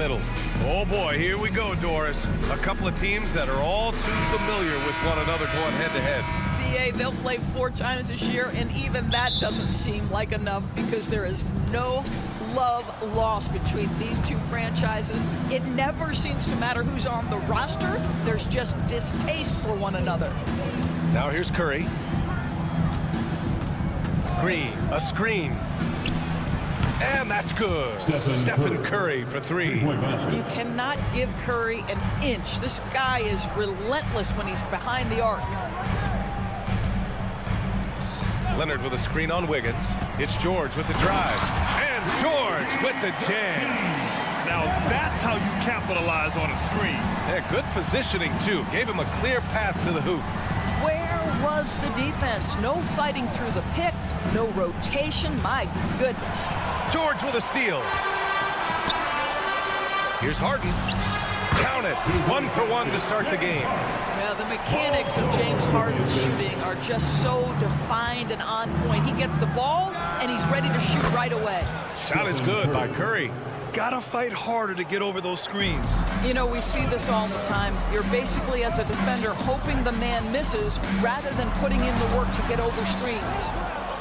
middle. Oh boy, here we go, Doris. A couple of teams that are all too familiar with one another going head-to-head. BA, they'll play 4 times this year, and even that doesn't seem like enough because there is no love lost between these two franchises. It never seems to matter who's on the roster. There's just distaste for one another. Now here's Curry. Green, a screen. And that's good. Stephen Curry for 3. You cannot give Curry an inch. This guy is relentless when he's behind the arc. Leonard with a screen on Wiggins. It's George with the drive. And George with the jam. Now that's how you capitalize on a screen. Yeah, good positioning, too. Gave him a clear path to the hoop. Where was the defense? No fighting through the pick, no rotation. My goodness. George with a steal. Here's Harden. Count it. 1 for 1 to start the game. Yeah, the mechanics of James Harden's shooting are just so defined and on point. He gets the ball, and he's ready to shoot right away. Shot is good by Curry. Gotta fight harder to get over those screens. You know, we see this all the time. You're basically, as a defender, hoping the man misses rather than putting in the work to get over screens.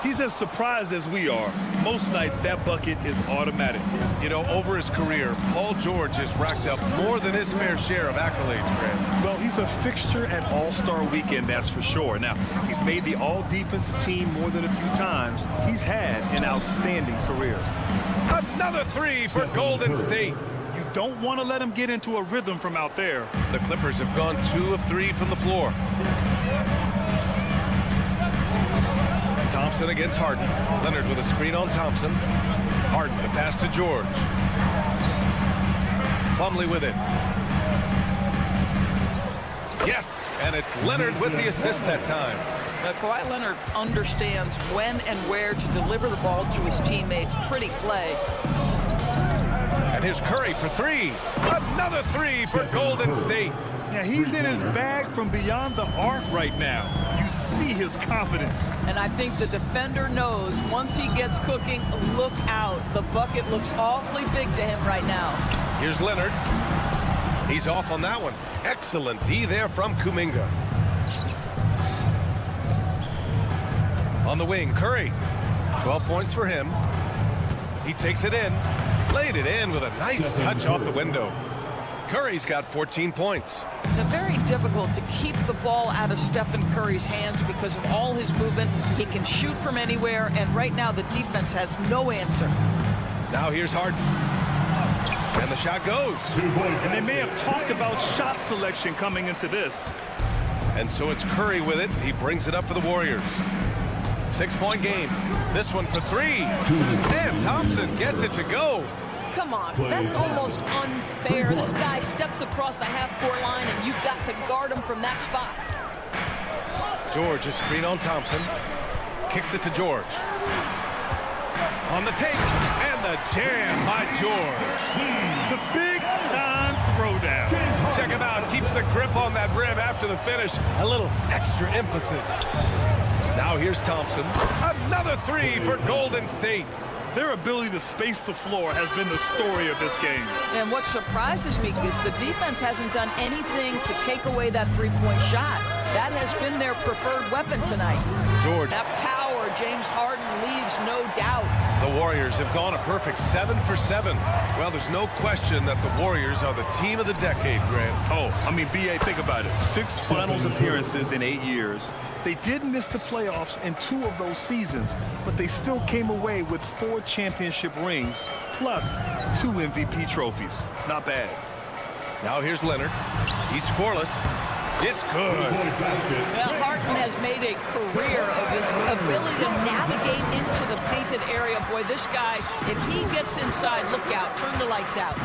He's as surprised as we are. Most nights, that bucket is automatic. You know, over his career, Paul George has racked up more than his fair share of accolades, Grant. Well, he's a fixture at All-Star Weekend, that's for sure. Now, he's made the All-Defensive team more than a few times. He's had an outstanding career. Another 3 for Golden State. You don't want to let him get into a rhythm from out there. The Clippers have gone 2 of 3 from the floor. Thompson against Harden. Leonard with a screen on Thompson. Harden, the pass to George. Plumlee with it. Yes, and it's Leonard with the assist that time. Now, Kawhi Leonard understands when and where to deliver the ball to his teammates. Pretty play. And here's Curry for 3. Another 3 for Golden State. Yeah, he's in his bag from beyond the arc right now. You see his confidence. And I think the defender knows once he gets cooking, look out. The bucket looks awfully big to him right now. Here's Leonard. He's off on that one. Excellent D there from Kuminga. On the wing, Curry. 12 points for him. He takes it in. Laid it in with a nice touch off the window. Curry's got 14 points. Now, very difficult to keep the ball out of Stephen Curry's hands because of all his movement. He can shoot from anywhere, and right now the defense has no answer. Now here's Harden. And the shot goes. And they may have talked about shot selection coming into this. And so it's Curry with it. He brings it up for the Warriors. 6-point game. This one for 3. And Thompson gets it to go. Come on, that's almost unfair. This guy steps across the half-court line, and you've got to guard him from that spot. George, a screen on Thompson. Kicks it to George. On the take, and the jam by George. The big-time throwdown. Check him out. Keeps the grip on that rim after the finish. A little extra emphasis. Now here's Thompson. Another 3 for Golden State. Their ability to space the floor has been the story of this game. And what surprises me is the defense hasn't done anything to take away that three-point shot. That has been their preferred weapon tonight. George. That power, James Harden leaves no doubt. The Warriors have gone a perfect 7 for 7. Well, there's no question that the Warriors are the team of the decade, Grant. Oh, I mean, BA, think about it. 6 finals appearances in 8 years. They did miss the playoffs in 2 of those seasons, but they still came away with 4 championship rings, plus 2 MVP trophies. Not bad. Now here's Leonard. He's scoreless. It's good. Well, Harden has made a career of his ability to navigate into the painted area. Boy, this guy, if he gets inside, look out, turn the lights out.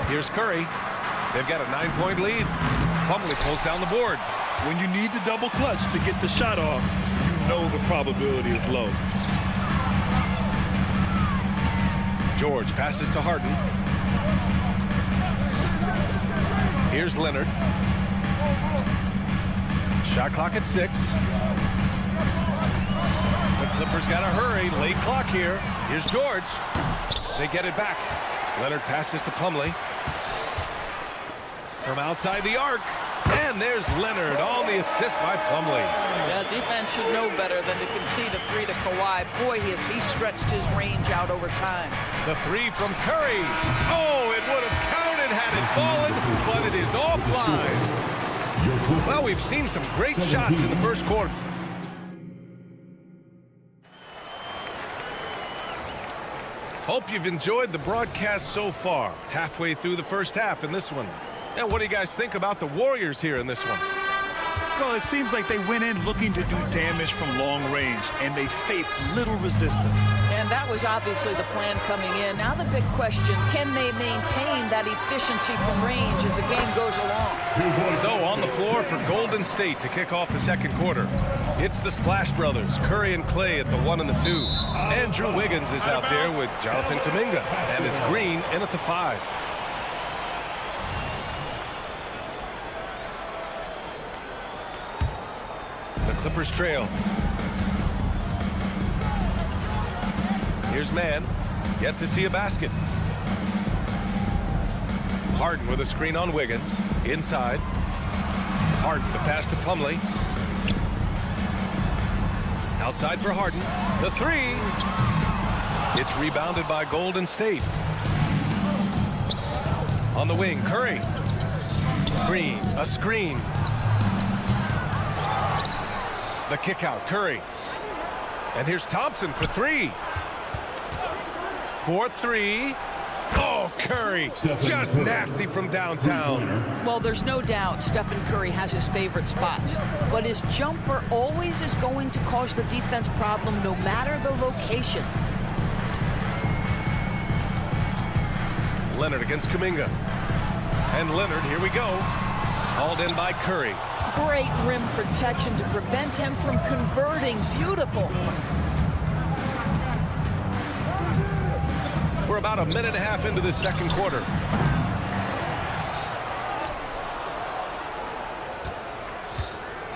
Here's Curry. They've got a 9-point lead. Plumlee pulls down the board. When you need to double clutch to get the shot off, you know the probability is low. George passes to Harden. Here's Leonard. Shot clock at 6. The Clippers got to hurry. Late clock here. Here's George. They get it back. Leonard passes to Plumlee. From outside the arc. And there's Leonard on the assist by Plumlee. Yeah, defense should know better than to concede a 3 to Kawhi. Boy, has he stretched his range out over time. The 3 from Curry. Oh, it would have counted had it fallen, but it is offline. Well, we've seen some great shots in the first quarter. Hope you've enjoyed the broadcast so far. Halfway through the first half in this one. Now, what do you guys think about the Warriors here in this one? Well, it seems like they went in looking to do damage from long range, and they faced little resistance. And that was obviously the plan coming in. Now the big question, can they maintain that efficiency from range as the game goes along? So on the floor for Golden State to kick off the second quarter. It's the Splash Brothers, Curry and Clay at the 1 and the 2. Andrew Wiggins is out there with Jonathan Kuminga. And it's Green in at the 5. The Clippers trail. Here's Mann. Yet to see a basket. Harden with a screen on Wiggins. Inside. Harden, the pass to Plumlee. Outside for Harden. The 3. It's rebounded by Golden State. On the wing, Curry. Green, a screen. The kick out, Curry. And here's Thompson for 3. 4-3. Oh, Curry, just nasty from downtown. Well, there's no doubt Stephen Curry has his favorite spots, but his jumper always is going to cause the defense problem no matter the location. Leonard against Kuminga. And Leonard, here we go. Hauled in by Curry. Great rim protection to prevent him from converting. Beautiful. We're about a minute and a half into this second quarter.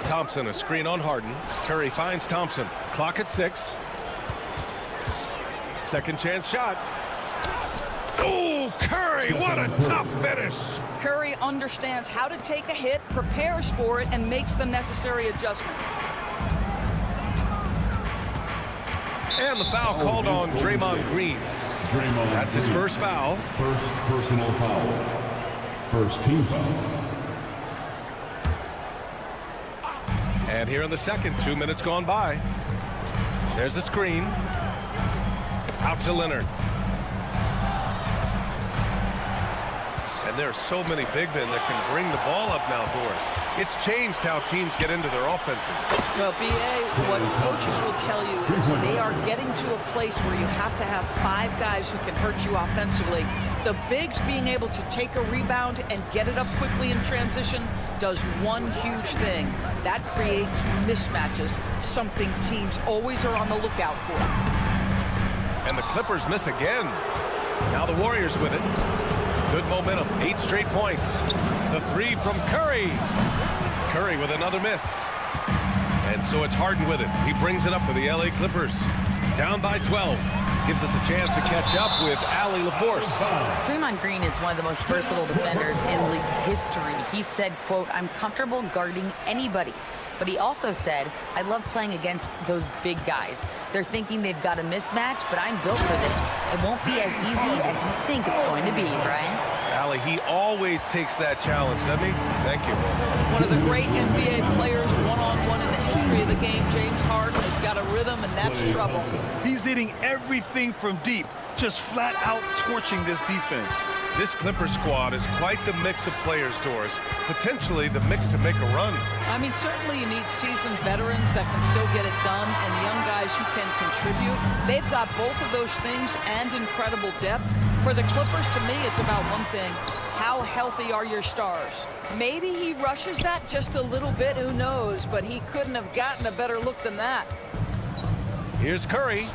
Thompson, a screen on Harden. Curry finds Thompson. Clock at 6. Second chance shot. Oh, Curry, what a tough finish. Curry understands how to take a hit, prepares for it, and makes the necessary adjustment. And the foul called on Draymond Green. That's his first foul. First personal foul. First team foul. And here in the second, 2 minutes gone by. There's a screen. Out to Leonard. And there are so many big men that can bring the ball up now, Doris. It's changed how teams get into their offenses. Well, B.A., what coaches will tell you is they are getting to a place where you have to have 5 guys who can hurt you offensively. The bigs being able to take a rebound and get it up quickly in transition does one huge thing. That creates mismatches, something teams always are on the lookout for. And the Clippers miss again. Now the Warriors with it. Good momentum, 8 straight points. The 3 from Curry. Curry with another miss. And so it's Harden with it. He brings it up for the LA Clippers. Down by 12. Gives us a chance to catch up with Allie LaForce. Draymond Green is one of the most versatile defenders in league history. He said, quote, "I'm comfortable guarding anybody." But he also said, "I love playing against those big guys. They're thinking they've got a mismatch, but I'm built for this. It won't be as easy as you think it's going to be," Brian. Allie, he always takes that challenge, doesn't he? Thank you. One of the great NBA players one-on-one in the history of the game, James Harden, has got a rhythm, and that's trouble. He's hitting everything from deep, just flat out torching this defense. This Clipper squad is quite the mix of players, Doris. Potentially the mix to make a run. I mean, certainly you need seasoned veterans that can still get it done and young guys who can contribute. They've got both of those things and incredible depth. For the Clippers, to me, it's about one thing. How healthy are your stars? Maybe he rushes that just a little bit, who knows, but he couldn't have gotten a better look than that. Here's Curry.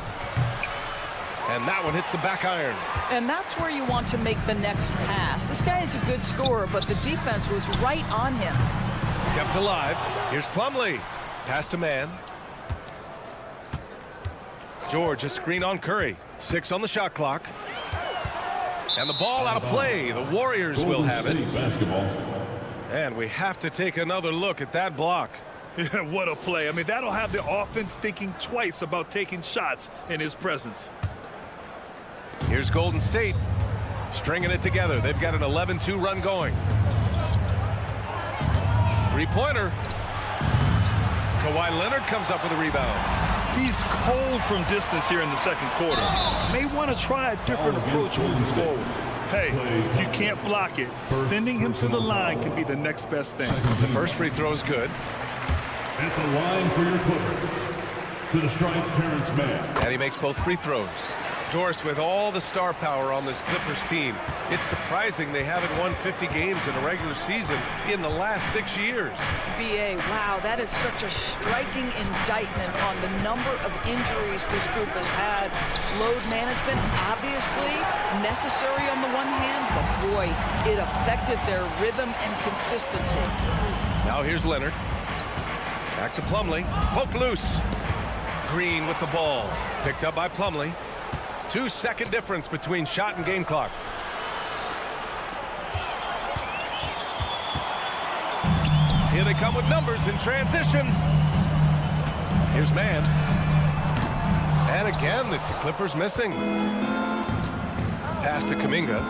And that one hits the back iron. And that's where you want to make the next pass. This guy is a good scorer, but the defense was right on him. Kept alive. Here's Plumlee. Pass to Mann. George, a screen on Curry. 6 on the shot clock. And the ball out of play. The Warriors will have it. Basketball. And we have to take another look at that block. Yeah, what a play. I mean, that'll have the offense thinking twice about taking shots in his presence. Here's Golden State stringing it together. They've got an 11-2 run going. Three-pointer. Kawhi Leonard comes up with a rebound. He's cold from distance here in the second quarter. May want to try a different approach moving forward. Hey, if you can't block it, sending him to the line can be the next best thing. The first free throw is good. At the line for your Clippers. To the strike, Terrence Mann. And he makes both free throws. Doris, with all the star power on this Clippers team, it's surprising they haven't won 50 games in a regular season in the last 6 years. BA, wow, that is such a striking indictment on the number of injuries this group has had. Load management, obviously necessary on the one hand, but boy, it affected their rhythm and consistency. Now here's Leonard. Back to Plumlee. Poke loose. Green with the ball. Picked up by Plumlee. 2-second difference between shot and game clock. Here they come with numbers in transition. Here's Mann. And again, it's the Clippers missing. Pass to Kuminga.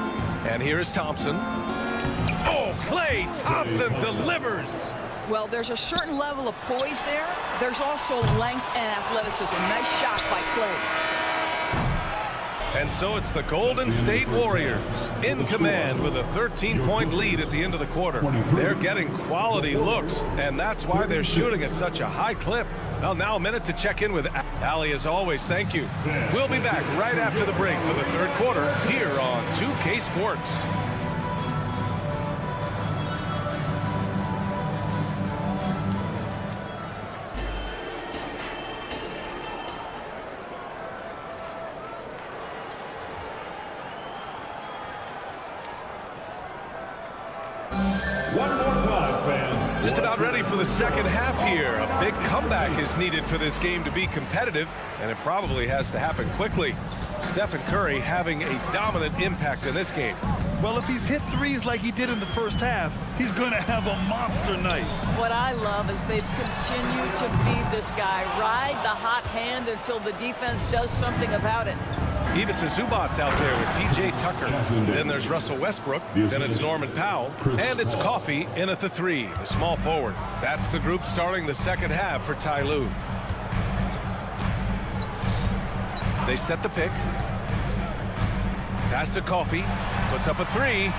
And here is Thompson. Oh, Klay Thompson delivers. Well, there's a certain level of poise there. There's also length and athleticism. Nice shot by Klay. And so it's the Golden State Warriors in command with a 13-point lead at the end of the quarter. They're getting quality looks, and that's why they're shooting at such a high clip. Well, now a minute to check in with Ali as always. Thank you. We'll be back right after the break for the third quarter here on 2K Sports. Just about ready for the second half here. A big comeback is needed for this game to be competitive, and it probably has to happen quickly. Stephen Curry having a dominant impact in this game. Well, if he's hit threes like he did in the first half, he's going to have a monster night. What I love is they've continued to feed this guy. Ride the hot hand until the defense does something about it. Ivica Zubac's out there with P.J. Tucker. Then there's Russell Westbrook. Then it's Norman Powell. And it's Coffey in at the three, the small forward. That's the group starting the second half for Ty Lue. They set the pick. Pass to Coffey. Puts up a three.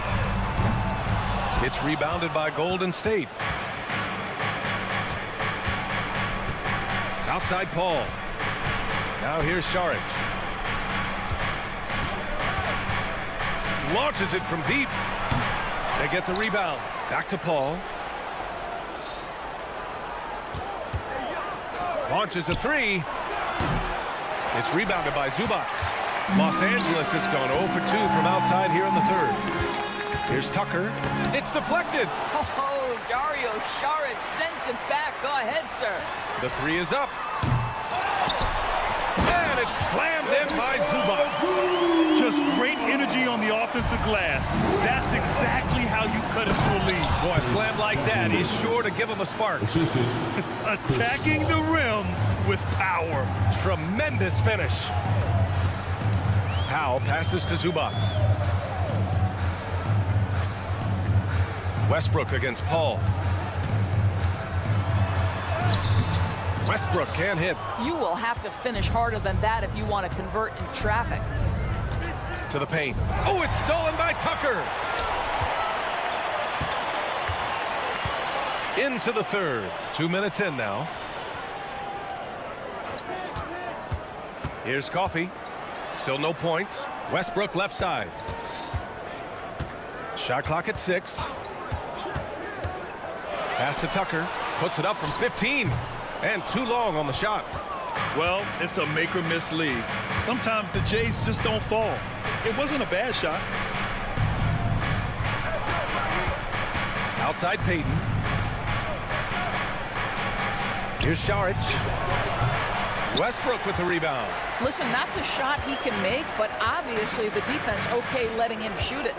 It's rebounded by Golden State. Outside Paul. Now here's Sharic. Launches it from deep. They get the rebound. Back to Paul. Launches a three. It's rebounded by Zubac. Los Angeles has gone 0 for 2 from outside here in the third. Here's Tucker. It's deflected. Oh, Dario Saric sends it back. Go ahead, sir. The three is up. And it's slammed in by Zubac. Just great energy on the offensive glass. That's exactly how you cut into a lead. Boy, a slam like that is sure to give him a spark. Attacking the rim with power. Tremendous finish. Powell passes to Zubac. Westbrook against Paul. Westbrook can't hit. You will have to finish harder than that if you want to convert in traffic. To the paint. Oh, it's stolen by Tucker. Into the third. 2 minutes in now. Here's Coffey. Still no points. Westbrook left side. Shot clock at 6. Pass to Tucker. Puts it up from 15. And too long on the shot. Well, it's a make or miss league. Sometimes the Jays just don't fall. It wasn't a bad shot. Outside Payton. Here's Sharic. Westbrook with the rebound. Listen, that's a shot he can make, but obviously the defense okay letting him shoot it.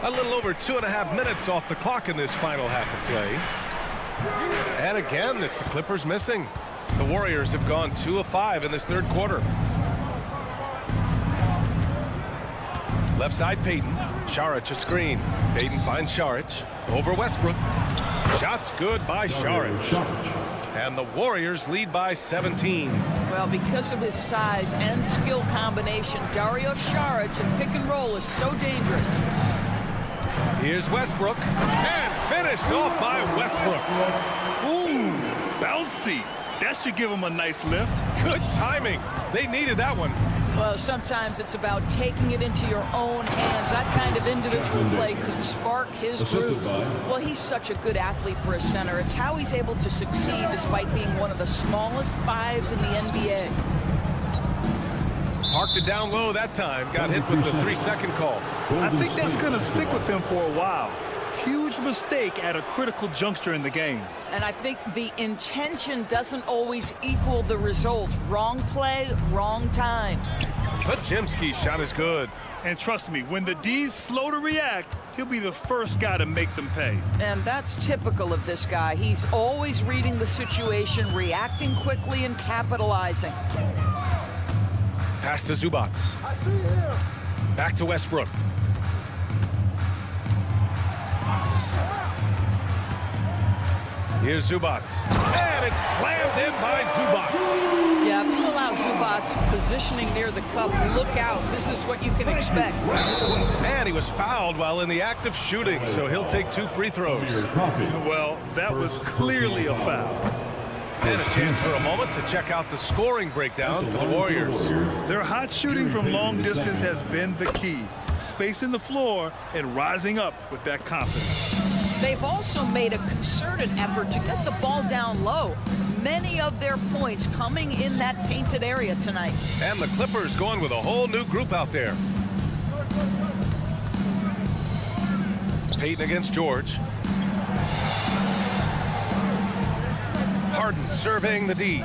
A little over 2.5 minutes off the clock in this final half of play. And again, it's the Clippers missing. The Warriors have gone 2 of 5 in this third quarter. Left side, Payton. Saric a screen. Payton finds Saric. Over Westbrook. Shots good by Saric. And the Warriors lead by 17. Well, because of his size and skill combination, Dario Saric in pick and roll is so dangerous. Here's Westbrook. And finished off by Westbrook. Ooh, bouncy. That should give him a nice lift. Good timing. They needed that one. Well, sometimes it's about taking it into your own hands. That kind of individual play could spark his groove. Well, he's such a good athlete for a center. It's how he's able to succeed despite being one of the smallest fives in the NBA. Parked it down low that time. Got hit with the 3-second call. I think that's going to stick with him for a while. Huge mistake at a critical juncture in the game. And I think the intention doesn't always equal the result. Wrong play, wrong time. But Jimsky's shot is good. And trust me, when the D's slow to react, he'll be the first guy to make them pay. And that's typical of this guy. He's always reading the situation, reacting quickly, and capitalizing. Pass to Zubac. I see him. Back to Westbrook. Here's Zubac. And it's slammed in by Zubac. Yeah, if you allow Zubac's positioning near the cup, look out. This is what you can expect. And he was fouled while in the act of shooting, so he'll take 2 free throws. Well, that was clearly a foul. And a chance for a moment to check out the scoring breakdown for the Warriors. Their hot shooting from long distance has been the key. Spacing the floor and rising up with that confidence. They've also made a concerted effort to get the ball down low. Many of their points coming in that painted area tonight. And the Clippers going with a whole new group out there. Payton against George. Harden surveying the D.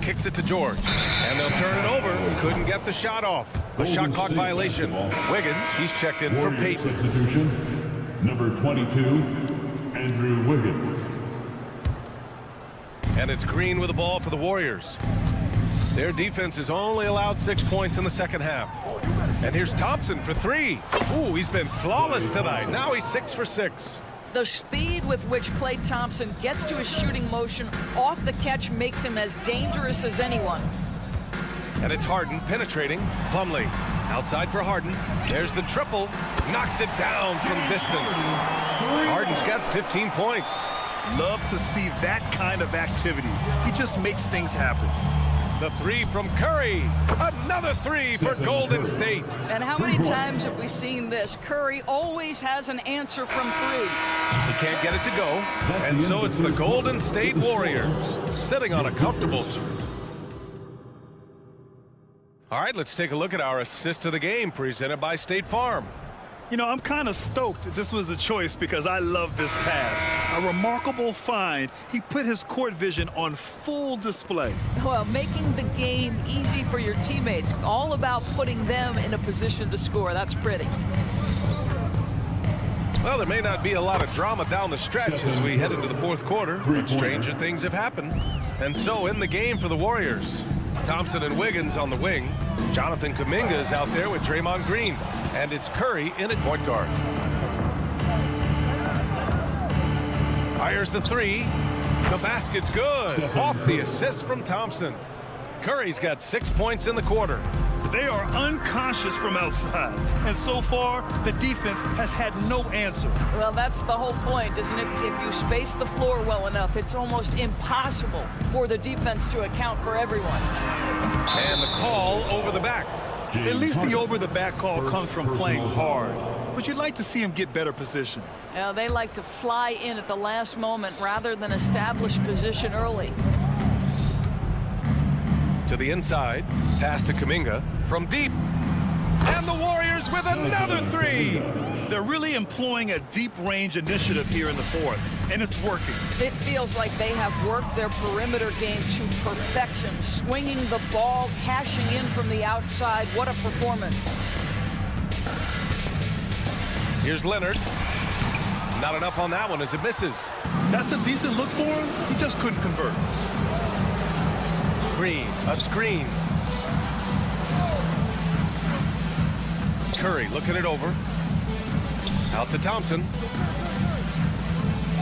Kicks it to George. And they'll turn it over. Couldn't get the shot off. A shot clock violation. Wiggins, he's checked in for Payton. Substitution, number 22, Andrew Wiggins. And it's Green with the ball for the Warriors. Their defense has only allowed 6 points in the second half. And here's Thompson for 3. Ooh, he's been flawless tonight. Now he's 6 for 6. The speed with which Klay Thompson gets to his shooting motion off the catch makes him as dangerous as anyone. And it's Harden penetrating. Plumlee outside for Harden. There's the triple. Knocks it down from distance. Harden's got 15 points. Love to see that kind of activity. He just makes things happen. The 3 from Curry. Another 3 for Golden State. And how many times have we seen this? Curry always has an answer from 3. He can't get it to go. And so it's the Golden State Warriors sitting on a comfortable. All right, let's take a look at our assist of the game presented by State Farm. You know, I'm kind of stoked this was a choice because I love this pass. A remarkable find. He put his court vision on full display. Well, making the game easy for your teammates. All about putting them in a position to score. That's pretty. Well, there may not be a lot of drama down the stretch as we head into the fourth quarter, but stranger things have happened. And so in the game for the Warriors, Thompson and Wiggins on the wing. Jonathan Kuminga is out there with Draymond Green. And it's Curry in at point guard. Fires the 3. The basket's good. Off the assist from Thompson. Curry's got 6 points in the quarter. They are unconscious from outside. And so far, the defense has had no answer. Well, that's the whole point, isn't it? If you space the floor well enough, it's almost impossible for the defense to account for everyone. And the call over the back. At least the over-the-back call comes from playing hard. But you'd like to see him get better position. They like to fly in at the last moment rather than establish position early. To the inside, pass to Kuminga from deep. And the Warriors with another 3. They're really employing a deep-range initiative here in the fourth, and it's working. It feels like they have worked their perimeter game to perfection, swinging the ball, cashing in from the outside. What a performance. Here's Leonard. Not enough on that one as it misses. That's a decent look for him. He just couldn't convert. Green, a screen. Curry looking it over. Out to Thompson.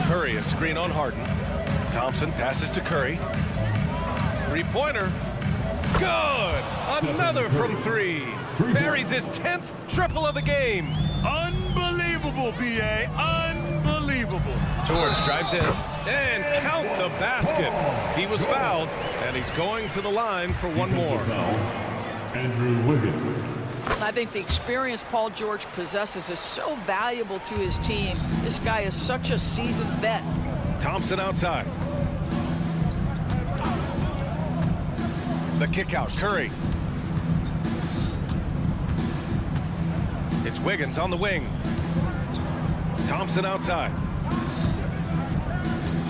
Curry, a screen on Harden. Thompson passes to Curry. Three-pointer. Good! Another from three. Buries his 10th triple of the game. Unbelievable, B.A. Unbelievable. George drives in and count the basket. He was fouled, and he's going to the line for one more. Andrew Wiggins. I think the experience Paul George possesses is so valuable to his team. This guy is such a seasoned vet. Thompson outside. The kick out, Curry. It's Wiggins on the wing. Thompson outside.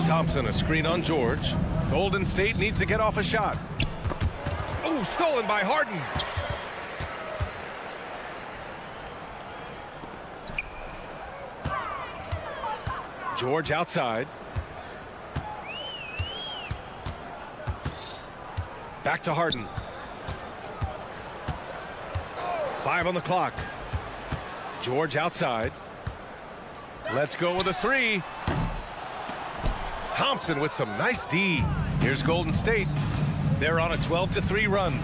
Thompson, a screen on George. Golden State needs to get off a shot. Oh, stolen by Harden. George outside. Back to Harden. 5 on the clock. George outside. Let's go with a three. Thompson with some nice D. Here's Golden State. They're on a 12-3 run.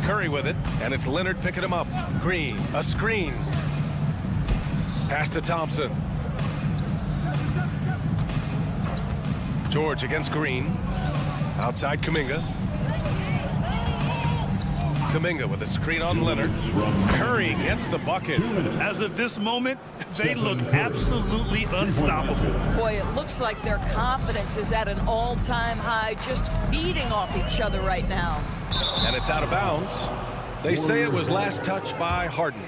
Curry with it, and it's Leonard picking him up. Green, a screen. Pass to Thompson. George against Green. Outside Kuminga. Kuminga with a screen on Leonard. Curry gets the bucket. As of this moment, they look absolutely unstoppable. Boy, it looks like their confidence is at an all-time high, just feeding off each other right now. And it's out of bounds. They say it was last touched by Harden.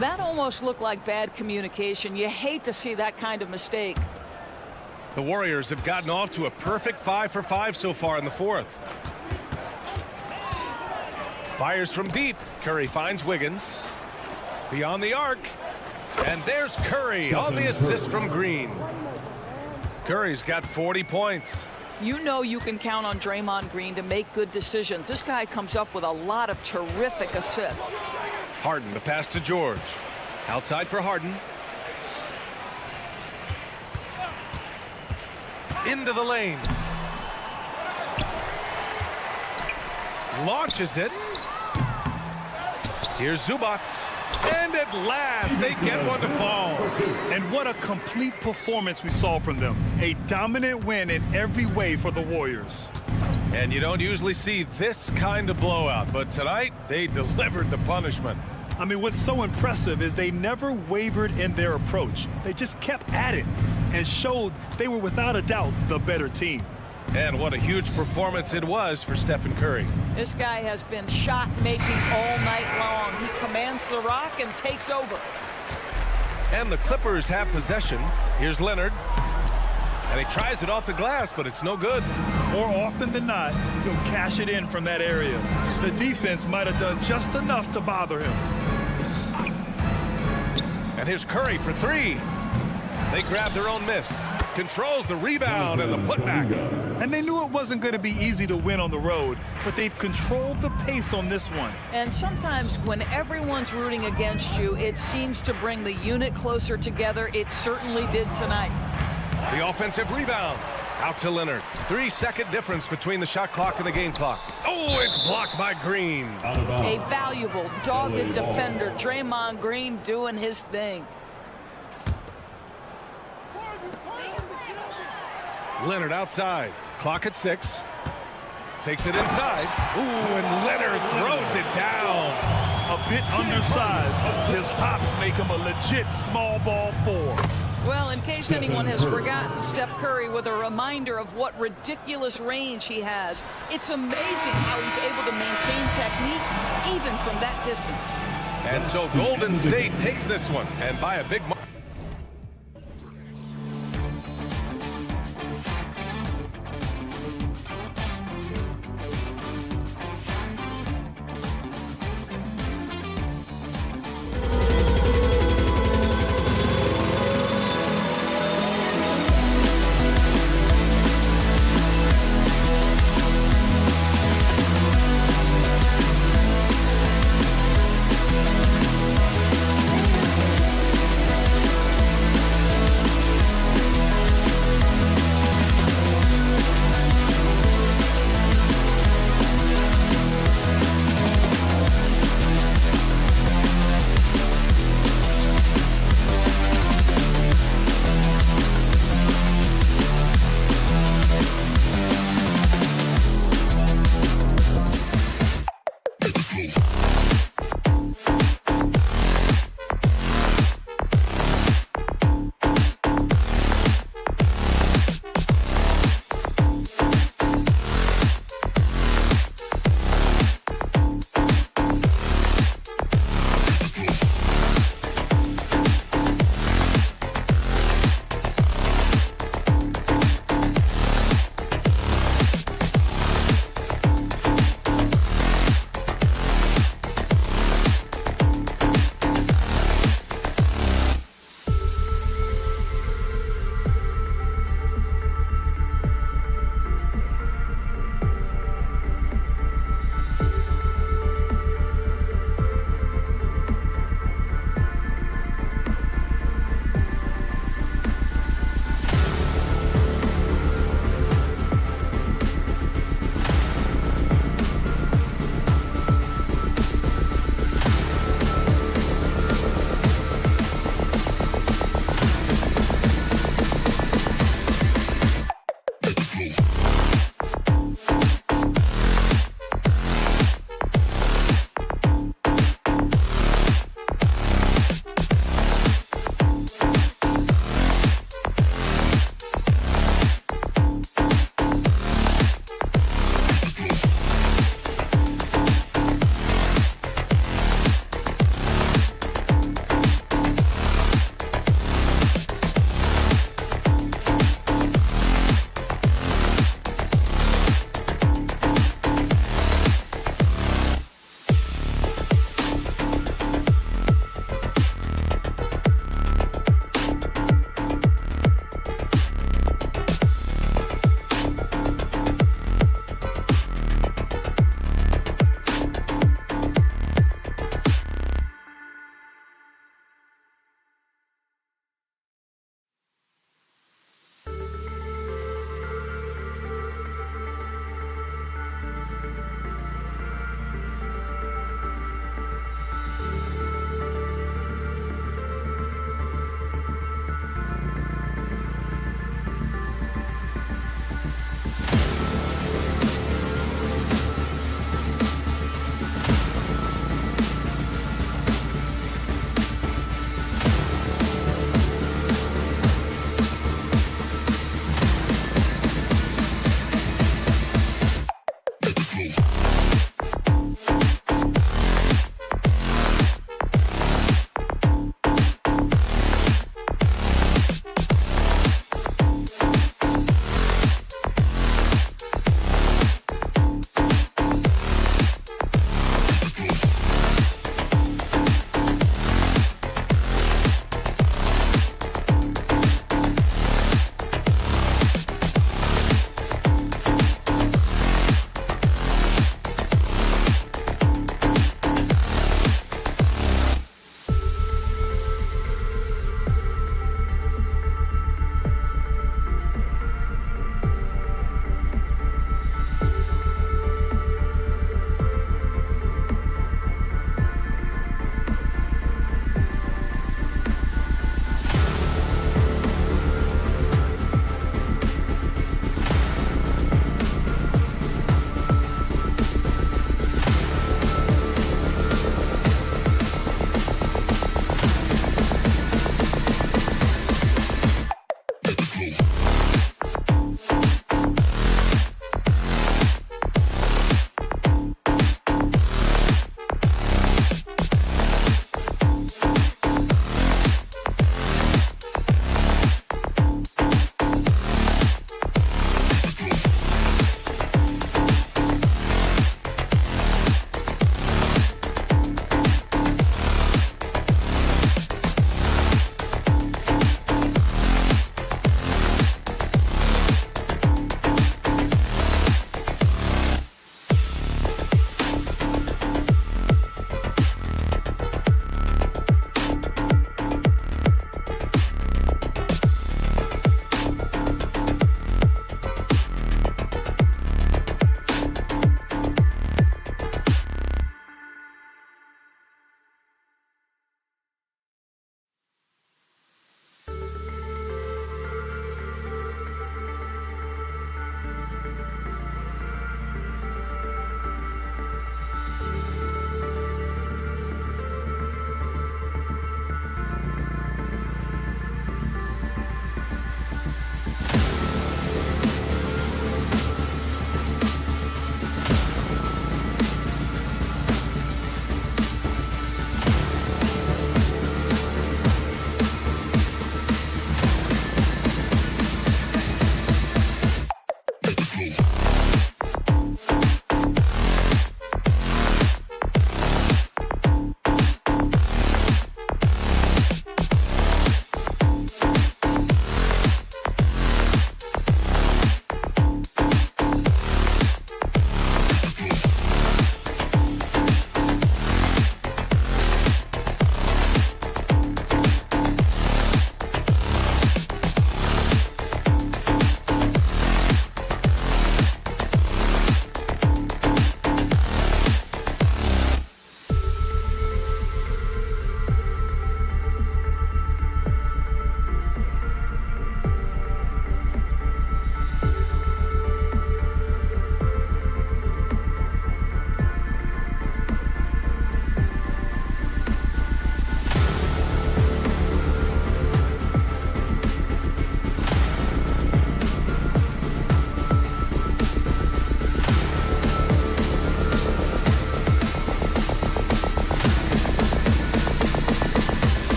That almost looked like bad communication. You hate to see that kind of mistake. The Warriors have gotten off to a perfect 5 for 5 so far in the fourth. Fires from deep. Curry finds Wiggins. Beyond the arc. And there's Curry on the assist from Green. Curry's got 40 points. You know you can count on Draymond Green to make good decisions. This guy comes up with a lot of terrific assists. Harden, the pass to George. Outside for Harden. Into the lane. Launches it. Here's Zubats. And at last, they get one to fall. And what a complete performance we saw from them. A dominant win in every way for the Warriors. And you don't usually see this kind of blowout, but tonight, they delivered the punishment. I mean, what's so impressive is they never wavered in their approach. They just kept at it and showed they were without a doubt the better team. And what a huge performance it was for Stephen Curry. This guy has been shot making all night long. He commands the rock and takes over. And the Clippers have possession. Here's Leonard. And he tries it off the glass, but it's no good. More often than not, he'll cash it in from that area. The defense might have done just enough to bother him. And here's Curry for three. They grab their own miss. Controls the rebound and the putback. And they knew it wasn't going to be easy to win on the road, but they've controlled the pace on this one. And sometimes when everyone's rooting against you, it seems to bring the unit closer together. It certainly did tonight. The offensive rebound. Out to Leonard. 3-second difference between the shot clock and the game clock. Oh, it's blocked by Green. A valuable, dogged defender. Draymond Green doing his thing. Leonard outside. Clock at 6. Takes it inside. Ooh, and Leonard throws it down. A bit undersized. His hops make him a legit small ball 4. Well, in case anyone has forgotten, Steph Curry with a reminder of what ridiculous range he has. It's amazing how he's able to maintain technique even from that distance. And so Golden State takes this one, and by a big margin.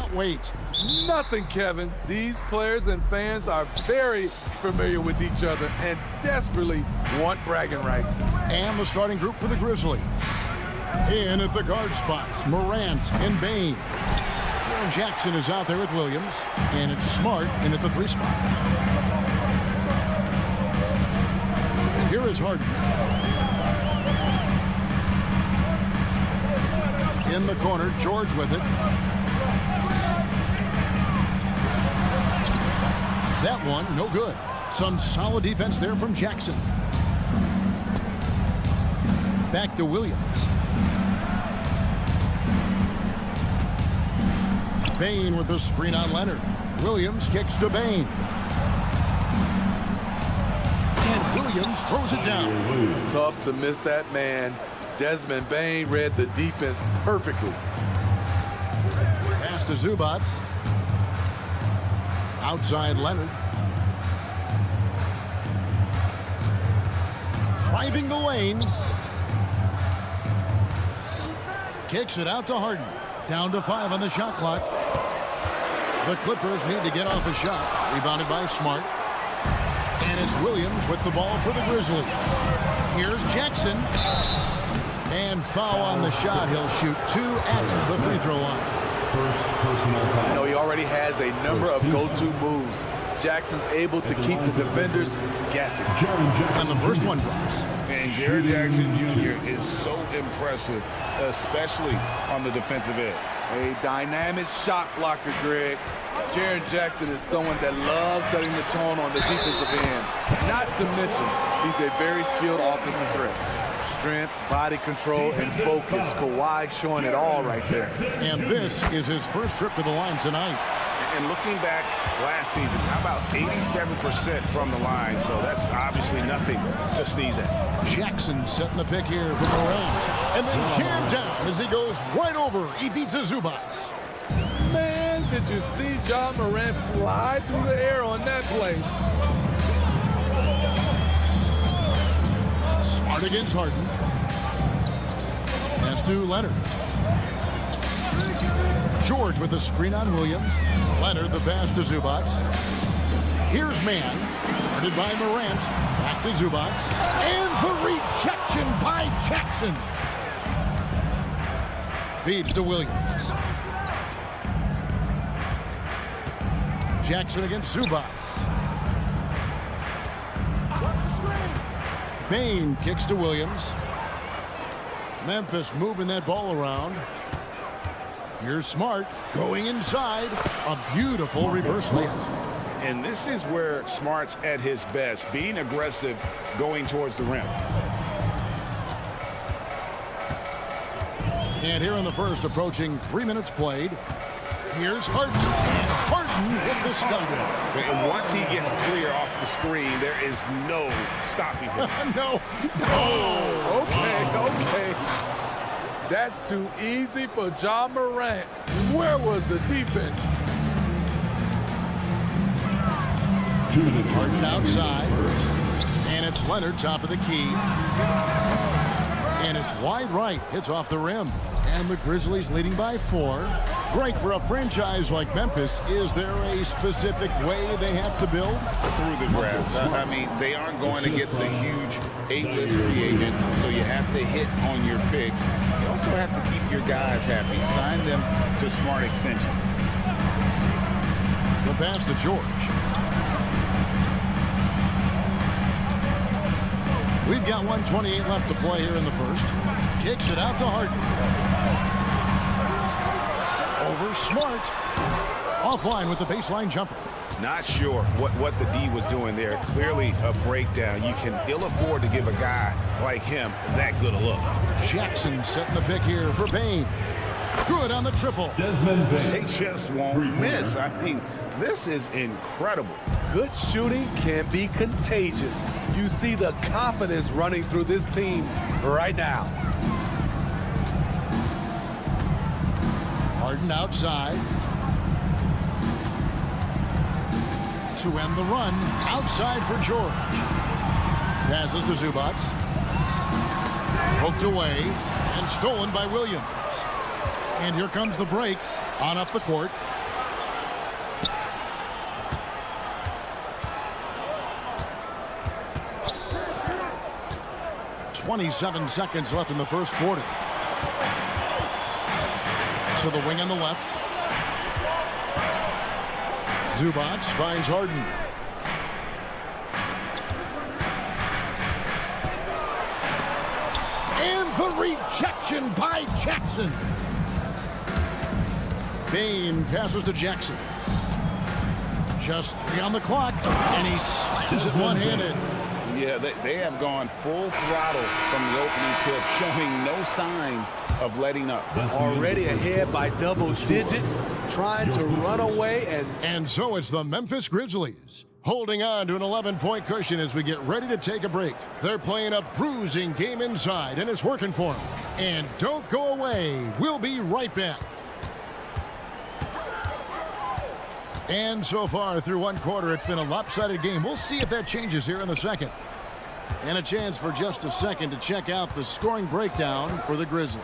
cannot wait. Nothing, Kevin. These players and fans are very familiar with each other and desperately want bragging rights. And the starting group for the Grizzlies. In at the guard spots, Morant and Bain. Jaren Jackson is out there with Williams, and it's Smart in at the 3 spot. Here is Harden. In the corner, George with it. That one, no good. Some solid defense there from Jackson. Back to Williams. Bain with the screen on Leonard. Williams kicks to Bain. And Williams throws it down. Tough to miss that man. Desmond Bain read the defense perfectly. Pass to Zubac. Outside Leonard. Driving the lane. Kicks it out to Harden. Down to 5 on the shot clock. The Clippers need to get off a shot. Rebounded by Smart. And it's Williams with the ball for the Grizzlies. Here's Jackson. And foul on the shot. He'll shoot 2 at the free throw line. First personal foul. You know, he already has a number of go-to moves. Jackson's able to keep the defenders guessing. And the first one drops. And Jaren Jackson Jr. is so impressive, especially on the defensive end. A dynamic shot blocker, Greg. Jaren Jackson is someone that loves setting the tone on the defensive end. Not to mention, he's a very skilled offensive threat. Strength, body control, and focus. Kawhi showing it all right there. And this is his first trip to the line tonight. And looking back last season, how about 87% from the line? So that's obviously nothing to sneeze at. Jackson setting the pick here for Morant. And then jammed down as he goes right over Ivica Zubac. Man, did you see John Morant fly through the air on that play? Smart against Harden. Pass to Leonard. George with the screen on Williams. Leonard the pass to Zubac. Here's Man. Guarded by Morant. Back to Zubac. And the rejection by Jackson. Feeds to Williams. Jackson against Zubac. What's the screen? Bain kicks to Williams. Memphis moving that ball around. Here's Smart going inside. A beautiful reverse layup. And this is where Smart's at his best, being aggressive, going towards the rim. And here in the first, approaching 3 minutes played. Here's Harden. And Harden with the stop. And once he gets clear off the screen, there is no stopping him. No. Okay. That's too easy for John Morant. Where was the defense? Harden outside. And it's Leonard, top of the key. And it's wide right. Hits off the rim. And the Grizzlies leading by 4. Great for a franchise like Memphis. Is there a specific way they have to build? Through the draft. I mean, they aren't going to get the huge 8-list free agents, so you have to hit on your picks. You also have to keep your guys happy. Sign them to smart extensions. The pass to George. We've got 1:28 left to play here in the first. Kicks it out to Harden. Over Smart. Offline with the baseline jumper. Not sure what the D was doing there. Clearly a breakdown. You can ill afford to give a guy like him that good a look. Jackson setting the pick here for Bain. Good on the triple. Desmond Bain. They just won't miss. I mean, this is incredible. Good shooting can be contagious. You see the confidence running through this team right now. Harden outside. To end the run, outside for George. Passes to Zubac. Poked away and stolen by Williams. And here comes the break on up the court. .27 seconds left in the first quarter. To the wing on the left. Zubac finds Harden. And the rejection by Jackson. Bane passes to Jackson. Just 3 on the clock, and he slams it one-handed. Yeah, they have gone full throttle from the opening tip, showing no signs of letting up. Already ahead by double digits, trying to run away. And so it's the Memphis Grizzlies holding on to an 11-point cushion as we get ready to take a break. They're playing a bruising game inside, and it's working for them. And don't go away. We'll be right back. And so far through one quarter, it's been a lopsided game. We'll see if that changes here in the second. And a chance for just a second to check out the scoring breakdown for the Grizzlies.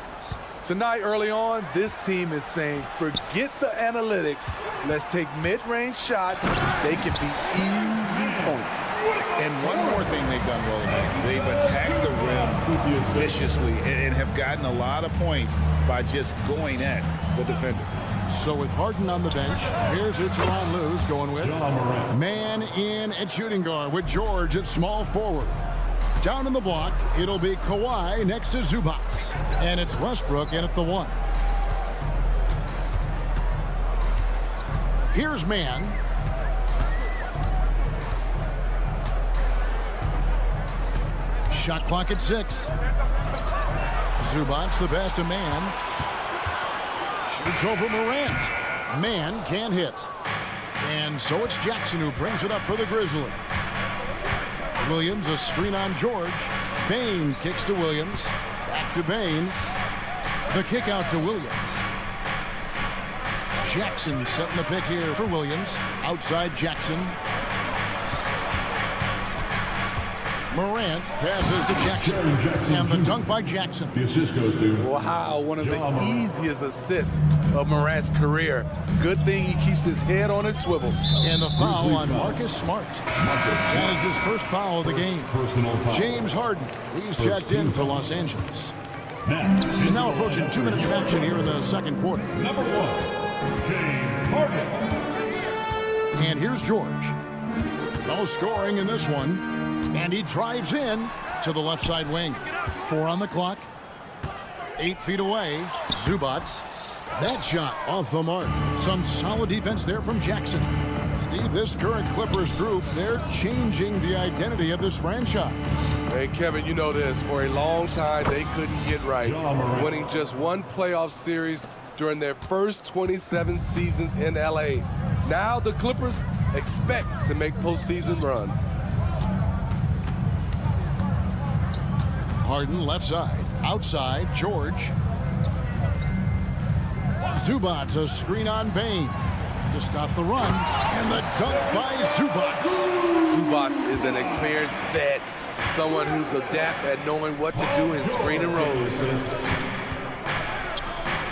Tonight, early on, this team is saying, forget the analytics. Let's take mid-range shots. They can be easy points. And one more thing they've done well tonight. They've attacked the rim viciously and have gotten a lot of points by just going at the defender. So with Harden on the bench, here's who Tyronn Lue's going with. Man in at shooting guard with George at small forward. Down in the block, it'll be Kawhi next to Zubac. And it's Westbrook in at the 1. Here's Man. Shot clock at 6. Zubac the best of Man. Shoots over Morant. Man can't hit. And so it's Jackson who brings it up for the Grizzlies. Williams a screen on George. Bane kicks to Williams. Back to Bane. The kick out to Williams. Jackson setting the pick here for Williams. Outside Jackson. Morant passes to Jackson. And the dunk by Jackson. The assist goes to Wow, one of the easiest assists of Morant's career. Good thing he keeps his head on his swivel. And the foul on Marcus Smart. That is his first foul of the game. James Harden, he's checked in for Los Angeles. And now approaching 2 minutes of action here in the second quarter. Number 1, James Harden. And here's George. No scoring in this one. And he drives in to the left side wing. 4 on the clock. 8 feet away. Zubac. That shot off the mark. Some solid defense there from Jackson. Steve, this current Clippers group, they're changing the identity of this franchise. Hey, Kevin, you know this. For a long time, they couldn't get right. Winning just one playoff series during their first 27 seasons in L.A. Now the Clippers expect to make postseason runs. Harden left side. Outside, George. Zubac a screen on Bane to stop the run. And the dunk by Zubac. Zubac is an experienced vet. Someone who's adept at knowing what to do in screen and rolls.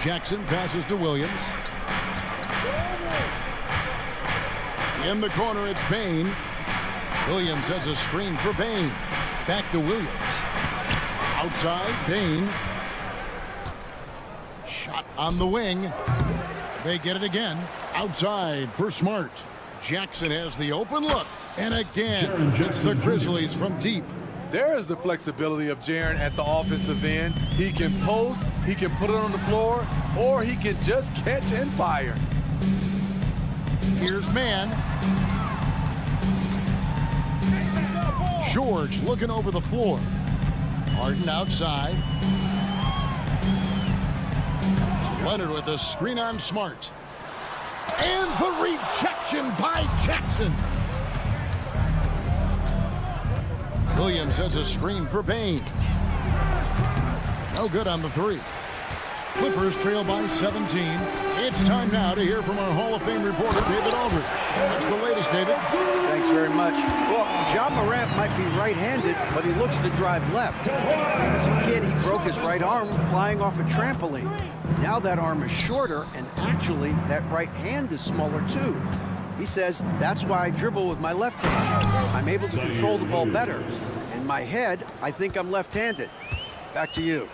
Jackson passes to Williams. In the corner, it's Bane. Williams sets a screen for Bane. Back to Williams. Outside, Bane. Shot on the wing. They get it again. Outside for Smart. Jackson has the open look. And again, it's the Grizzlies from deep. There is the flexibility of Jaren at the offensive end. He can post, he can put it on the floor, or he can just catch and fire. Here's Man. George looking over the floor. Harden outside. Leonard with a screen on Smart. And the rejection by Jackson. Williams has a screen for Bane. No good on the 3. Clippers trail by 17. It's time now to hear from our Hall of Fame reporter, David Aldridge. What's the latest, David? Thanks very much. Well, Ja Morant might be right-handed, but he looks to drive left. When he was a kid, he broke his right arm flying off a trampoline. Now that arm is shorter, and actually, that right hand is smaller too. He says, that's why I dribble with my left hand. I'm able to control the ball better. In my head, I think I'm left-handed. Back to you.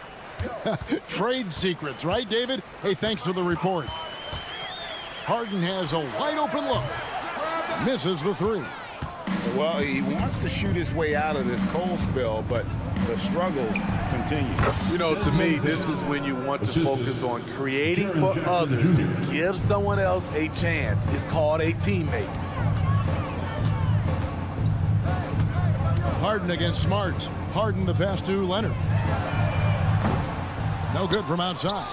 Trade secrets, right, David? Hey, thanks for the report. Harden has a wide-open look. Misses the three. Well, he wants to shoot his way out of this cold spell, but the struggles continue. You know, to me, this is when you want to focus on creating for others. Give someone else a chance. It's called a teammate. Harden against Smart. Harden the pass to Leonard. No good from outside.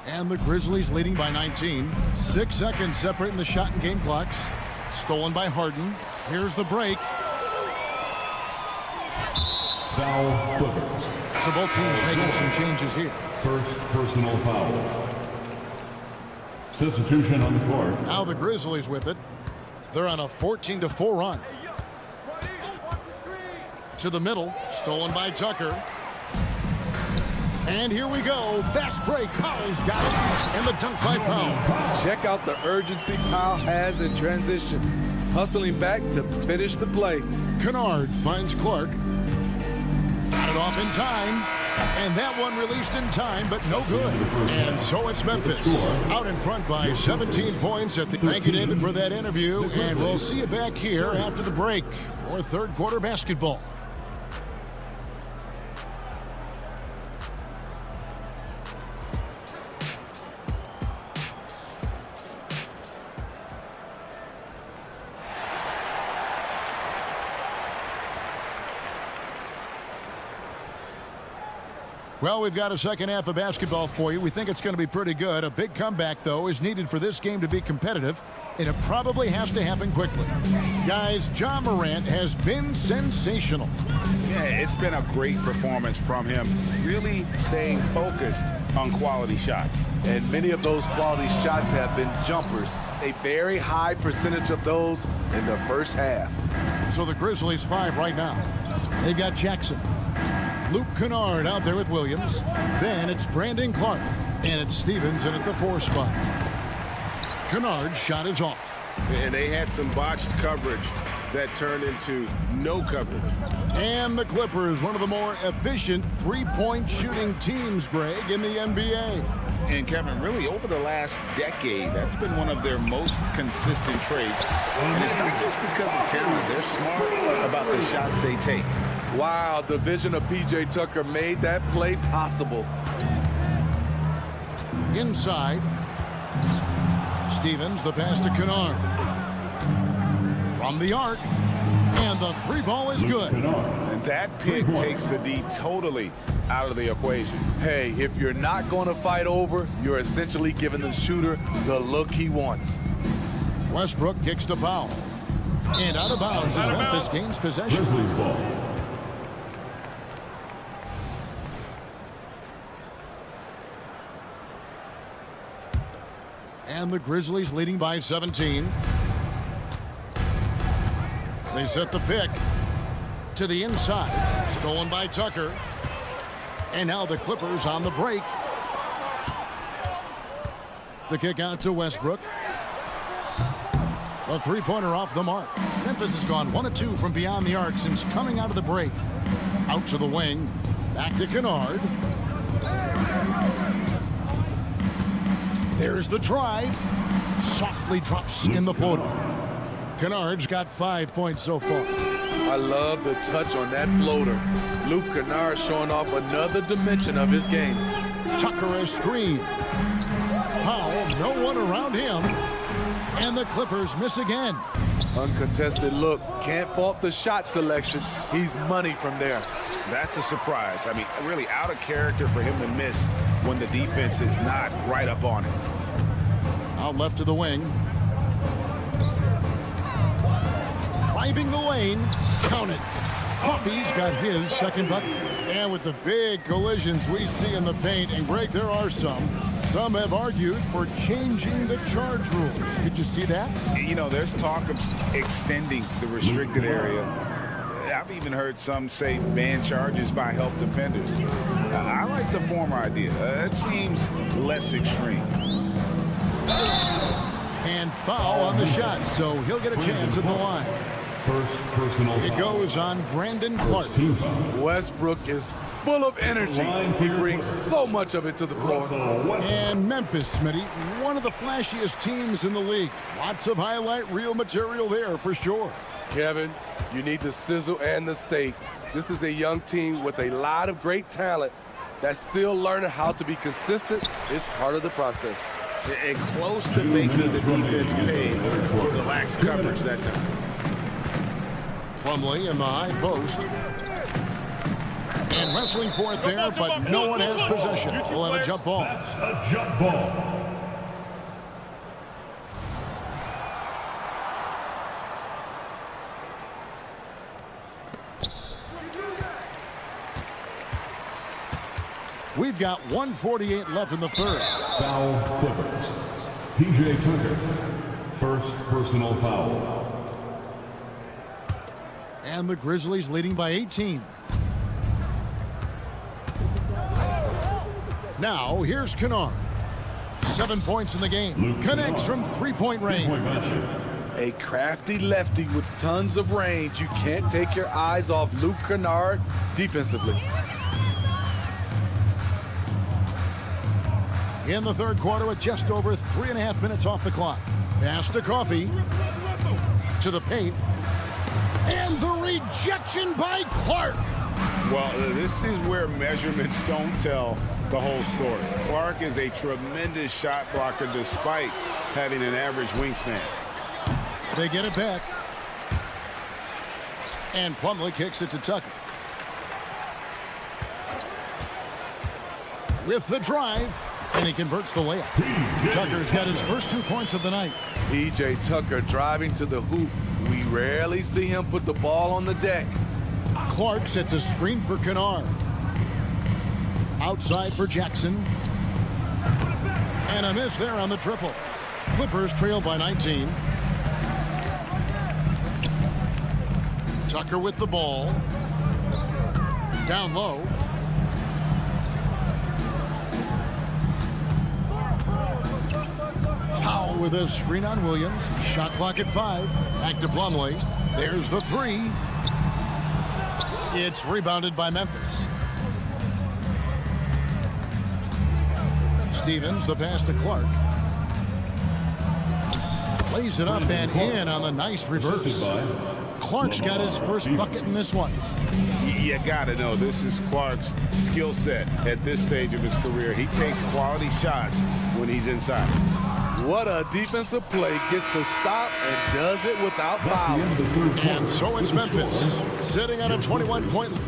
And the Grizzlies leading by 19. 6 seconds separating the shot and game clocks. Stolen by Harden. Here's the break. Foul Clippers. So both teams making some changes here. First personal foul. Substitution on the court. Now the Grizzlies with it. They're on a 14-4 run. To the middle. Stolen by Tucker. And here we go. Fast break. Powell's got it. And the dunk by Powell. Check out the urgency Powell has in transition. Hustling back to finish the play. Kennard finds Clark. Got it off in time. And that one released in time, but no good. And so it's Memphis. Out in front by 17 points at the... Thank you, David, for that interview. And we'll see you back here after the break for third quarter basketball. Well, we've got a second half of basketball for you. We think it's going to be pretty good. A big comeback, though, is needed for this game to be competitive, and it probably has to happen quickly. Guys, Ja Morant has been sensational. Yeah, it's been a great performance from him, really staying focused on quality shots. And many of those quality shots have been jumpers. A very high percentage of those in the first half. So the Grizzlies 5 right now. They've got Jackson. Luke Kennard out there with Williams. Then it's Brandon Clark. And it's Stevens in at the 4 spot. Kennard's shot is off. And they had some botched coverage that turned into no coverage. And the Clippers, one of the more efficient three-point shooting teams, Greg, in the NBA. And Kevin, really over the last decade, that's been one of their most consistent traits. And it's not just because of talent. They're smart about the shots they take. Wow, the vision of P.J. Tucker made that play possible. Inside. Stevens, the pass to Kennard. From the arc. And the three ball is good. And that pick takes the D totally out of the equation. Hey, if you're not going to fight over, you're essentially giving the shooter the look he wants. Westbrook kicks to Powell. And out of bounds as Memphis gains possession. Grizzlies ball. And the Grizzlies leading by 17. They set the pick to the inside. Stolen by Tucker. And now the Clippers on the break. The kick out to Westbrook. A three-pointer off the mark. Memphis has gone 1 of 2 from beyond the arc since coming out of the break. Out to the wing. Back to Kennard. There's the drive. Softly drops in the floater. Kennard's got 5 points so far. I love the touch on that floater. Luke Kennard showing off another dimension of his game. Tucker a screen. Powell, no one around him. And the Clippers miss again. Uncontested look. Can't fault the shot selection. He's money from there. That's a surprise. I mean, really out of character for him to miss when the defense is not right up on it. Out left to the wing. Driving the lane. Count it. Coffey's got his second bucket. And with the big collisions we see in the paint, and Greg, there are some have argued for changing the charge rules. Did you see that? You know, there's talk of extending the restricted area. I've even heard some say ban charges by help defenders. I like the former idea. It seems less extreme. And foul on the shot, so he'll get a chance at the line. First personal It foul. goes on Brandon Clark. Team foul. Westbrook is full of energy. He brings so much of it to the floor. And Memphis, Smitty, one of the flashiest teams in the league. Lots of highlight reel material there for sure. Kevin, you need the sizzle and the steak. This is a young team with a lot of great talent that's still learning how to be consistent. It's part of the process. And close to making the defense pay for the lax coverage that time. Plumlee in the high post. And wrestling for it there, but no one has possession. We'll have a jump ball. That's a jump ball. We've got 1:48 left in the third. Foul Clippers. P.J. Tucker. First personal foul. And the Grizzlies leading by 18. Now, here's Kennard. 7 points in the game. Connects from three-point range. A crafty lefty with tons of range. You can't take your eyes off Luke Kennard defensively. In the third quarter with just over 3.5 minutes off the clock. Pass to Coffee. To the paint. And the rejection by Clark. Well, this is where measurements don't tell the whole story. Clark is a tremendous shot blocker despite having an average wingspan. They get it back. And Plumlee kicks it to Tucker. With the drive. And he converts the layup. Tucker's got his first 2 points of the night. P.J. Tucker driving to the hoop. We rarely see him put the ball on the deck. Clark sets a screen for Kennard. Outside for Jackson. And a miss there on the triple. Clippers trail by 19. Tucker with the ball. Down low. Powell with a screen on Williams. Shot clock at 5. Back to Plumlee. There's the 3. It's rebounded by Memphis. Stevens, the pass to Clark. Lays it up and in on the nice reverse. Clark's got his first bucket in this one. You gotta know, this is Clark's skill set at this stage of his career. He takes quality shots when he's inside. What a defensive play. Gets the stop and does it without foul. And so it's Memphis sitting on a 21-point lead.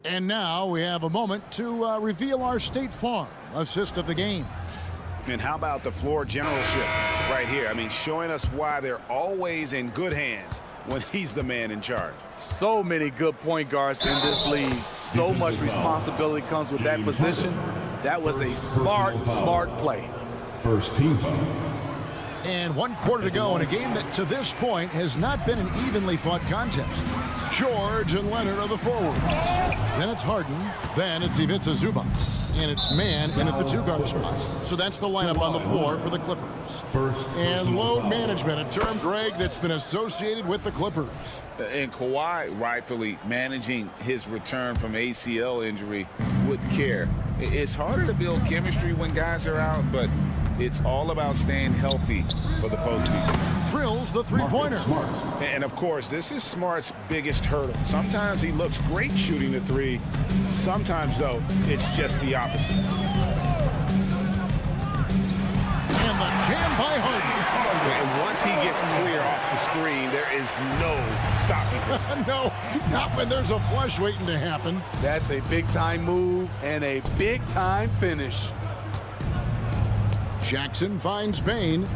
And now we have a moment to reveal our State Farm assist of the game. And how about the floor generalship right here? I mean, showing us why they're always in good hands when he's the man in charge. So many good point guards in this league. So much responsibility comes with that position. That was a smart play. First team foul. And 1 quarter to go in a game that to this point has not been an evenly fought contest. George and Leonard are the forwards. Then it's Harden. Then it's Ivica Zubac. And it's Mann in at the 2-guard spot. So that's the lineup on the floor for the Clippers. And load management, a term, Greg, that's been associated with the Clippers. And Kawhi rightfully managing his return from ACL injury with care. It's harder to build chemistry when guys are out, but it's all about staying healthy for the postseason. Drills the three-pointer. And of course, this is Smart's biggest hurdle. Sometimes he looks great shooting the three. Sometimes, though, it's just the opposite. And the jam by Harden. And once he gets clear off the screen, there is no stopping him. No, not when there's a flush waiting to happen. That's a big-time move and a big-time finish. Jackson finds Bain.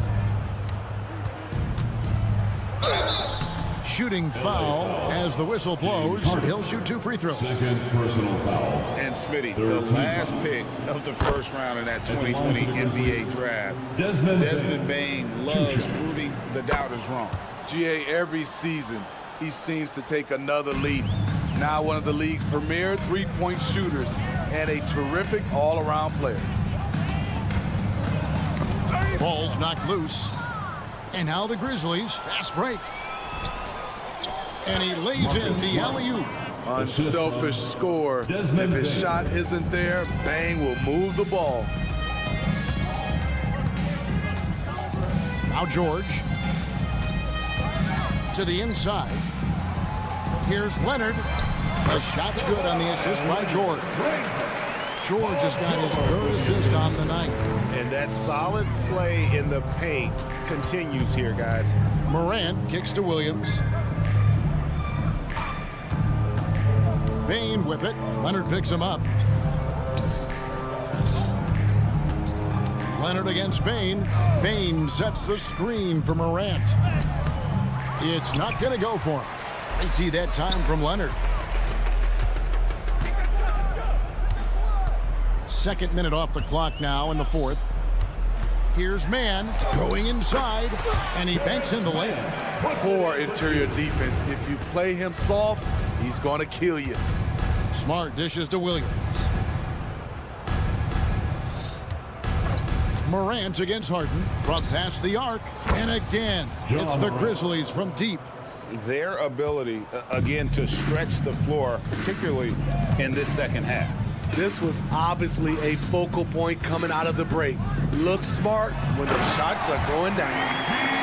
Shooting foul as the whistle blows. He'll shoot 2 free throws. Second personal foul. And Smitty, the last pick of the first round in that 2020 NBA draft, Desmond Bain loves proving the doubters wrong. GA, every season, he seems to take another leap. Now one of the league's premier three-point shooters and a terrific all-around player. Ball's knocked loose. And now the Grizzlies, fast break. And he lays in the alley-oop. Unselfish score. If his shot isn't there, Bane will move the ball. Now George. To the inside. Here's Leonard. The shot's good on the assist by George. George has got his third assist on the night. And that solid play in the paint continues here, guys. Morant kicks to Williams. Bane with it. Leonard picks him up. Leonard against Bane. Bane sets the screen for Morant. It's not going to go for him. Great D that time from Leonard. Second minute off the clock now in the fourth. Here's Mann going inside, and he banks in the lane. Poor interior defense. If you play him soft, he's going to kill you. Smart dishes to Williams. Morant against Harden from past the arc, and again, it's the Grizzlies from deep. Their ability, again, to stretch the floor, particularly in this second half. This was obviously a focal point coming out of the break. Look smart when the shots are going down.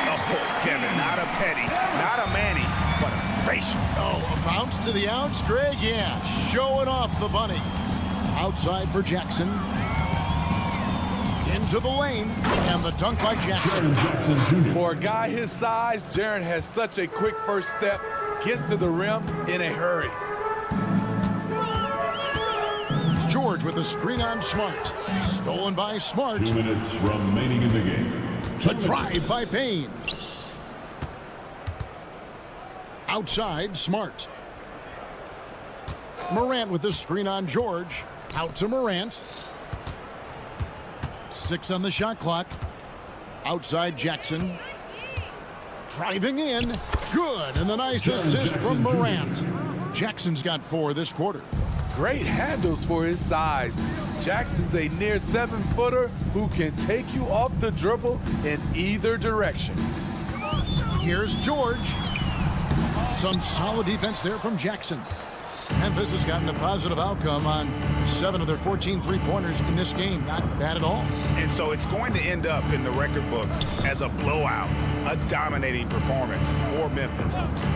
Oh, Kevin, not a petty, not a Manny, but a facial. Oh, a bounce to the outs, Greg? Yeah, showing off the bunnies. Outside for Jackson. Into the lane, and the dunk by Jackson. For a guy his size, Jaren has such a quick first step, gets to the rim in a hurry. George with the screen on Smart. Stolen by Smart. 2 minutes remaining in the game. A drive by Payne. Outside, Smart. Morant with the screen on George. Out to Morant. 6 on the shot clock. Outside Jackson. Driving in. Good. And the nice assist from Morant. Jackson's got 4 this quarter. Great handles for his size. Jackson's a near 7-footer who can take you off the dribble in either direction. Here's George. Some solid defense there from Jackson. Memphis has gotten a positive outcome on 7 of their 14 three-pointers in this game. Not bad at all. And so it's going to end up in the record books as a blowout, a dominating performance for Memphis.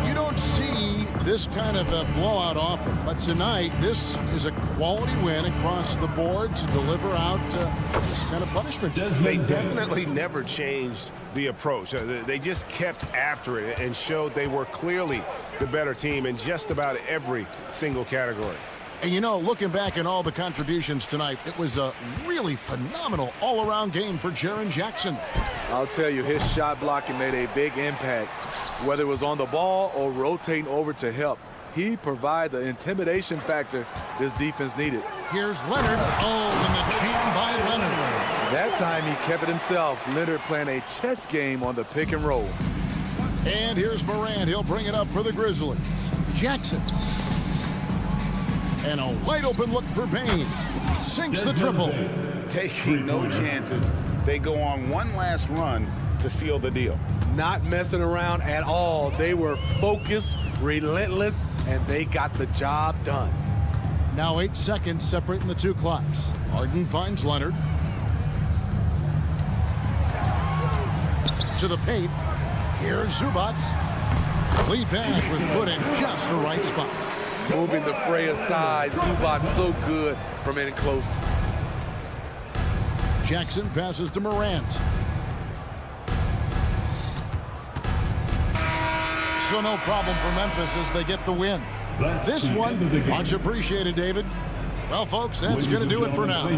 You don't see this kind of a blowout often, but tonight this is a quality win across the board to deliver out this kind of punishment. They definitely never changed the approach. They just kept after it and showed they were clearly the better team in just about every single category. And you know, looking back at all the contributions tonight, it was a really phenomenal all-around game for Jaren Jackson. I'll tell you, his shot blocking made a big impact. Whether it was on the ball or rotating over to help, he provided the intimidation factor this defense needed. Here's Leonard. Oh, and the jam by Leonard. That time he kept it himself. Leonard playing a chess game on the pick and roll. And here's Morant. He'll bring it up for the Grizzlies. Jackson. And a wide open look for Bane. Sinks the triple. Taking no chances. They go on one last run to seal the deal. Not messing around at all. They were focused, relentless, and they got the job done. Now 8 seconds separating the 2 clocks. Harden finds Leonard. To the paint. Here's Zubac. Lead pass was put in just the right spot. Moving the fray aside. Zubac so good from in close. Jackson passes to Morant. So no problem for Memphis as they get the win. This one, much appreciated, David. Well, folks, that's going to do it for now.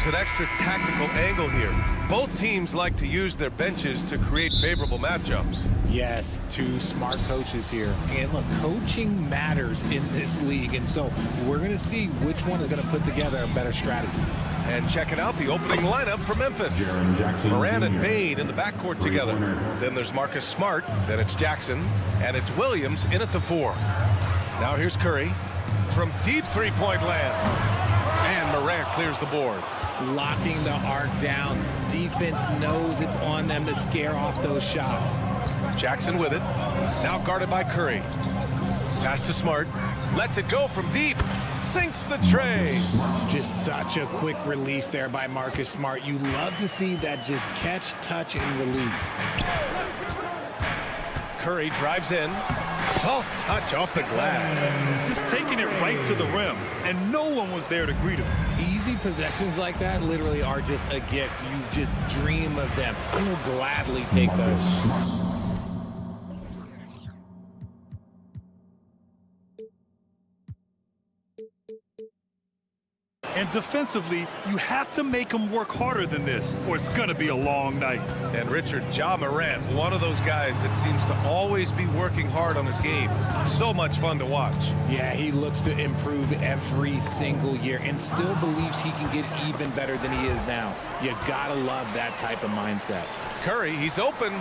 There's an extra tactical angle here. Both teams like to use their benches to create favorable matchups. Yes, two smart coaches here. And look, coaching matters in this league. And so we're going to see which one is going to put together a better strategy. And checking out the opening lineup for Memphis. Moran and Bain in the backcourt together. Then there's Marcus Smart. Then it's Jackson. And it's Williams in at the 4. Now here's Curry from deep three-point land. And Moran clears the board. Locking the arc down. Defense knows it's on them to scare off those shots. Jackson with it. Now guarded by Curry. Pass to Smart. Lets it go from deep. Sinks the tray. Just such a quick release there by Marcus Smart. You love to see that just catch, touch, and release. Curry drives in. Soft touch off the glass. Just taking it right to the rim, and no one was there to greet him. Easy possessions like that literally are just a gift. You just dream of them. You'll gladly take those. And defensively, you have to make them work harder than this, or it's going to be a long night. And Richard, Ja Morant, one of those guys that seems to always be working hard on this game. So much fun to watch. Yeah, he looks to improve every single year and still believes he can get even better than he is now. You gotta love that type of mindset. Curry, he's open.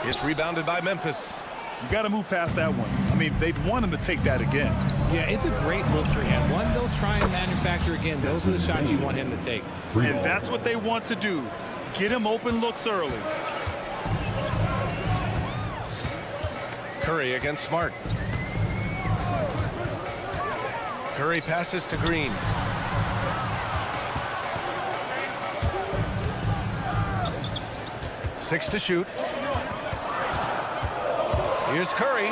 It's rebounded by Memphis. You got to move past that one. I mean, they'd want him to take that again. Yeah, it's a great look for him. One they'll try and manufacture again. Those are the shots you want him to take. And that's what they want to do. Get him open looks early. Curry against Smart. Curry passes to Green. Six to shoot. Here's Curry.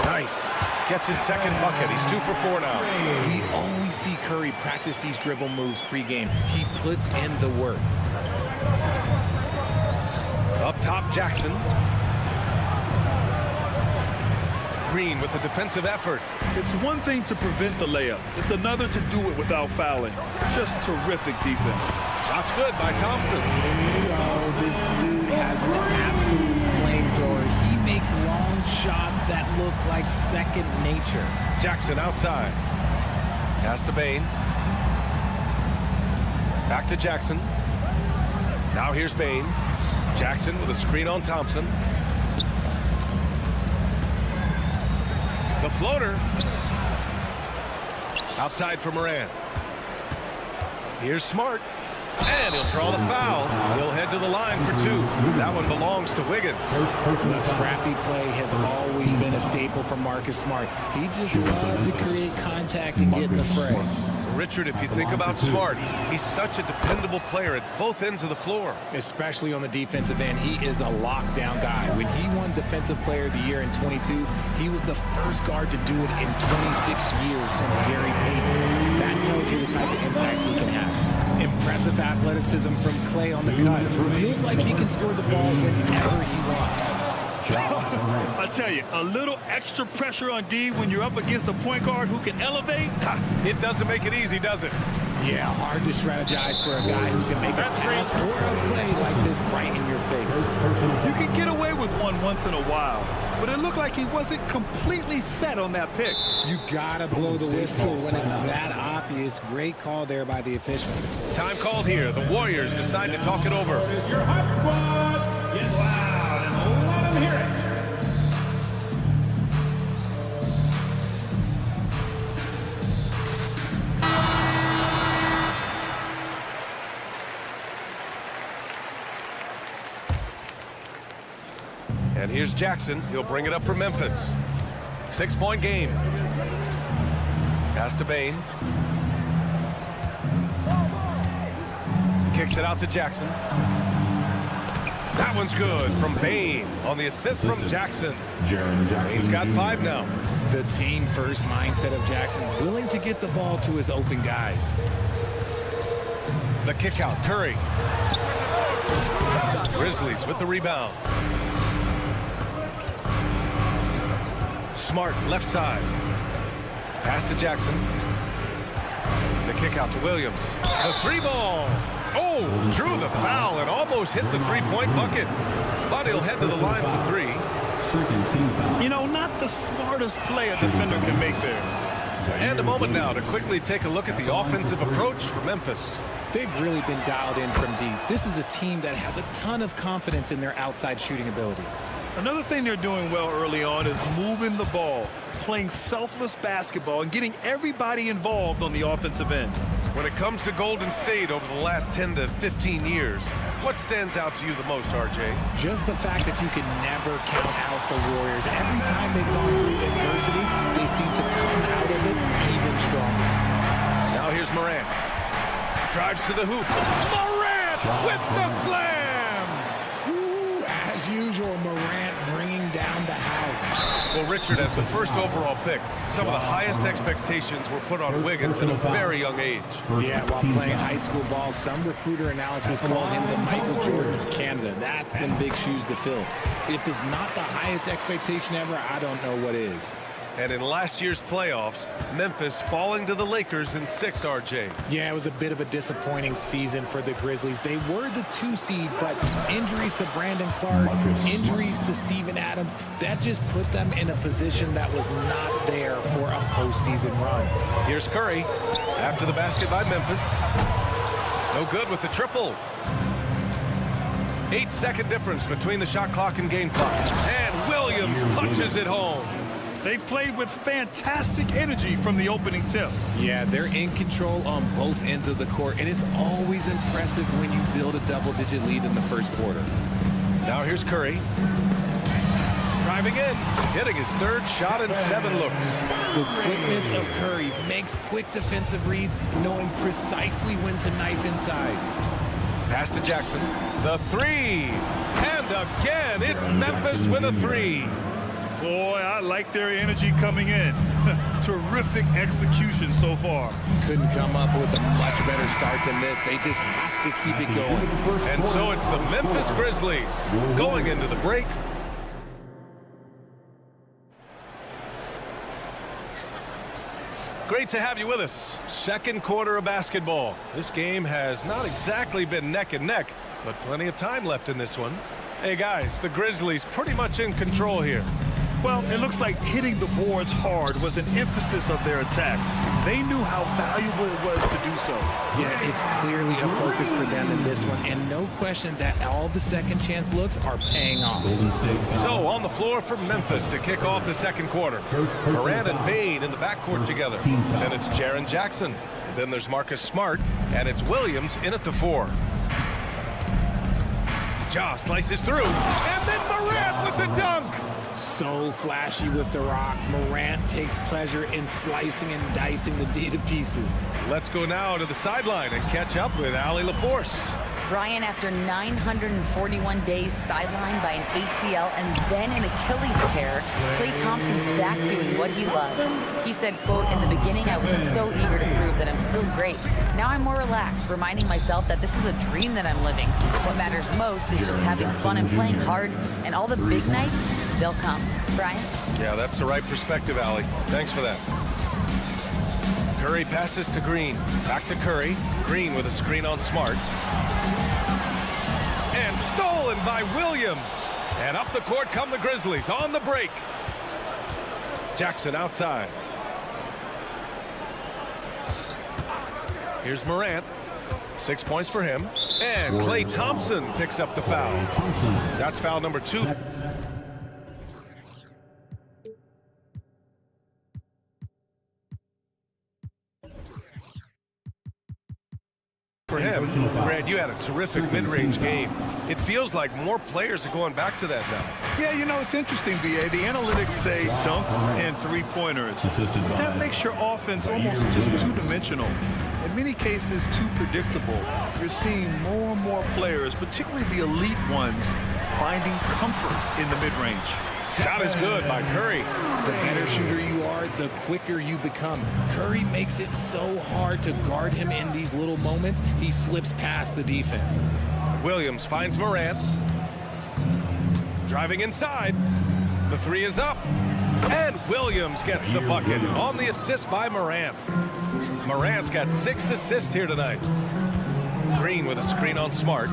Nice. Gets his second bucket. He's 2 for 4 now. We always see Curry practice these dribble moves pregame. He puts in the work. Up top, Jackson. Green with the defensive effort. It's one thing to prevent the layup. It's another to do it without fouling. Just terrific defense. Shots good by Thompson. Oh, this dude has an absolute flamethrower. He makes long shots that look like second nature. Jackson outside. Pass to Bain. Back to Jackson. Now here's Bain. Jackson with a screen on Thompson. The floater. Outside for Moran. Here's Smart. And he'll draw the foul. He'll head to the line for 2. That one belongs to Wiggins. The scrappy play has always been a staple for Marcus Smart. He just loves to create contact and get in the fray. Richard, if you think about Smart, he's such a dependable player at both ends of the floor. Especially on the defensive end, he is a lockdown guy. When he won Defensive Player of the Year in 22, he was the first guard to do it in 26 years since Gary Payton. That tells you the type of impact he can have. Impressive athleticism from Clay on the cut. Feels like he can score the ball whenever he wants. I tell you, a little extra pressure on D when you're up against a point guard who can elevate. It doesn't make it easy, does it? Yeah, hard to strategize for a guy who can make a pass or a play like this right in your face. You can get away with one once in a while, but it looked like he wasn't completely set on that pick. You gotta blow the whistle when it's that obvious. Great call there by the official. Time called here. The Warriors decide to talk it over. Your hot squad, get loud and let them hear it. And here's Jackson. He'll bring it up for Memphis. 6-point game. Pass to Bain. Kicks it out to Jackson. That one's good from Bain on the assist from Jackson. Bain's got 5 now. The team first mindset of Jackson, willing to get the ball to his open guys. The kick out, Curry. Grizzlies with the rebound. Smart left side. Pass to Jackson. The Kick out to Williams. The three ball. Oh, drew the foul and almost hit the three-point bucket. But he'll head to the line for three. You know, not the smartest play a defender can make there. And a moment now to quickly take a look at the offensive approach for Memphis. They've really been dialed in from deep. This is a team that has a ton of confidence in their outside shooting ability. Another thing they're doing well early on is moving the ball, playing selfless basketball, and getting everybody involved on the offensive end. When it comes to Golden State over the last 10 to 15 years, what stands out to you the most, RJ? Just the fact that you can never count out the Warriors. Every time they've gone through adversity, they seem to come out of it even stronger. Now here's Morant. Drives to the hoop. Morant with the slam! Ooh, as usual, Morant bringing down the house. Well, Richard, as the first overall pick, some of the highest expectations were put on Wiggins at a very young age. Yeah, while playing high school ball, some recruiter analysis called him the Michael Jordan of Canada. That's some big shoes to fill. If it's not the highest expectation ever, I don't know what is. And in last year's playoffs, Memphis falling to the Lakers in 6, RJ. Yeah, it was a bit of a disappointing season for the Grizzlies. They were the 2 seed, but injuries to Brandon Clark, injuries to Steven Adams, that just put them in a position that was not there for a postseason run. Here's Curry after the basket by Memphis. No good with the triple. 8-second difference between the shot clock and game clock. And Williams punches it home. They played with fantastic energy from the opening tip. Yeah, they're in control on both ends of the court, and it's always impressive when you build a double-digit lead in the first quarter. Now here's Curry. Driving in, hitting his third shot in 7 looks. The quickness of Curry makes quick defensive reads, knowing precisely when to knife inside. Pass to Jackson. The three. And again, it's Memphis with a 3. Boy, I like their energy coming in. Terrific execution so far. Couldn't come up with a much better start than this. They just have to keep it going. And so it's the Memphis Grizzlies going into the break. Great to have you with us. Second quarter of basketball. This game has not exactly been neck and neck, but plenty of time left in this one. Hey guys, the Grizzlies pretty much in control here. Well, it looks like hitting the boards hard was an emphasis of their attack. They knew how valuable it was to do so. Yeah, it's clearly a focus for them in this one, and no question that all the second chance looks are paying off. So on the floor for Memphis to kick off the second quarter. Morant and Bain in the backcourt together. Then it's Jaren Jackson. Then there's Marcus Smart, and it's Williams in at the 4. Ja slices through, and then Morant with the dunk. So flashy with the rock. Morant takes pleasure in slicing and dicing the D to pieces. Let's go now to the sideline and catch up with Allie LaForce. Brian, after 941 days sidelined by an ACL and then an Achilles tear, Klay Thompson's back doing what he loves. He said, quote, "In the beginning, I was so eager to prove that I'm still great. Now I'm more relaxed, reminding myself that this is a dream that I'm living. What matters most is just having fun and playing hard, and all the big nights, they'll come." Brian? Yeah, that's the right perspective, Allie. Thanks for that. Curry passes to Green. Back to Curry. Green with a screen on Smart. And stolen by Williams. And up the court come the Grizzlies on the break. Jackson outside. Here's Morant. 6 points for him. And Klay Thompson picks up the foul. That's foul number 2. For him, Brad, you had a terrific mid-range game. It feels like more players are going back to that now. Yeah, you know, it's interesting, BA. The analytics say dunks and three-pointers. That makes your offense almost just two-dimensional. In many cases, too predictable. You're seeing more and more players, particularly the elite ones, finding comfort in the mid-range. Shot is good by Curry. The better shooter you are, the quicker you become. Curry makes it so hard to guard him in these little moments. He slips past the defense. Williams finds Morant. Driving inside. The 3 is up. And Williams gets the bucket on the assist by Morant. Morant's got 6 assists here tonight. Green with a screen on Smart.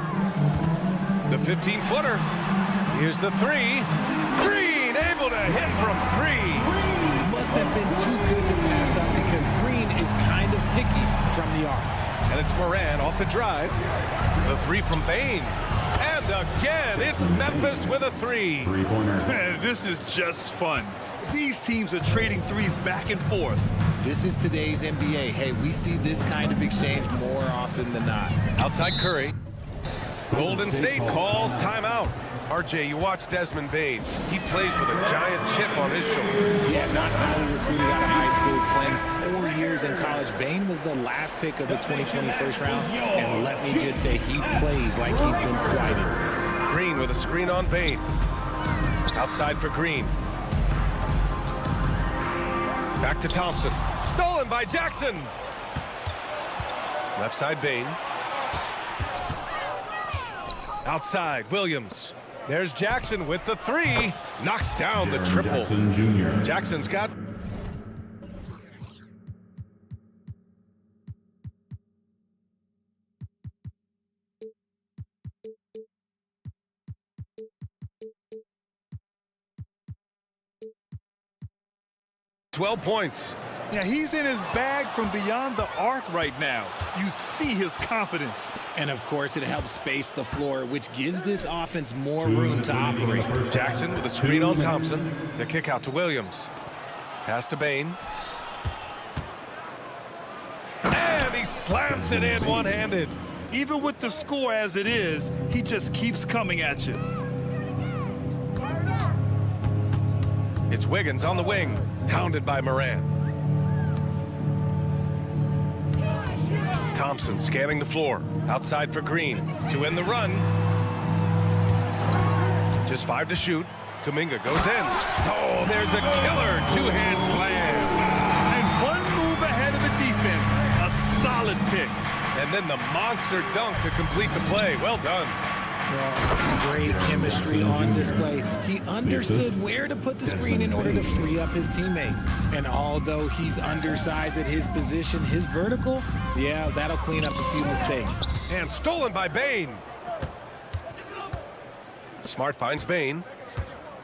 The 15-footer. Here's the 3. Green able to hit from 3. Must have been too good to pass up because Green is kind of picky from the arc. And it's Morant off the drive. The 3 from Bane. And again, it's Memphis with a 3. Man, this is just fun. These teams are trading threes back and forth. This is today's NBA. Hey, we see this kind of exchange more often than not. Outside Curry. Golden State calls timeout. RJ, you watch Desmond Bane. He plays with a giant chip on his shoulder. Yeah, not highly recruited out of high school, playing 4 years in college. Bane was the last pick of the 2020 first round, and let me just say, he plays like he's been slighted. Green with a screen on Bane. Outside for Green. Back to Thompson. Stolen by Jackson. Left side Bane. Outside Williams. There's Jackson with the 3. Knocks down the triple. Jackson's got... $12 points. Yeah, he's in his bag from beyond the arc right now. You see his confidence. And of course, it helps space the floor, which gives this offense more room to operate. Jackson with a screen on Thompson. The kick out to Williams. Pass to Bane. And he slams it in one-handed. Even with the score as it is, he just keeps coming at you. It's Wiggins on the wing, hounded by Morant. Thompson scanning the floor. Outside for Green to end the run. Just 5 to shoot. Kuminga goes in. Oh, there's a killer two-hand slam. And one move ahead of the defense. A solid pick. And then the monster dunk to complete the play. Well done. Well, great chemistry on display. He understood where to put the screen in order to free up his teammate. And although he's undersized at his position, his vertical, yeah, that'll clean up a few mistakes. And stolen by Bane. Smart finds Bane.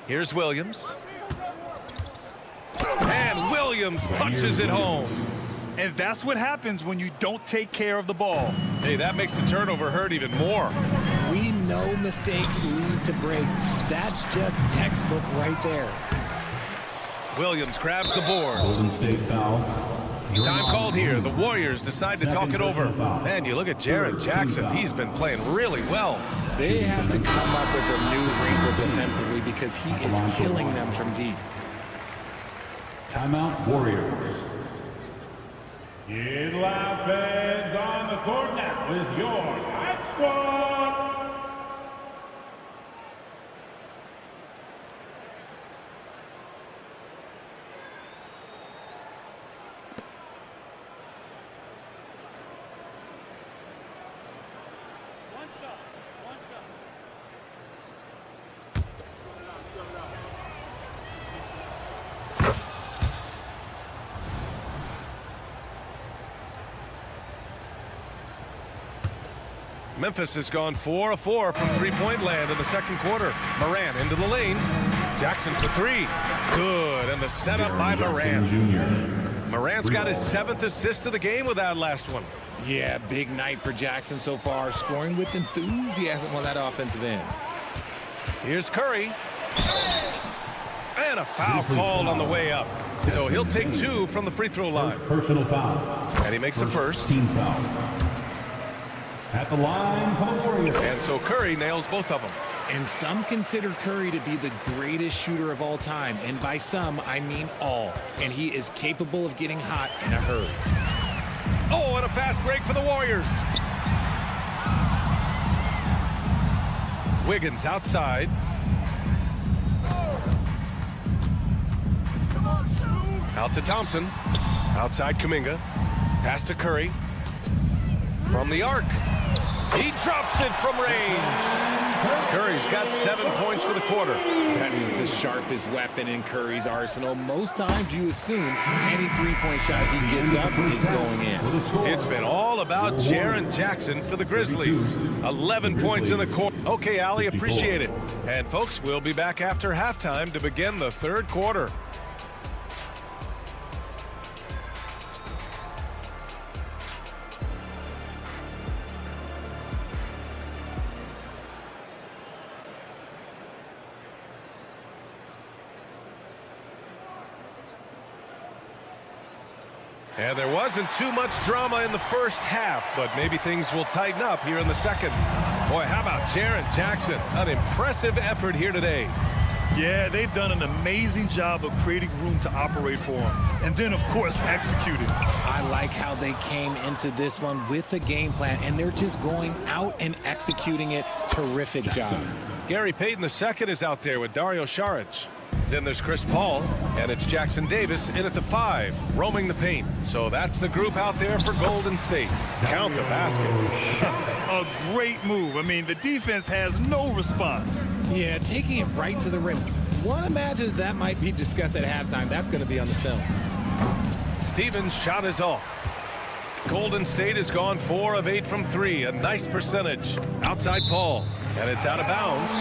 Here's Williams. And Williams punches it home. And that's what happens when you don't take care of the ball. Hey, that makes the turnover hurt even more. We know mistakes lead to breaks. That's just textbook right there. Williams grabs the board. Golden State foul. Time called here. The Warriors decide to talk it over. Man, you look at Jaren Jackson. He's been playing really well. They have to come up with a new wrinkle defensively because he is killing them from deep. Timeout, Warriors. In loud fans on the court now with your Hype Squad. Memphis has gone 4 of 4 from three-point land in the second quarter. Morant into the lane. Jackson for 3. Good, and the setup by Morant. Morant's got his 7th assist of the game with that last one. Yeah, big night for Jackson so far, scoring with enthusiasm on that offensive end. Here's Curry. And a foul called on the way up. So he'll take 2 from the free throw line. Personal foul. And he makes the first. Team foul. At the line for the Warriors. And so Curry nails both of them. And some consider Curry to be the greatest shooter of all time. And by some, I mean all. And he is capable of getting hot in a hurry. Oh, and a fast break for the Warriors. Wiggins outside. Out to Thompson. Outside Kuminga. Pass to Curry. From the arc. He drops it from range. Curry's got 7 points for the quarter. That is the sharpest weapon in Curry's arsenal. Most times you assume any three-point shot he gets up is going in. It's been all about Jaren Jackson for the Grizzlies. 11 points in the quarter. Okay, Allie, appreciate it. And folks, we'll be back after halftime to begin the third quarter. And there wasn't too much drama in the first half, but maybe things will tighten up here in the second. Boy, how about Jaren Jackson? An impressive effort here today. Yeah, they've done an amazing job of creating room to operate for him. And then, of course, executing. I like how they came into this one with a game plan, and they're just going out and executing it. Terrific job. Gary Payton II is out there with Dario Saric. Then there's Chris Paul, and it's Jackson Davis in at the 5, roaming the paint. So that's the group out there for Golden State. Count the basket. A great move. I mean, the defense has no response. Yeah, taking it right to the rim. One imagines that might be discussed at halftime. That's going to be on the film. Stevens' shot is off. Golden State has gone 4 of 8 from 3, a nice percentage. Outside Paul, and it's out of bounds.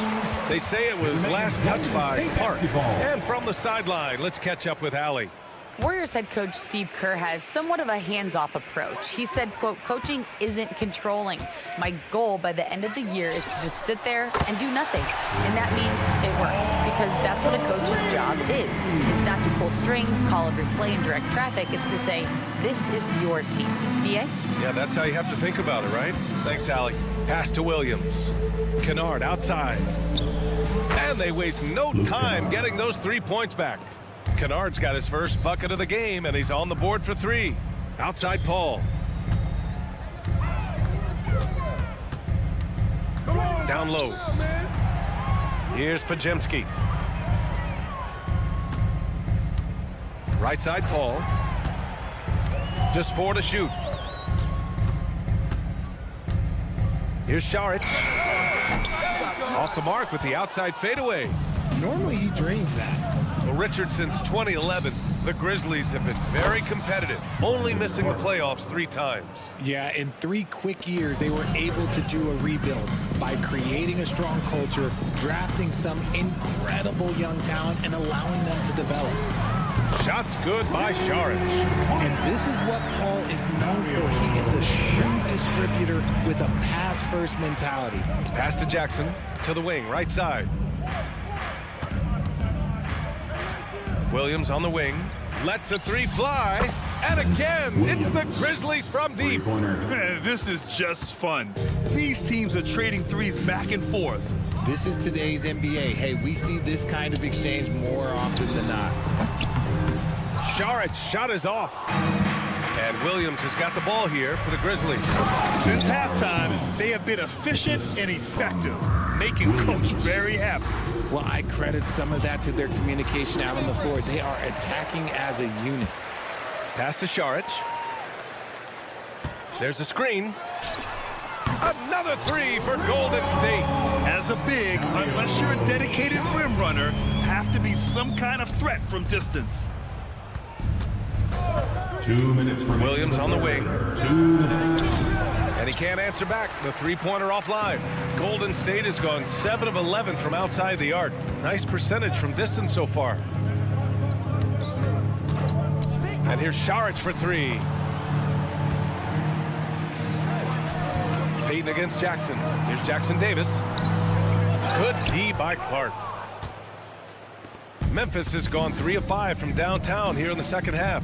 They say it was last touched by Park. And from the sideline, let's catch up with Allie. Warriors head coach Steve Kerr has somewhat of a hands-off approach. He said, quote, coaching isn't controlling. My goal by the end of the year is to just sit there and do nothing. And that means it works, because that's what a coach's job is. It's not to pull strings, call every play, and direct traffic. It's to say, this is your team. B.A.? Yeah, that's how you have to think about it, right? Thanks, Allie. Pass to Williams. Kennard outside. And they waste no time getting those 3 points back. Kennard's got his first bucket of the game, and he's on the board for 3. Outside Paul. Down low. Here's Pajemski. Right side Paul. Just 4 to shoot. Here's Saric. Off the mark with the outside fadeaway. Normally he drains that. Well, Richard, since 2011, the Grizzlies have been very competitive, only missing the playoffs 3 times. Yeah, in 3 quick years, they were able to do a rebuild by creating a strong culture, drafting some incredible young talent, and allowing them to develop. Shots good by Saric. And this is what Paul is known for. He is a shrewd distributor with a pass-first mentality. Pass to Jackson, to the wing, right side. Williams on the wing, lets a 3 fly, and again, it's the Grizzlies from deep. This is just fun. These teams are trading threes back and forth. This is today's NBA. Hey, we see this kind of exchange more often than not. Saric's shot is off. And Williams has got the ball here for the Grizzlies. Since halftime, they have been efficient and effective, making Coach very happy. Well, I credit some of that to their communication out on the floor. They are attacking as a unit. Pass to Saric. There's a screen. Another 3 for Golden State. As a big, unless you're a dedicated rim runner, have to be some kind of threat from distance. 2 minutes for Williams on the wing. 2 minutes. And he can't answer back. The 3-pointer offline. Golden State has gone 7 of 11 from outside the arc. Nice percentage from distance so far. And here's Saric for 3. Payton against Jackson. Here's Jackson Davis. Good D by Clark. Memphis has gone 3 of 5 from downtown here in the second half.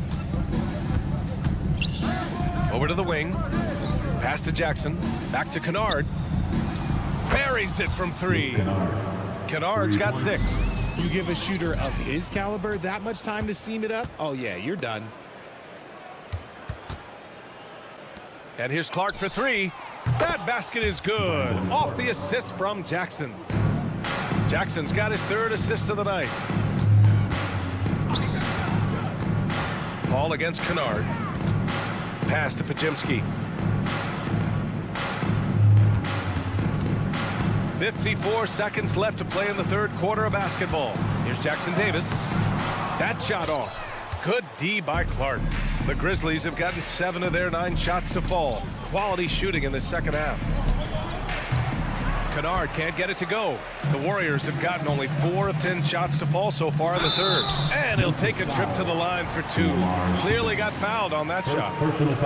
Over to the wing. Pass to Jackson. Back to Kennard. Buries it from 3. Kennard's got 6. You give a shooter of his caliber that much time to seam it up? Oh, yeah, you're done. And here's Clark for 3. That basket is good. Off the assist from Jackson. Jackson's got his 3rd assist of the night. Paul against Kennard. Pass to Pajemski. 54 seconds left to play in the third quarter of basketball. Here's Jackson Davis. That shot off. Good D by Clark. The Grizzlies have gotten 7 of their 9 shots to fall. Quality shooting in the second half. Kennard can't get it to go. The Warriors have gotten only 4 of 10 shots to fall so far in the third. And he'll take a trip to the line for 2. Clearly got fouled on that shot.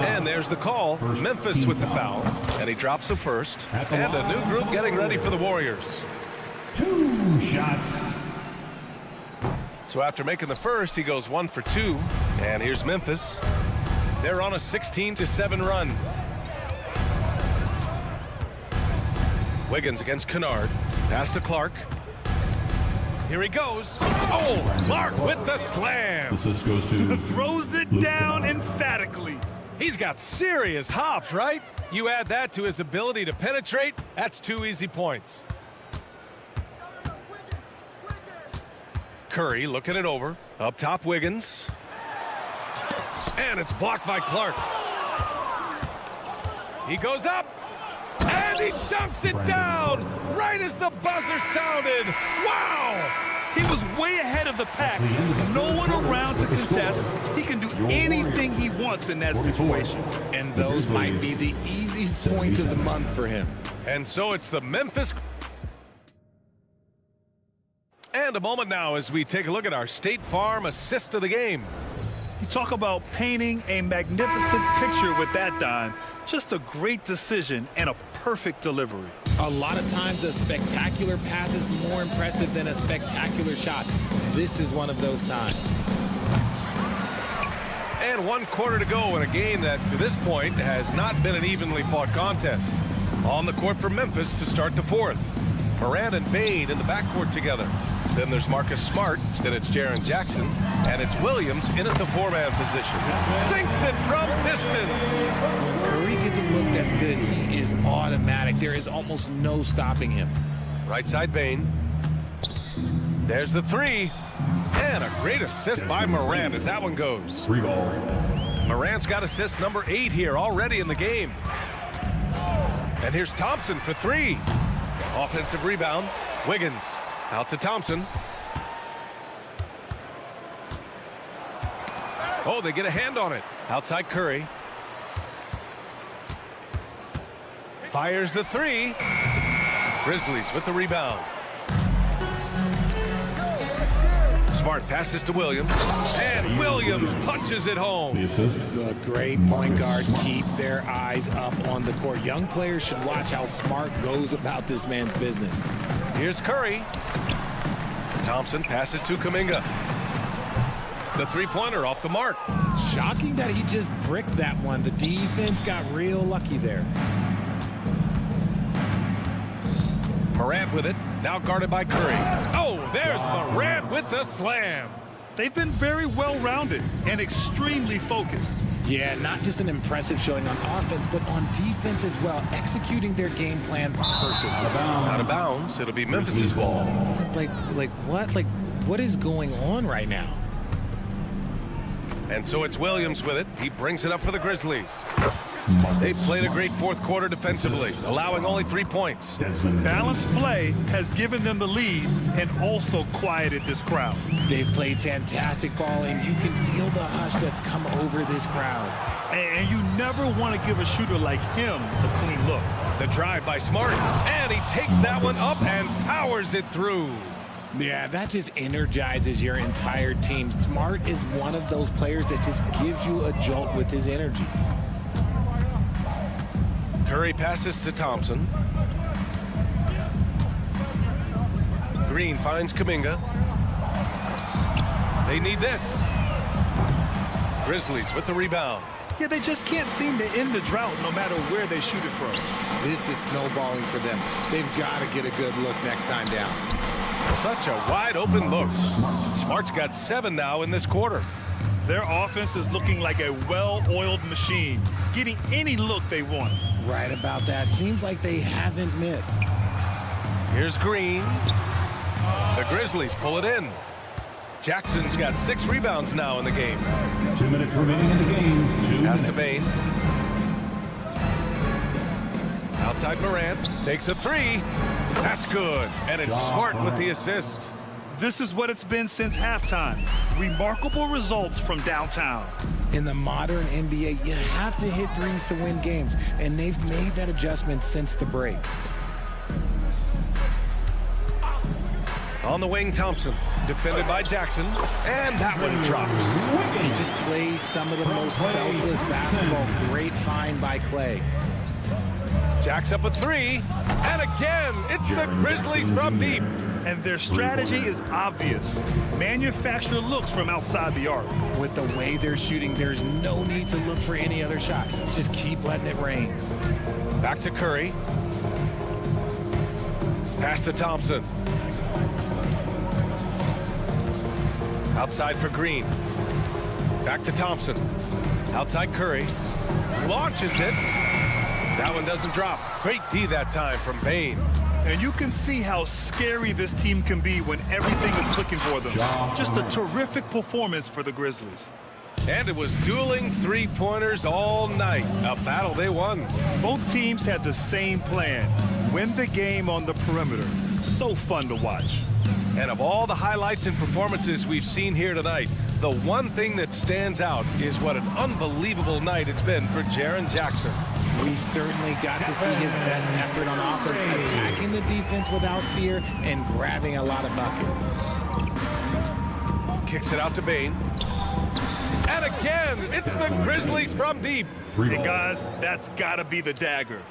And there's the call. Memphis with the foul. And he drops the first. And a new group getting ready for the Warriors. 2 shots. So after making the first, he goes 1 for 2. And here's Memphis. They're on a 16-7 run. Wiggins against Kennard. Pass to Clark. Here he goes. Oh, Clark with the slam. Assist goes to Throws it down emphatically. He's got serious hops, right? You add that to his ability to penetrate, that's 2 easy points. Curry looking it over. Up top, Wiggins. And it's blocked by Clark. He goes up. And he dunks it down right as the buzzer sounded. Wow! He was way ahead of the pack. No one around to contest. He can do anything he wants in that situation. And those might be the easiest points of the month for him. And so it's the Memphis. And a moment now as we take a look at our State Farm assist of the game. You talk about painting a magnificent picture with that dime. Just a great decision and a perfect delivery. A lot of times a spectacular pass is more impressive than a spectacular shot. This is one of those times. And 1 quarter to go in a game that to this point has not been an evenly fought contest. On the court for Memphis to start the fourth. Morant and Bain in the backcourt together. Then there's Marcus Smart, then it's Jaren Jackson, and it's Williams in at the 4-man position. Sinks it from distance. When Curry gets a look that's good, he is automatic. There is almost no stopping him. Right side Bain. There's the 3. And a great assist by Morant as that one goes. 3 ball. Morant's got assist number 8 here already in the game. And here's Thompson for 3. Offensive rebound. Wiggins. Out to Thompson. Oh, they get a hand on it. Outside Curry. Fires the 3. Grizzlies with the rebound. Smart passes to Williams. And Williams punches it home. The assist. The great point guards keep their eyes up on the court. Young players should watch how Smart goes about this man's business. Here's Curry. Thompson passes to Kuminga. The 3-pointer off the mark. Shocking that he just bricked that one. The defense got real lucky there. Morant with it. Now guarded by Curry. Oh, there's Morant with the slam. They've been very well-rounded and extremely focused. Yeah, not just an impressive showing on offense, but on defense as well, executing their game plan perfectly. Out of bounds. It'll be Memphis's ball. Like what? Like, what is going on right now? And so it's Williams with it. He brings it up for the Grizzlies. They played a great fourth quarter defensively, allowing only 3 points. Balanced play has given them the lead and also quieted this crowd. They've played fantastic ball, and you can feel the hush that's come over this crowd. And you never want to give a shooter like him a clean look. The drive by Smart, and he takes that one up and powers it through. Yeah, that just energizes your entire team. Smart is one of those players that just gives you a jolt with his energy. Curry passes to Thompson. Green finds Kuminga. They need this. Grizzlies with the rebound. Yeah, they just can't seem to end the drought no matter where they shoot it from. This is snowballing for them. They've got to get a good look next time down. Such a wide open look. Smart's got 7 now in this quarter. Their offense is looking like a well-oiled machine, getting any look they want. Right about that. Seems like they haven't missed. Here's Green. The Grizzlies pull it in. Jackson's got 6 rebounds now in the game. 2 minutes remaining in the game. Pass to Bain. Outside Morant. Takes a 3. That's good. And it's Smart with the assist. This is what it's been since halftime. Remarkable results from downtown. In the modern NBA, you have to hit threes to win games, and they've made that adjustment since the break. On the wing, Thompson, defended by Jackson, and that one drops. He just plays some of the most selfless basketball. Great find by Clay. Jack's up a three, and again, it's the Grizzlies from deep. And their strategy is obvious. Manufacture looks from outside the arc. With the way they're shooting, there's no need to look for any other shot. Just keep letting it rain. Back to Curry. Pass to Thompson. Outside for Green. Back to Thompson. Outside Curry. Launches it. That one doesn't drop. Great D that time from Bane. And you can see how scary this team can be when everything is clicking for them. Just a terrific performance for the Grizzlies. And it was dueling three-pointers all night. A battle they won. Both teams had the same plan. Win the game on the perimeter. So fun to watch. And of all the highlights and performances we've seen here tonight, the one thing that stands out is what an unbelievable night it's been for Jaren Jackson. We certainly got to see his best effort on offense, attacking the defense without fear and grabbing a lot of buckets. Kicks it out to Bane. And again, it's the Grizzlies from deep. Hey guys, that's gotta be the dagger.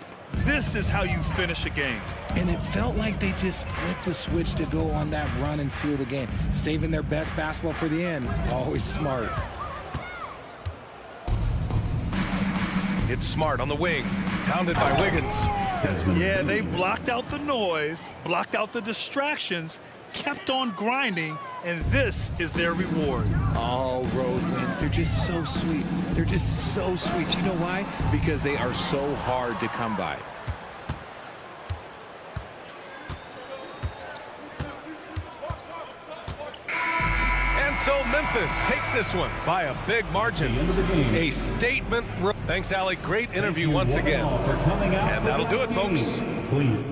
This is how you finish a game. And it felt like they just flipped the switch to go on that run and seal the game, saving their best basketball for the end. Always smart. It's Smart on the wing, pounded by Wiggins. Yeah, they blocked out the noise, blocked out the distractions, kept on grinding, and this is their reward. All road wins, they're just so sweet. They're just so sweet. You know why? Because they are so hard to come by. So Memphis takes this one by a big margin. A statement. Thanks, Allie. Great interview once again. And that'll do it, folks. Please.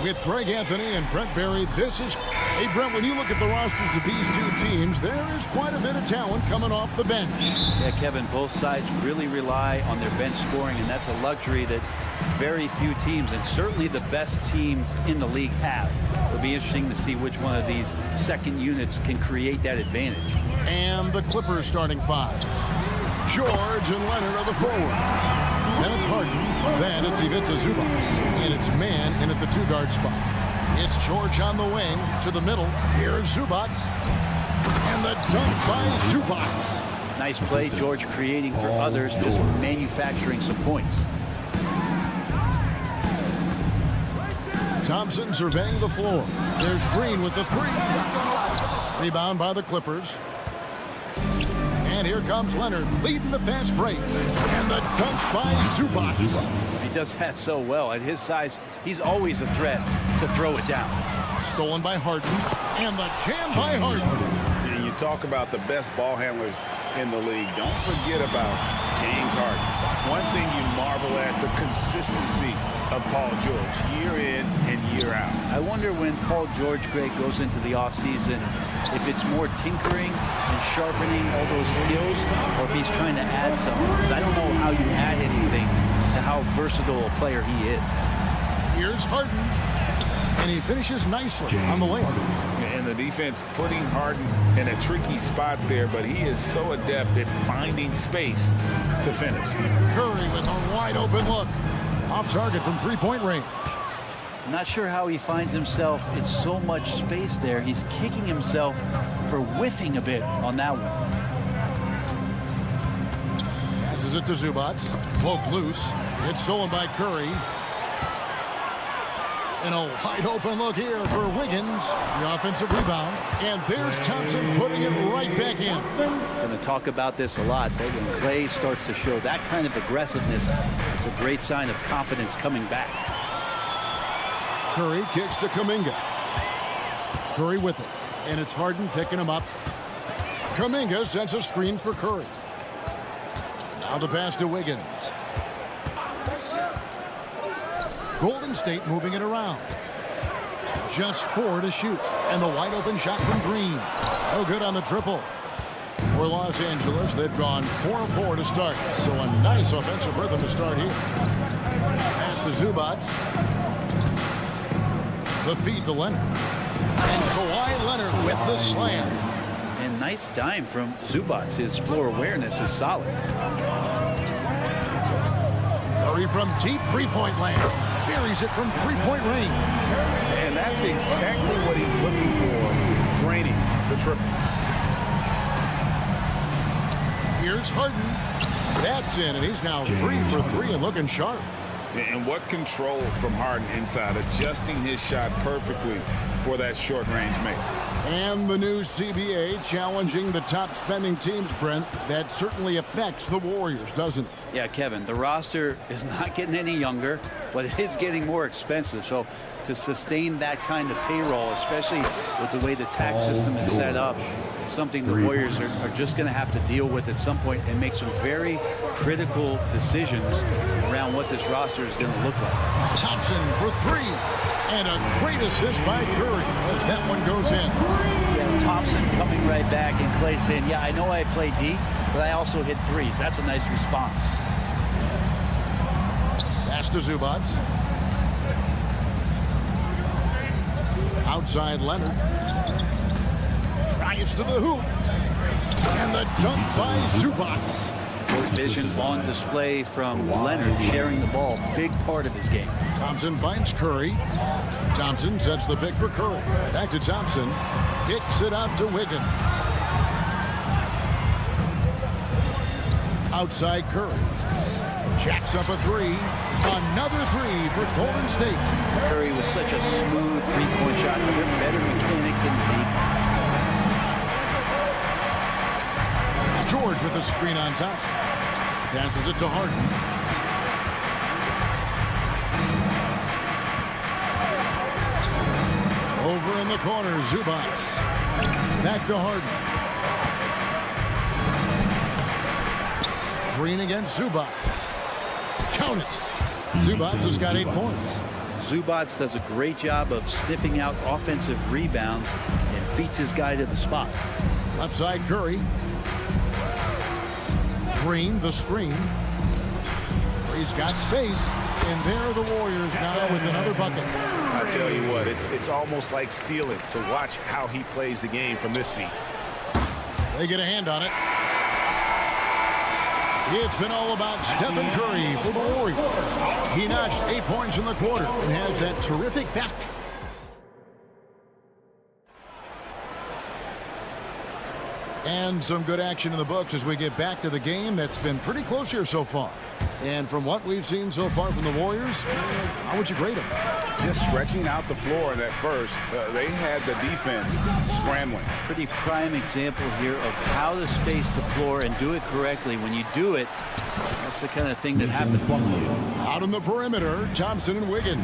With Greg Anthony and Brent Barry, this is... Hey, Brent, when you look at the rosters of these two teams, there is quite a bit of talent coming off the bench. Yeah, Kevin, both sides really rely on their bench scoring, and that's a luxury that very few teams, and certainly the best team in the league, have. It'll be interesting to see which one of these second units can create that advantage. And the Clippers starting five. George and Leonard are the forwards. Then it's Harden. Then it's Ivica Zubac. And it's man in at the two-guard spot. It's George on the wing to the middle. Here's Zubac. And the dunk by Zubac. Nice play, George creating for others, just manufacturing some points. Thompson surveying the floor. There's Green with the three. Rebound by the Clippers. And here comes Leonard leading the fast break. And the dunk by Zubac. He does that so well. At his size, he's always a threat to throw it down. Stolen by Harden. And the jam by Harden. And you talk about the best ball handlers in the league. Don't forget about James Harden. One thing you marvel at, the consistency of Paul George, year in and year out. I wonder when Paul George, Greg, goes into the offseason, if it's more tinkering and sharpening all those skills, or if he's trying to add something. Because I don't know how you add anything to how versatile a player he is. Here's Harden. And he finishes nicely on the layup. And the defense putting Harden in a tricky spot there, but he is so adept at finding space to finish. Curry with a wide open look. Off target from three-point range. I'm not sure how he finds himself in so much space there. He's kicking himself for whiffing a bit on that one. Passes it to Zubac. Poke loose. It's stolen by Curry. And a wide open look here for Wiggins. The offensive rebound. And there's Thompson putting it right back in. Going to talk about this a lot, but when Clay starts to show that kind of aggressiveness, it's a great sign of confidence coming back. Curry kicks to Kuminga. Curry with it. And it's Harden picking him up. Kuminga sends a screen for Curry. Now the pass to Wiggins. Golden State moving it around. Just 4 to shoot. And the wide open shot from Green. No good on the triple. For Los Angeles, they've gone 4-4 to start. So a nice offensive rhythm to start here. Pass to Zubac. The feed to Leonard. And Kawhi Leonard with the slam. And nice dime from Zubac. His floor awareness is solid. Curry from deep three-point land. Buries it from three-point range. And that's exactly what he's looking for, draining the triple. Here's Harden. That's in, and he's now 3 for 3 and looking sharp. And what control from Harden inside, adjusting his shot perfectly for that short-range make. And the new CBA challenging the top spending teams, Brent. That certainly affects the Warriors, doesn't it? Yeah, Kevin, the roster is not getting any younger, but it is getting more expensive. So to sustain that kind of payroll, especially with the way the tax system is set up, it's something the Warriors are just going to have to deal with at some point and make some very critical decisions around what this roster is going to look like. Thompson for 3. And a great assist by Curry as that one goes in. Yeah, Thompson coming right back and Clay saying, yeah, I know I play deep, but I also hit threes. That's a nice response. Pass to Zubac. Outside Leonard. Drives to the hoop. And the dunk by Zubac. Court vision on display from Leonard, sharing the ball, big part of his game. Thompson finds Curry. Thompson sets the pick for Curry. Back to Thompson. Kicks it out to Wiggins. Outside Curry. Jacks up a 3. Another 3 for Golden State. Curry was such a smooth three-point shot. There are better mechanics in the league. George with the screen on Thompson. Passes it to Harden. Over in the corner, Zubac. Back to Harden. Green against Zubac. Count it. Zubac has got 8 points. Zubats does a great job of sniffing out offensive rebounds and beats his guy to the spot. Left side, Curry. Green, the screen. He's got space, and there are the Warriors now with another bucket. I tell you what, it's almost like stealing to watch how he plays the game from this seat. They get a hand on it. It's been all about Stephen Curry for the Warriors. He notched 8 points in the quarter and has that terrific back. And some good action in the books as we get back to the game that's been pretty close here so far. And from what we've seen so far from the Warriors, how would you grade them? Just stretching out the floor at first. They had the defense scrambling. Pretty prime example here of how to space the floor and do it correctly. When you do it, that's the kind of thing that happens. Out on the perimeter, Thompson and Wiggins.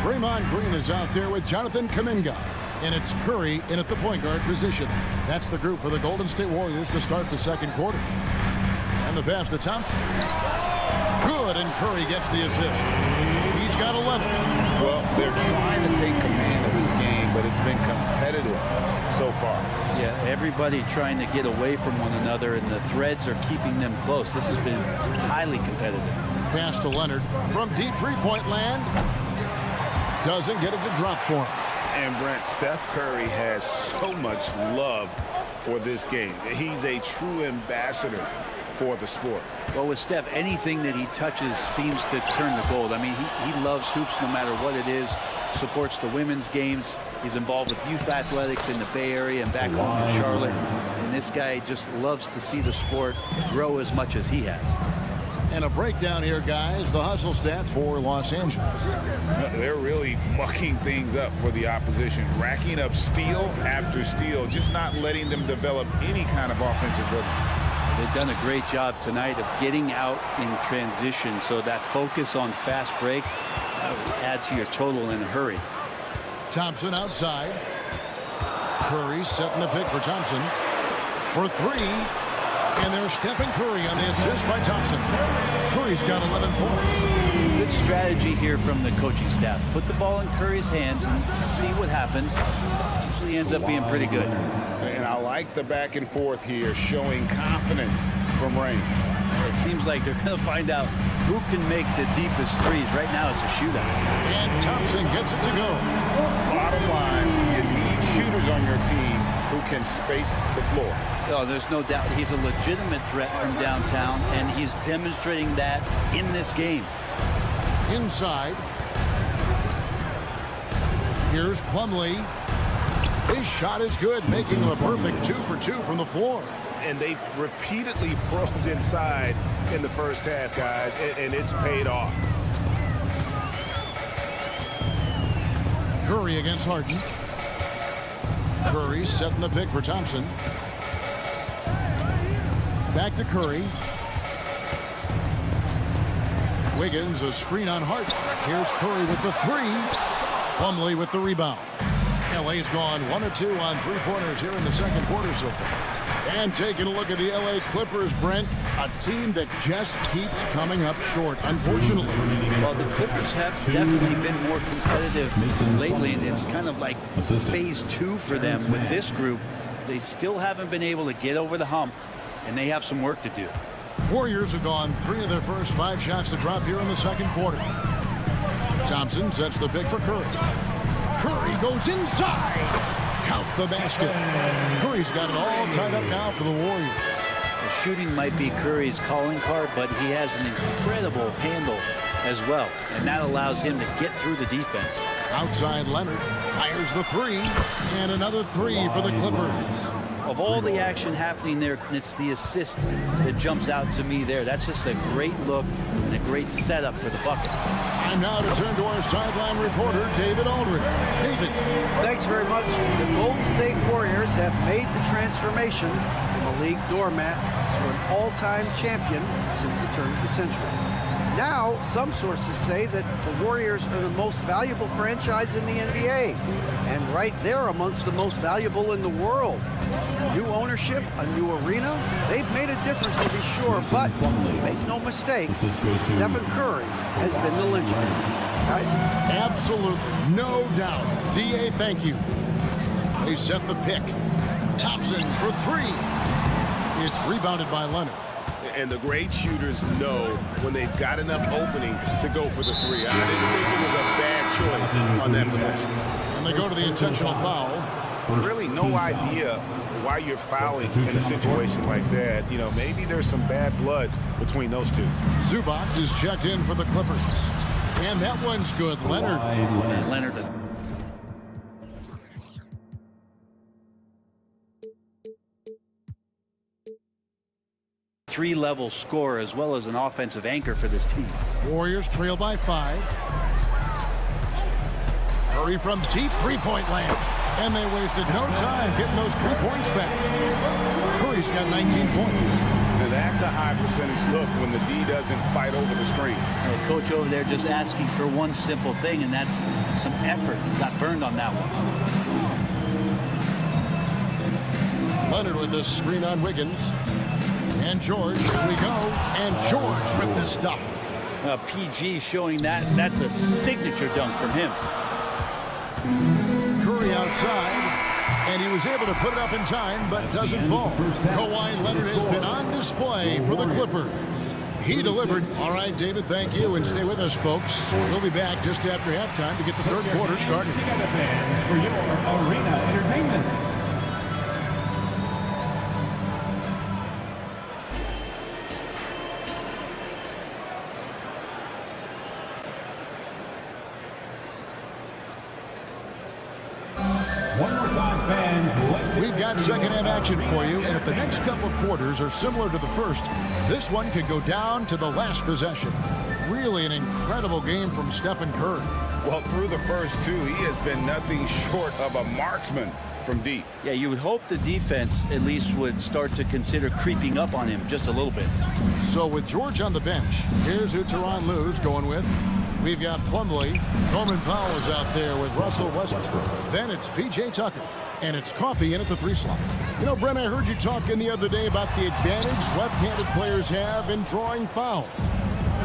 Draymond Green is out there with Jonathan Kuminga. And it's Curry in at the point guard position. That's the group for the Golden State Warriors to start the second quarter. And the pass to Thompson. Good, and Curry gets the assist. He's got 11. Well, they're trying to take command of this game, but it's been competitive so far. Yeah, everybody trying to get away from one another, and the threads are keeping them close. This has been highly competitive. Pass to Leonard from deep three-point land. Doesn't get it to drop for him. And Brent, Steph Curry has so much love for this game. He's a true ambassador for the sport. Well, with Steph, anything that he touches seems to turn to gold. I mean, he loves hoops no matter what it is, supports the women's games. He's involved with youth athletics in the Bay Area and back home in Charlotte. And this guy just loves to see the sport grow as much as he has. And a breakdown here, guys. The hustle stats for Los Angeles. They're really mucking things up for the opposition, racking up steal after steal, just not letting them develop any kind of offensive rhythm. They've done a great job tonight of getting out in transition, so that focus on fast break will add to your total in a hurry. Thompson outside. Curry setting the pick for Thompson for three. And there's Stephen Curry on the assist by Thompson. Curry's got 11 points. Good strategy here from the coaching staff. Put the ball in Curry's hands and see what happens. Usually ends up being pretty good. And I like the back and forth here, showing confidence from Rain. It seems like they're going to find out who can make the deepest threes. Right now it's a shootout. And Thompson gets it to go. Bottom line, you need shooters on your team who can space the floor. Oh, there's no doubt he's a legitimate threat from downtown, and he's demonstrating that in this game. Inside. Here's Plumlee. His shot is good, making him a perfect 2 for 2 from the floor. And they've repeatedly probed inside in the first half, guys, and it's paid off. Curry against Harden. Curry setting the pick for Thompson. Back to Curry. Wiggins, a screen on Hart. Here's Curry with the three. Plumlee with the rebound. LA's gone 1 of 2 on three-pointers here in the second quarter so far. And taking a look at the LA Clippers, Brent, a team that just keeps coming up short, unfortunately. Well, the Clippers have definitely been more competitive lately, and it's kind of like phase 2 for them with this group. They still haven't been able to get over the hump, and they have some work to do. Warriors have gone 3 of their first 5 shots to drop here in the second quarter. Thompson sets the pick for Curry. Curry goes inside. Count the basket. Curry's got it all tied up now for the Warriors. The shooting might be Curry's calling card, but he has an incredible handle as well, and that allows him to get through the defense. Outside, Leonard fires the three, and another three for the Clippers. Of all the action happening there, it's the assist that jumps out to me there. That's just a great look and a great setup for the bucket. Time now to turn to our sideline reporter, David Aldridge. David. Thanks very much. The Golden State Warriors have made the transformation from a league doormat to an all-time champion since the turn of the century. Now, some sources say that the Warriors are the most valuable franchise in the NBA, and right there amongst the most valuable in the world. New ownership, a new arena, they've made a difference to be sure, but make no mistake, Stephen Curry has been the linchpin. guys. Absolutely. No doubt. D.A., thank you. They set the pick. Thompson for three. It's rebounded by Leonard. And the great shooters know when they've got enough opening to go for the three. I didn't think it was a bad choice on that possession. And they go to the intentional foul. Really no idea why you're fouling in a situation like that. You know, maybe there's some bad blood between those two. Zubac is checked in for the Clippers. And that one's good. Leonard. And Leonard. Three-level scorer as well as an offensive anchor for this team. Warriors trail by 5. Curry from deep three-point land. And they wasted no time getting those 3 points back. Curry's got 19 points. Now that's a high percentage look when the D doesn't fight over the screen. The coach over there just asking for one simple thing, and that's some effort. Got burned on that one. Leonard with the screen on Wiggins. And George, here we go. And George with the stuff. PG showing that's a signature dunk from him. Curry outside. And he was able to put it up in time, but doesn't fall. Kawhi Leonard has been on display for the Clippers. He delivered. All right, David, thank you. And stay with us, folks. We'll be back just after halftime to get the third quarter started. For your arena entertainment. We've got second half action for you, and if the next couple of quarters are similar to the first, this one could go down to the last possession. Really an incredible game from Stephen Curry. Well, through the first two, he has been nothing short of a marksman from deep. Yeah, you would hope the defense at least would start to consider creeping up on him just a little bit. So with George on the bench, here's who Tyronn Lue's going with. We've got Plumlee. Norman Powell is out there with Russell Westbrook. Then it's P.J. Tucker. And it's Coffee in at the 3 slot. You know, Brent, I heard you talking the other day about the advantage left-handed players have in drawing fouls.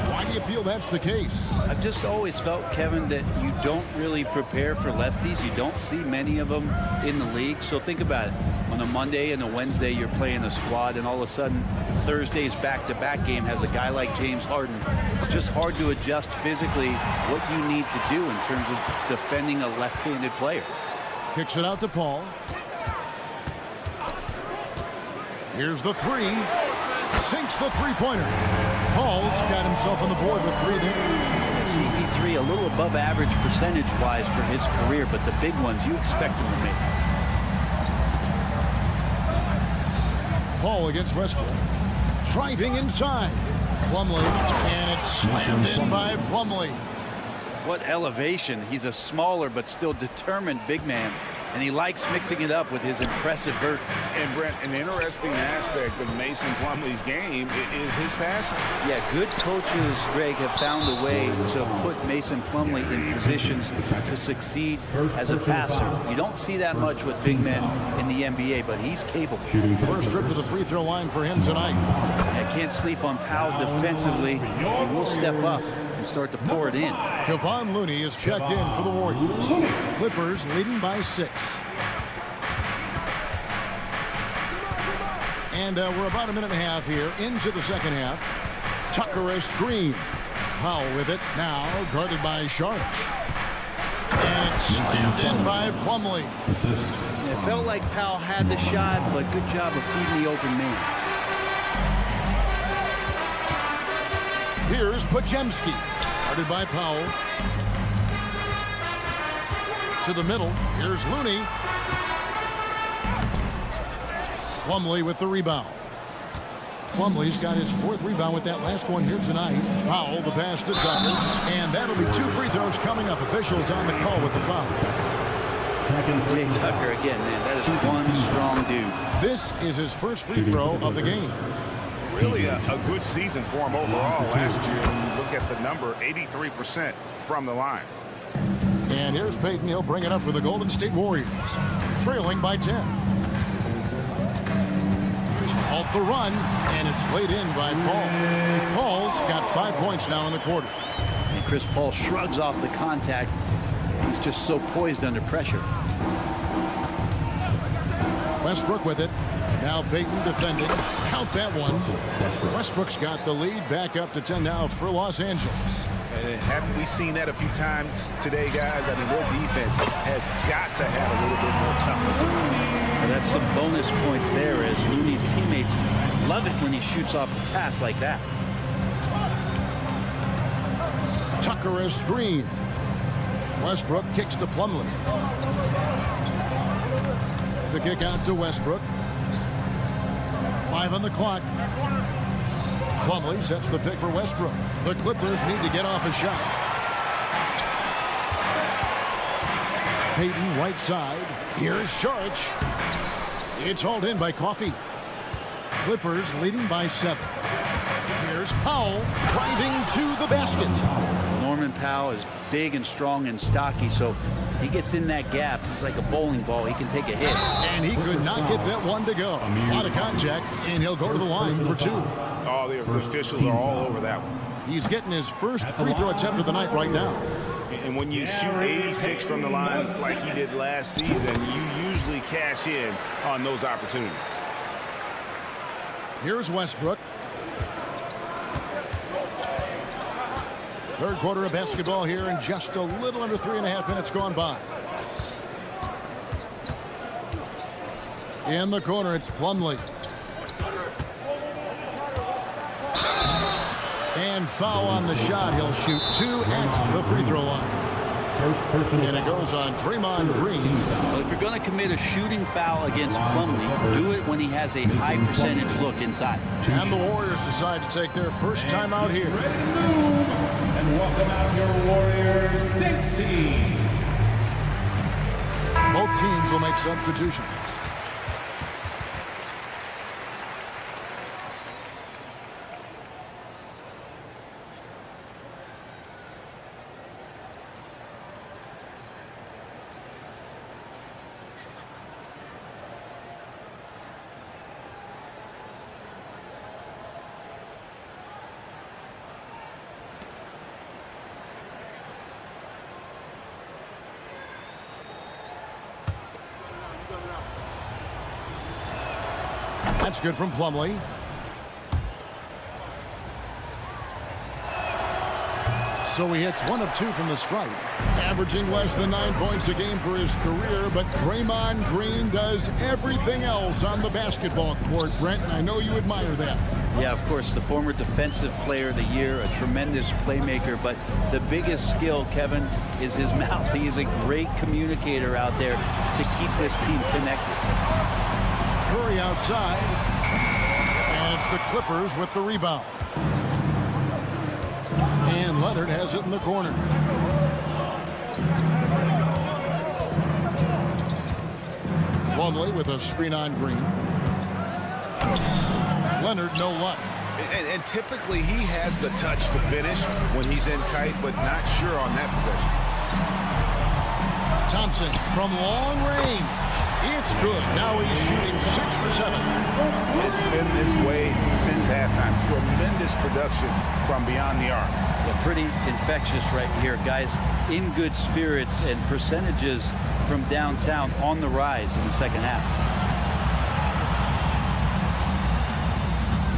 Why do you feel that's the case? I've just always felt, Kevin, that you don't really prepare for lefties. You don't see many of them in the league. So think about it. On a Monday and a Wednesday, you're playing a squad, and all of a sudden, Thursday's back-to-back game has a guy like James Harden. It's just hard to adjust physically what you need to do in terms of defending a left-handed player. Kicks it out to Paul. Here's the 3. Sinks the three-pointer. Paul's got himself on the board with 3 there. CP3 a little above average percentage-wise for his career, but the big ones you expect him to make. Paul against Westbrook. Driving inside. Plumlee. And it's slammed in by Plumlee. What elevation. He's a smaller but still determined big man, and he likes mixing it up with his impressive vert. And Brent, an interesting aspect of Mason Plumlee's game is his passing. Yeah, good coaches, Greg, have found a way to put Mason Plumlee in positions to succeed as a passer. You don't see that much with big men in the NBA, but he's capable. First trip to the free throw line for him tonight. I can't sleep on Powell defensively. He will step up and start to pour it in. Kevon Looney is checked in for the Warriors. Clippers leading by 6. And we're about a minute and a half here into the second half. Tucker a screen. Powell with it now, guarded by Sharp. And it's slammed in by Plumlee. It felt like Powell had the shot, but good job of feeding the open man. Here's Podziemski, guarded by Powell. To the middle, here's Looney. Plumlee with the rebound. Plumlee's got his 4th rebound with that last one here tonight. Powell, the pass to Tucker. And that'll be 2 free throws coming up. Officials on the call with the foul. Jay Tucker again, man. That is one strong dude. This is his first free throw of the game. Really a good season for him overall last year. When you look at the number, 83% from the line. And here's Payton. He'll bring it up for the Golden State Warriors. Trailing by 10. Off the run, and it's laid in by Paul. Paul's got 5 points now in the quarter. And Chris Paul shrugs off the contact. He's just so poised under pressure. Westbrook with it. Now Payton defending. Count that one. Westbrook's got the lead back up to 10 now for Los Angeles. And haven't we seen that a few times today, guys? I mean, their defense has got to have a little bit more toughness. And that's some bonus points there, as Looney's teammates love it when he shoots off the pass like that. Tucker a screen. Westbrook kicks to Plumlee. The kick out to Westbrook. 5 on the clock. Plumlee sets the pick for Westbrook. The Clippers need to get off a shot. Payton right side. Here's Saric. It's hauled in by Coffey. Clippers leading by 7. Here's Powell driving to the basket. Norman Powell is big and strong and stocky, so if he gets in that gap, he's like a bowling ball. He can take a hit. And he could not get that one to go. Out of contact, and he'll go to the line for 2. Oh, the officials are all over that one. He's getting his first free throw attempt of the night right now. And when you shoot 86 from the line like he did last season, you usually cash in on those opportunities. Here's Westbrook. Third quarter of basketball here, and just a little under 3.5 minutes gone by. In the corner, it's Plumlee. And foul on the shot. He'll shoot 2 at the free throw line. And it goes on Draymond Green. Well, if you're going to commit a shooting foul against Plumlee, do it when he has a high percentage look inside. And the Warriors decide to take their first time out here. And welcome out your Warriors next team. Both teams will make substitutions. That's good from Plumlee. So he hits 1 of 2 from the stripe, averaging less than 9 points a game for his career, but Draymond Green does everything else on the basketball court, Brent, and I know you admire that. Yeah, of course, the former defensive player of the year, a tremendous playmaker, but the biggest skill, Kevin, is his mouth. He is a great communicator out there to keep this team connected. Curry outside, and it's the Clippers with the rebound. And Leonard has it in the corner. Plumlee with a screen on Green. Leonard, no luck. And typically he has the touch to finish when he's in tight, but not sure on that possession. Thompson from long range. It's good. Now he's shooting 6 for 7. It's been this way since halftime. Tremendous production from beyond the arc. Yeah, pretty infectious right here. Guys in good spirits, and percentages from downtown on the rise in the second half.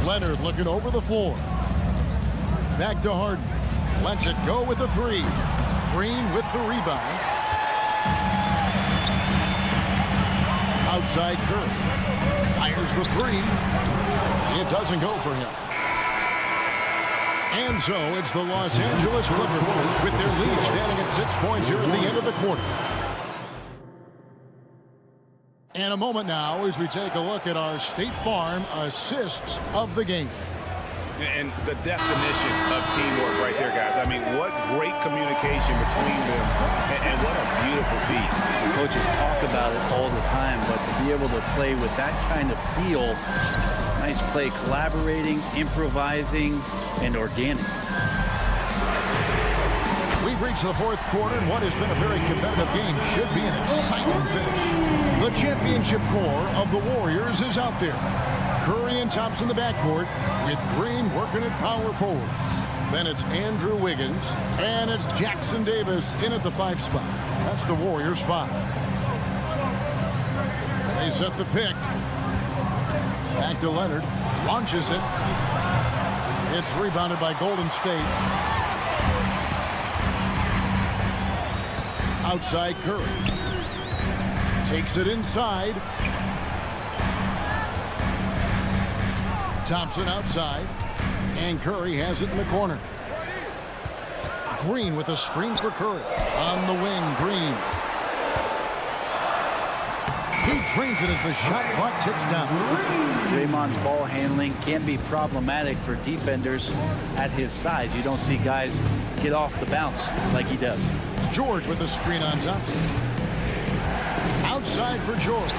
Leonard looking over the floor. Back to Harden. Lets it go with the 3. Green with the rebound. Outside Curry. Fires the 3. It doesn't go for him. And so it's the Los Angeles Clippers with their lead standing at 6 points here at the end of the quarter. And a moment now as we take a look at our State Farm assists of the game. And the definition of teamwork right there, guys. I mean, what great communication between them, and what a beautiful feat. The coaches talk about it all the time, but to be able to play with that kind of feel, nice play, collaborating, improvising, and organic. We've reached the fourth quarter, and what has been a very competitive game should be an exciting finish. The championship core of the Warriors is out there. Curry and Thompson in the backcourt, with Green working at power forward. Then it's Andrew Wiggins. And it's Jackson Davis in at the 5 spot. That's the Warriors 5. They set the pick. Back to Leonard. Launches it. It's rebounded by Golden State. Outside Curry. Takes it inside. Thompson outside. And Curry has it in the corner. Green with a screen for Curry. On the wing, Green. He drains it as the shot clock ticks down. Draymond's ball handling can be problematic for defenders at his size. You don't see guys get off the bounce like he does. George with the screen on Thompson. Outside for George.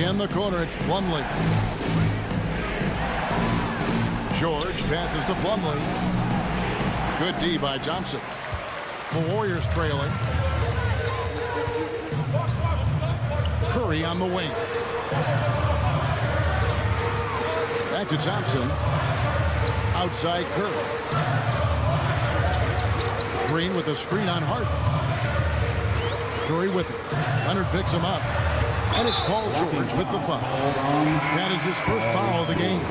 In the corner, it's Plumlee. George passes to Plumlee. Good D by Thompson. The Warriors trailing. Curry on the wing. Back to Thompson. Outside Curry. Green with a screen on Harden. Curry with it. Leonard picks him up. And it's Paul George with the foul. That is his first foul of the game.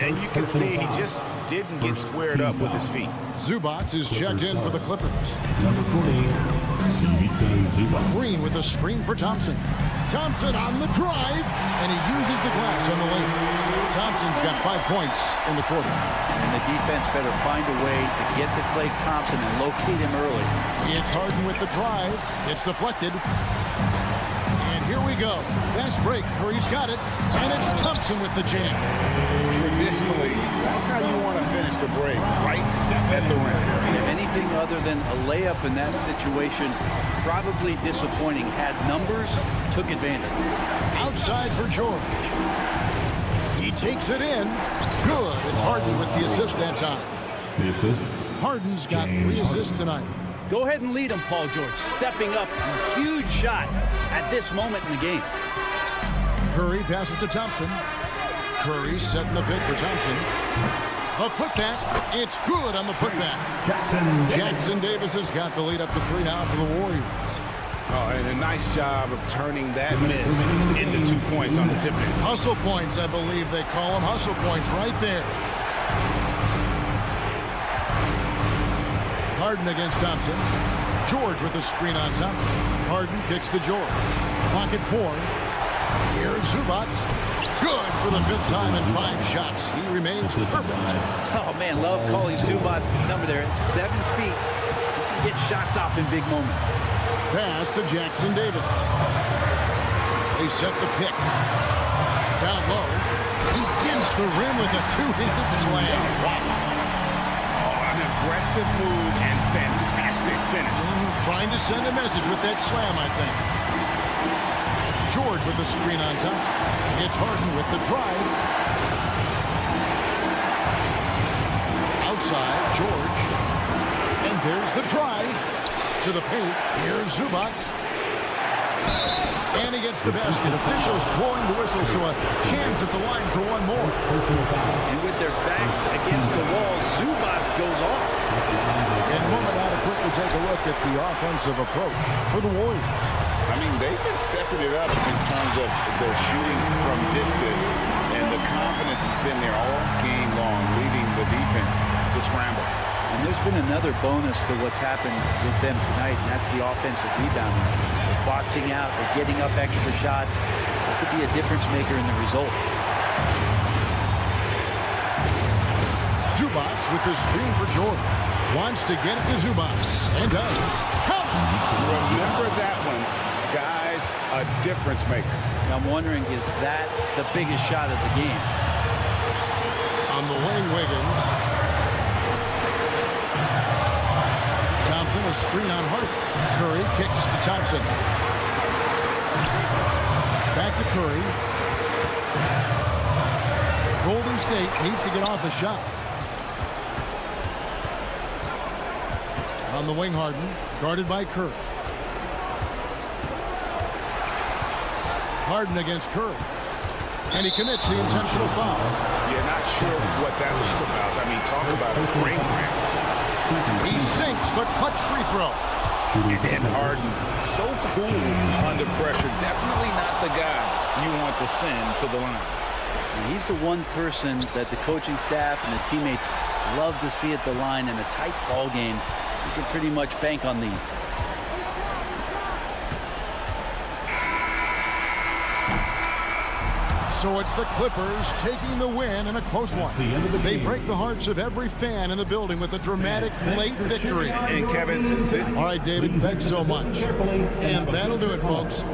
And you can see he just didn't get squared up with his feet. Zubac is checked in for the Clippers. Number 20, Ivica Zubac. Green with a screen for Thompson. Thompson on the drive, and he uses the glass on the lane. Thompson's got 5 points in the quarter. And the defense better find a way to get to Klay Thompson and locate him early. It's Harden with the drive. It's deflected. And here we go. Fast break. Curry's got it. And it's Thompson with the jam. Traditionally, that's how you want to finish the break, right at the rim. Anything other than a layup in that situation, probably disappointing. Had numbers, took advantage. Outside for George. He takes it in. Good. It's Harden with the assist that time. The assist. Harden's got 3 assists tonight. Go ahead and lead him, Paul George. Stepping up, a huge shot at this moment in the game. Curry passes to Thompson. Curry setting the pick for Thompson. A putback. It's good on the putback. Jackson Davis has got the lead up to 3 now for the Warriors. Oh, and a nice job of turning that miss into 2 points on the tip in. Hustle points, I believe they call them. Hustle points right there. Harden against Thompson. George with the screen on Thompson. Harden kicks to George. Clock at 4. Here's Zubac. Good for the 5th time in 5 shots. He remains perfect. Oh, man, love calling Zubac's number there at 7 feet. He can get shots off in big moments. Pass to Jackson Davis. They set the pick. Down low. He dinsed the rim with a 2-handed slam. Wow. An aggressive move and fantastic finish. Trying to send a message with that slam, I think. George with the screen on Thompson. It's Harden with the drive. Outside, George. And there's the drive. To the paint. Here's Zubac. And he gets the basket. Officials blowing the whistle, so a chance at the line for one more. And with their backs against the wall, Zubac goes off. In a moment, now to quickly take a look at the offensive approach for the Warriors. I mean, they've been stepping it up in terms of their shooting from distance, and the confidence has been there all game long, leaving the defense to scramble. And there's been another bonus to what's happened with them tonight, and that's the offensive rebounding. They're boxing out, they're getting up extra shots. It could be a difference maker in the result. Zubac with the screen for George. Wants to get it to Zubac, and does. Remember that one, guys, a difference maker. I'm wondering, is that the biggest shot of the game? On the wing, Wiggins. Thompson, a screen on Harden. Curry kicks to Thompson. Back to Curry. Golden State needs to get off a shot. On the wing, Harden, guarded by Curry. Harden against Curry. And he commits the intentional foul. You're not sure what that was about. I mean, talk about a brain cramp. He sinks the clutch free throw. And Harden, so cool under pressure. Definitely not the guy you want to send to the line. And he's the one person that the coaching staff and the teammates love to see at the line in a tight ball game. You can pretty much bank on these. So it's the Clippers taking the win in a close one. They break the hearts of every fan in the building with a dramatic late victory. And Kevin, all right, David, thanks so much. And that'll do it, folks.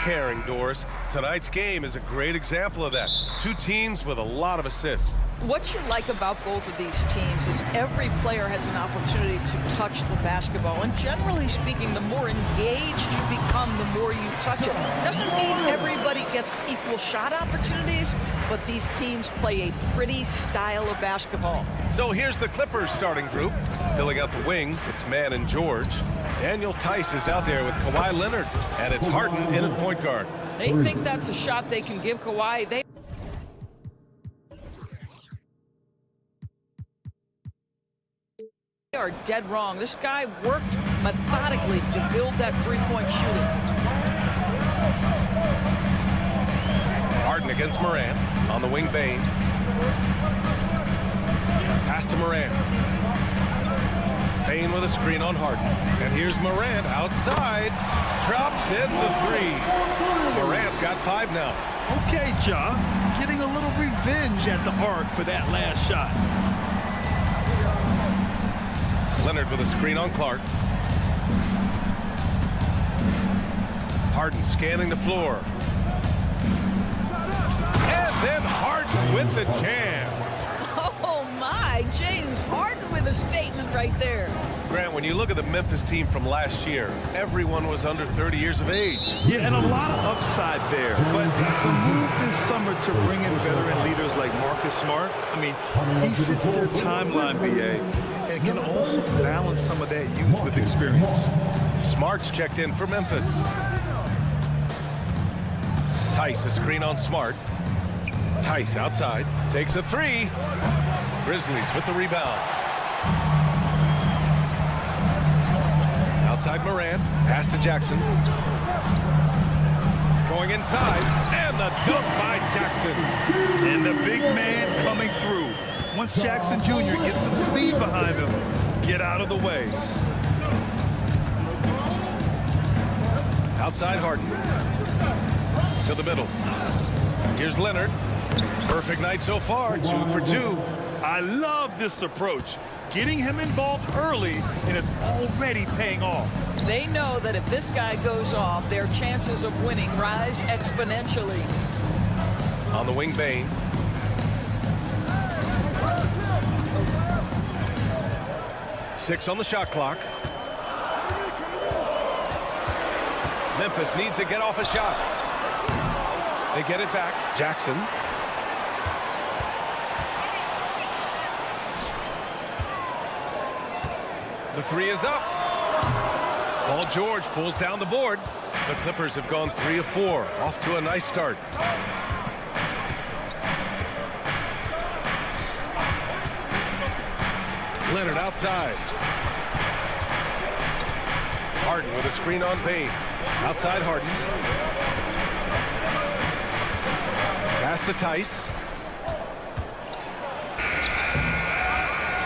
caring, Doris. Tonight's game is a great example of that. Two teams with a lot of assists. What you like about both of these teams is every player has an opportunity to touch the basketball. And generally speaking, the more engaged you become, the more you touch it. Doesn't mean everybody gets equal shot opportunities, but these teams play a pretty style of basketball. So here's the Clippers starting group. Filling out the wings, it's Mann and George. Daniel Tice is out there with Kawhi Leonard, and it's Harden in at point guard. They think that's a shot they can give Kawhi. They are dead wrong. This guy worked methodically to build that three-point shooting. Harden against Morant. On the wing, Bane. Pass to Morant. Bane with a screen on Harden. And here's Morant outside. Drops in the three. Morant's got 5 now. Okay, Ja. Getting a little revenge at the arc for that last shot. Leonard with a screen on Clark. Harden scanning the floor. And then Harden with the jam. Oh my, James Harden with a statement right there. Grant, when you look at the Memphis team from last year, everyone was under 30 years of age. Yeah, and a lot of upside there. But the move this summer to bring in veteran leaders like Marcus Smart, I mean, he fits their timeline, BA, and can also balance some of that youth with experience. Smart's checked in for Memphis. Tice, a screen on Smart. Tice outside, takes a 3. Grizzlies with the rebound. Outside Morant, pass to Jackson. Going inside, and the dunk by Jackson. And the big man coming through. Once Jackson Jr. gets some speed behind him, get out of the way. Outside Harden. To the middle. Here's Leonard. Perfect night so far, 2 for 2. I love this approach. Getting him involved early, and it's already paying off. They know that if this guy goes off, their chances of winning rise exponentially. On the wing, Bane. Six on the shot clock. Memphis needs to get off a shot. They get it back. Jackson. The 3 is up. Paul George pulls down the board. The Clippers have gone 3 of 4. Off to a nice start. Leonard outside. Harden with a screen on Bane. Outside Harden. Pass to Tice.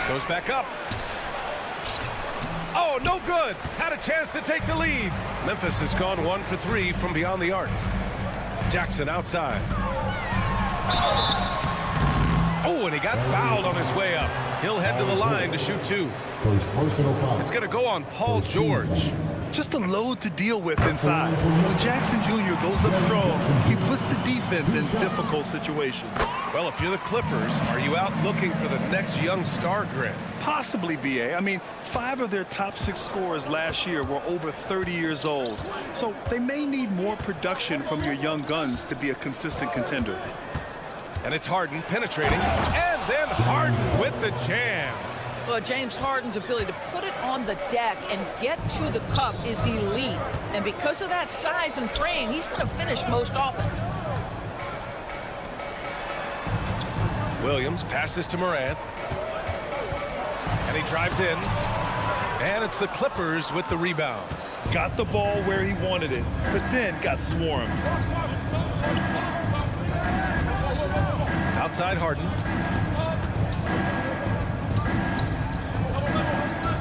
Goes back up. Oh, no good. Had a chance to take the lead. Memphis has gone 1 for 3 from beyond the arc. Jackson outside. Oh, and he got fouled on his way up. He'll head to the line to shoot 2. It's going to go on Paul George. Just a load to deal with inside. When Jackson Jr. goes up strong, he puts the defense in difficult situations. Well, if you're the Clippers, are you out looking for the next young star, Grant? Possibly, BA. I mean, 5 of their top 6 scorers last year were over 30 years old. So they may need more production from your young guns to be a consistent contender. And it's Harden penetrating, and then Harden with the jam. Well, James Harden's ability to put it on the deck and get to the cup is elite. And because of that size and frame, he's going to finish most often. Williams passes to Morant. And he drives in. And it's the Clippers with the rebound. Got the ball where he wanted it, but then got swarmed. Outside Harden.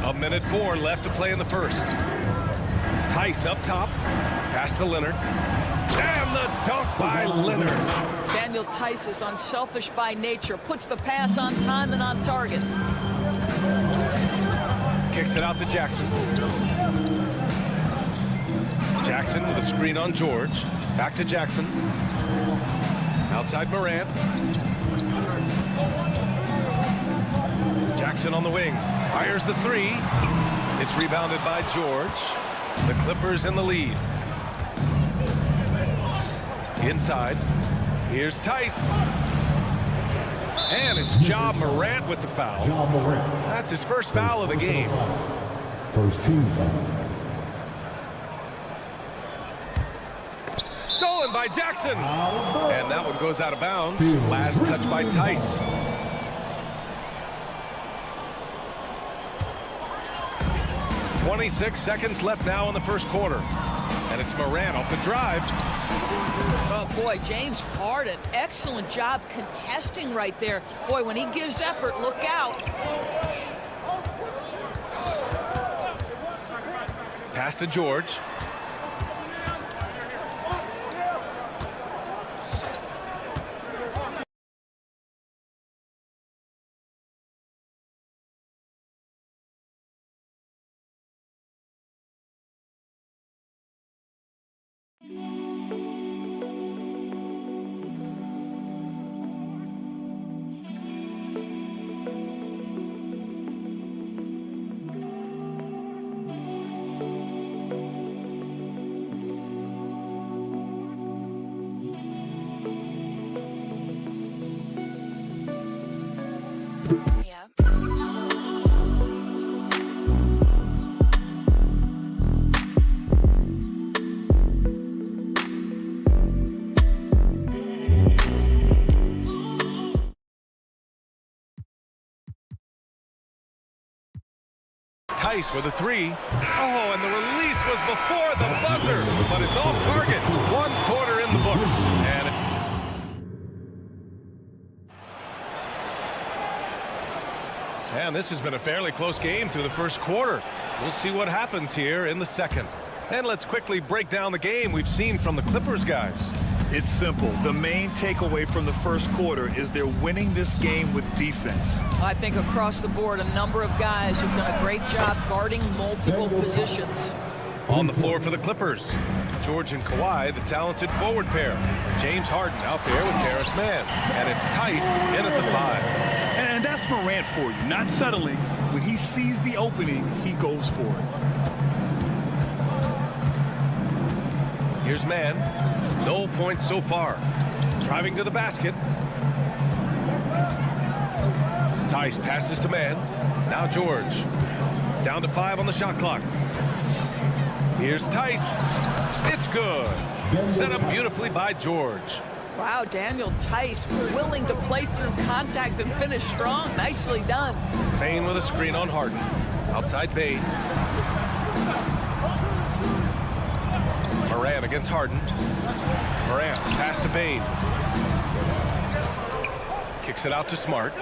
A minute 4 left to play in the first. Tice up top. Pass to Leonard. And the dunk by Leonard. Daniel Tice is unselfish by nature. Puts the pass on time and on target. Kicks it out to Jackson. Jackson with a screen on George. Back to Jackson. Outside Morant. Jackson on the wing. Fires the three. It's rebounded by George. The Clippers in the lead. Inside. Here's Tice. And it's Ja Morant with the foul. Ja Morant. That's his first foul of the game. First team foul. Stolen by Jackson. And that one goes out of bounds. Last touch by Tice. "26 seconds left now in the first quarter. And it's Morant off the drive. Oh, boy, James Harden, excellent job contesting right there. Boy, when he gives effort, look out. Pass to George. Tice with a three. Oh, and the release was before the buzzer, but it's off target. 1 quarter in the books. And this has been a fairly close game through the first quarter. We'll see what happens here in the second. And let's quickly break down the game we've seen from the Clippers guys. It's simple. The main takeaway from the first quarter is they're winning this game with defense. I think across the board, a number of guys have done a great job guarding multiple positions. On the floor for the Clippers, George and Kawhi, the talented forward pair. James Harden out there with Terrence Mann. And it's Tice in at the 5. And that's Morant for you. Not settling. When he sees the opening, he goes for it. Here's Mann. No points so far. Driving to the basket. Tice passes to Mann. Now George. Down to 5 on the shot clock. Here's Tice. It's good. Set up beautifully by George. Wow, Daniel Tice willing to play through contact and finish strong. Nicely done. Bane with a screen on Harden. Outside Bane. Morant against Harden. Morant, pass to Bane. Kicks it out to Smart.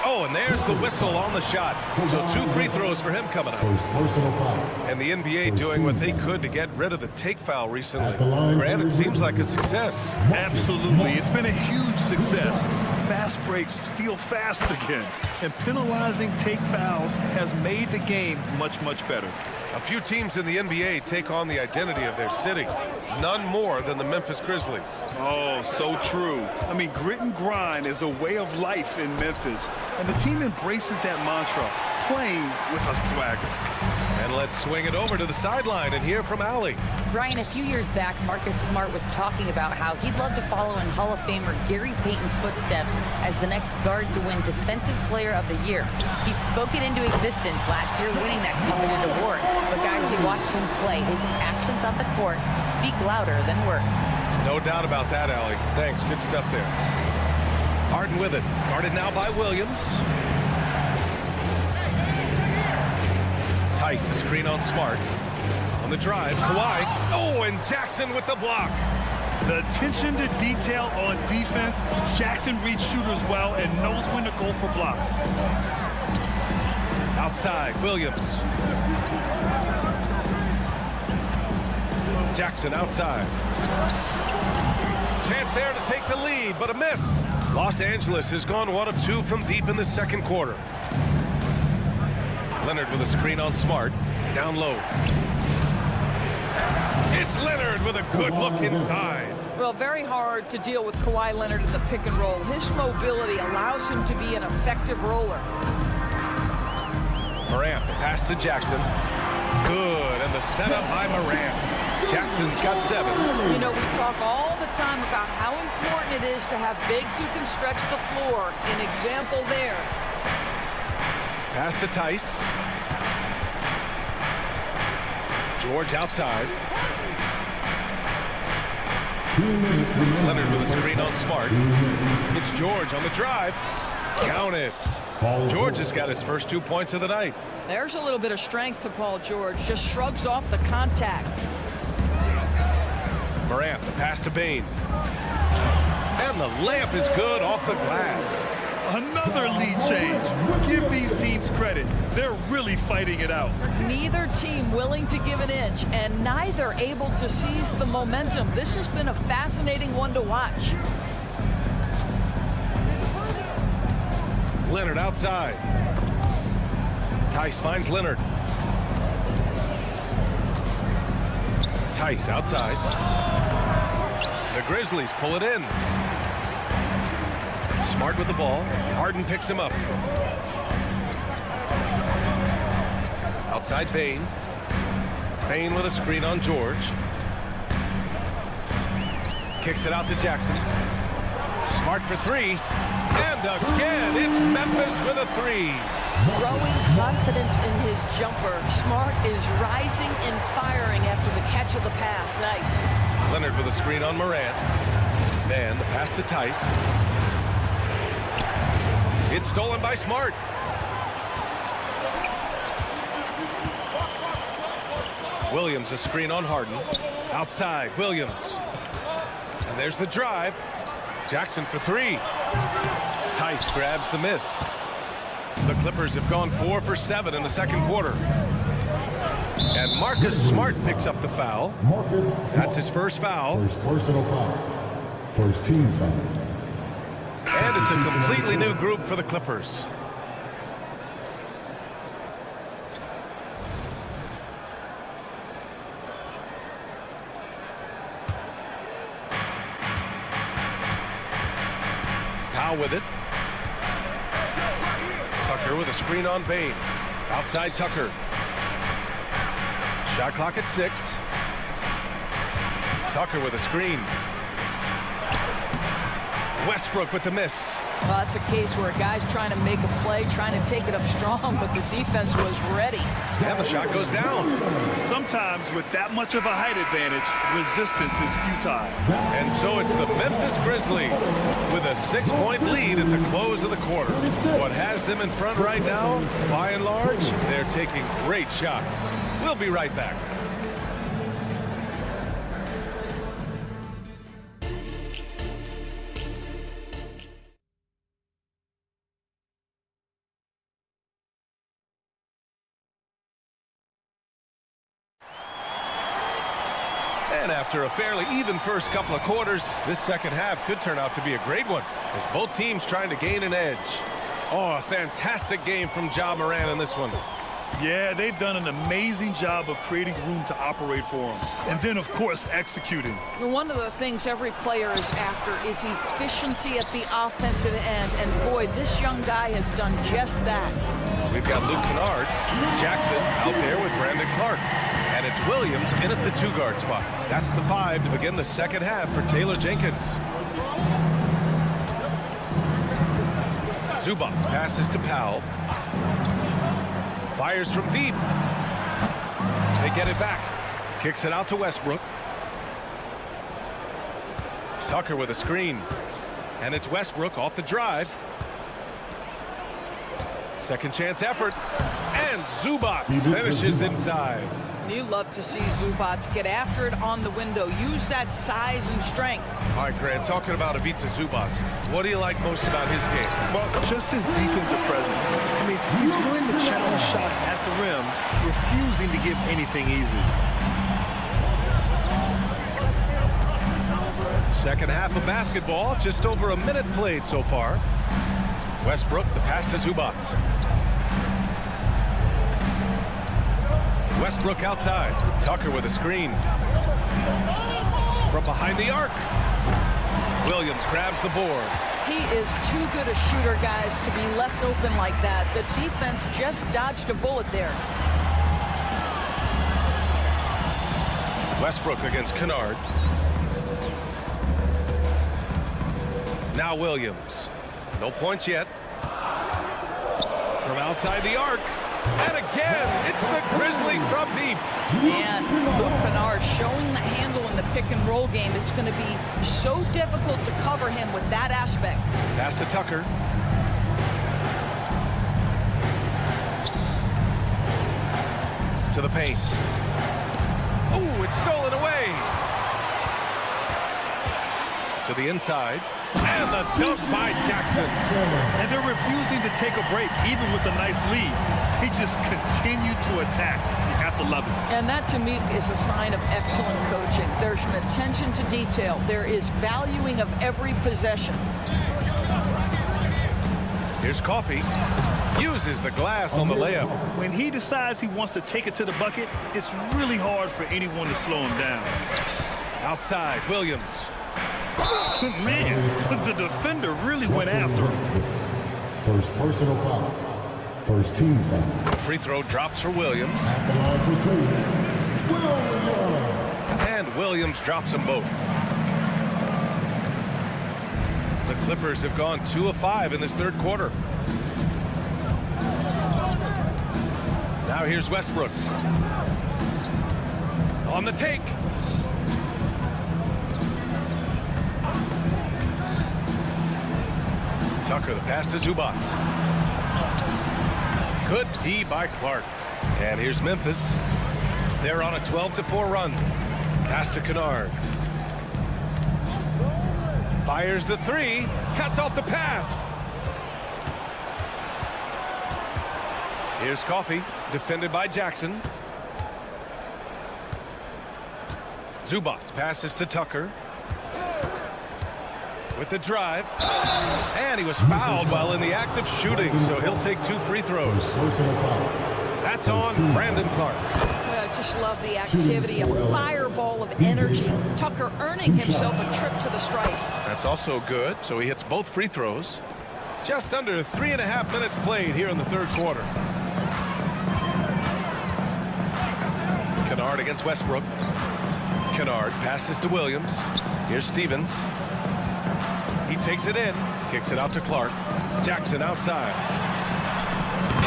Oh, and there's the whistle on the shot. So 2 free throws for him coming up. And the NBA doing what they could to get rid of the take foul recently. Grant, it seems like a success. Absolutely. It's been a huge success. Fast breaks feel fast again. And penalizing take fouls has made the game much, much better. A few teams in the NBA take on the identity of their city. None more than the Memphis Grizzlies. Oh, so true. I mean, grit and grind is a way of life in Memphis. And the team embraces that mantra, playing with a swagger. And let's swing it over to the sideline and hear from Allie. Brian, a few years back, Marcus Smart was talking about how he'd love to follow in Hall of Famer Gary Payton's footsteps as the next guard to win Defensive Player of the Year. He spoke it into existence last year, winning that coveted award. But guys, you watch him play. His actions on the court speak louder than words. No doubt about that, Allie. Thanks. Good stuff there. Harden with it. Guarded now by Williams. Tice, a screen on Smart. On the drive, Kawhi. Oh, and Jackson with the block. The attention to detail on defense. Jackson reads shooters well and knows when to go for blocks. Outside, Williams. Jackson outside. Chance there to take the lead, but a miss. Los Angeles has gone 1 of 2 from deep in the second quarter. Leonard with a screen on Smart. Down low. It's Leonard with a good look inside. Well, very hard to deal with Kawhi Leonard in the pick and roll. His mobility allows him to be an effective roller. Morant, the pass to Jackson. Good, and the setup by Morant. Jackson's got 7. You know, we talk all the time about how important it is to have bigs who can stretch the floor. An example there. Pass to Tice. George outside. Leonard with a screen on Smart. It's George on the drive. Count it. George has got his first 2 points of the night. There's a little bit of strength to Paul George. Just shrugs off the contact. Morant, the pass to Bane. And the layup is good off the glass. Another lead change. Give these teams credit. They're really fighting it out. Neither team willing to give an inch, and neither able to seize the momentum. This has been a fascinating one to watch. Leonard outside. Tice finds Leonard. Tice outside. The Grizzlies pull it in. Smart with the ball. Harden picks him up. Outside Bane. Bane with a screen on George. Kicks it out to Jackson. Smart for 3. And again, it's Memphis with a 3. Growing confidence in his jumper. Smart is rising and firing after the catch of the pass. Nice. Leonard with a screen on Morant. Then the pass to Tice. It's stolen by Smart. Williams a screen on Harden. Outside, Williams. And there's the drive. Jackson for 3. Tice grabs the miss. The Clippers have gone 4 for 7 in the second quarter. And Marcus Smart picks up the foul. That's his first foul. First personal foul. First team foul. And it's a completely new group for the Clippers. Powell with it. Tucker with a screen on Bane. Outside Tucker. Shot clock at 6. Tucker with a screen. Westbrook with the miss. Well, that's a case where a guy's trying to make a play, trying to take it up strong, but the defense was ready. And the shot goes down. Sometimes with that much of a height advantage, resistance is futile. And so it's the Memphis Grizzlies with a 6-point lead at the close of the quarter. What has them in front right now, by and large, they're taking great shots. We'll be right back. And after a fairly even first couple of quarters, this second half could turn out to be a great one as both teams trying to gain an edge. Oh, a fantastic game from Ja Morant in this one. Yeah, they've done an amazing job of creating room to operate for him. And then, of course, executing. One of the things every player is after is efficiency at the offensive end. And boy, this young guy has done just that. We've got Luke Kennard, Jackson out there with Brandon Clark. And it's Williams in at the 2-guard spot. That's the 5 to begin the second half for Taylor Jenkins. Zubac passes to Powell. Fires from deep. They get it back. Kicks it out to Westbrook. Tucker with a screen. And it's Westbrook off the drive. Second chance effort. And Zubac finishes inside. You love to see Zubac get after it on the window. Use that size and strength. All right, Grant, talking about Ivica Zubac, what do you like most about his game? Well, just his defensive presence. I mean, he's willing to challenge shots at the rim, refusing to give anything easy. Second half of basketball, just over a minute played so far. Westbrook, the pass to Zubac. Westbrook outside. Tucker with a screen. From behind the arc. Williams grabs the board. He is too good a shooter, guys, to be left open like that. The defense just dodged a bullet there. Westbrook against Kennard. Now Williams. No points yet. From outside the arc. And again, it's the Grizzlies from deep. And Luke Kennard showing the handle in the pick and roll game. It's going to be so difficult to cover him with that aspect. Pass to Tucker. To the paint. Oh, it's stolen away. To the inside. And the dunk by Jackson. And they're refusing to take a break, even with a nice lead. They just continue to attack. You have to love it. And that, to me, is a sign of excellent coaching. There's an attention to detail. There is valuing of every possession. Here's Coffee. Uses the glass on the layup. When he decides he wants to take it to the bucket, it's really hard for anyone to slow him down. Outside, Williams. Man, the defender really went after him. First personal foul. First team foul. Free throw drops for Williams. And Williams drops them both. The Clippers have gone 2 of 5 in this third quarter. Now here's Westbrook. On the take. Tucker, the pass to Zubac. Good D by Clark. And here's Memphis. They're on a 12-4 run. Pass to Kennard. Fires the three. Cuts off the pass. Here's Coffee. Defended by Jackson. Zubac passes to Tucker. With the drive. And he was fouled while in the act of shooting, so he'll take 2 free throws. That's on Brandon Clark. Well, I just love the activity, a fireball of energy. Tucker earning himself a trip to the stripe. That's also good, so he hits both free throws. Just under 3.5 minutes played here in the third quarter. Kennard against Westbrook. Kennard passes to Williams. Here's Stevens. He takes it in, kicks it out to Clark. Jackson outside.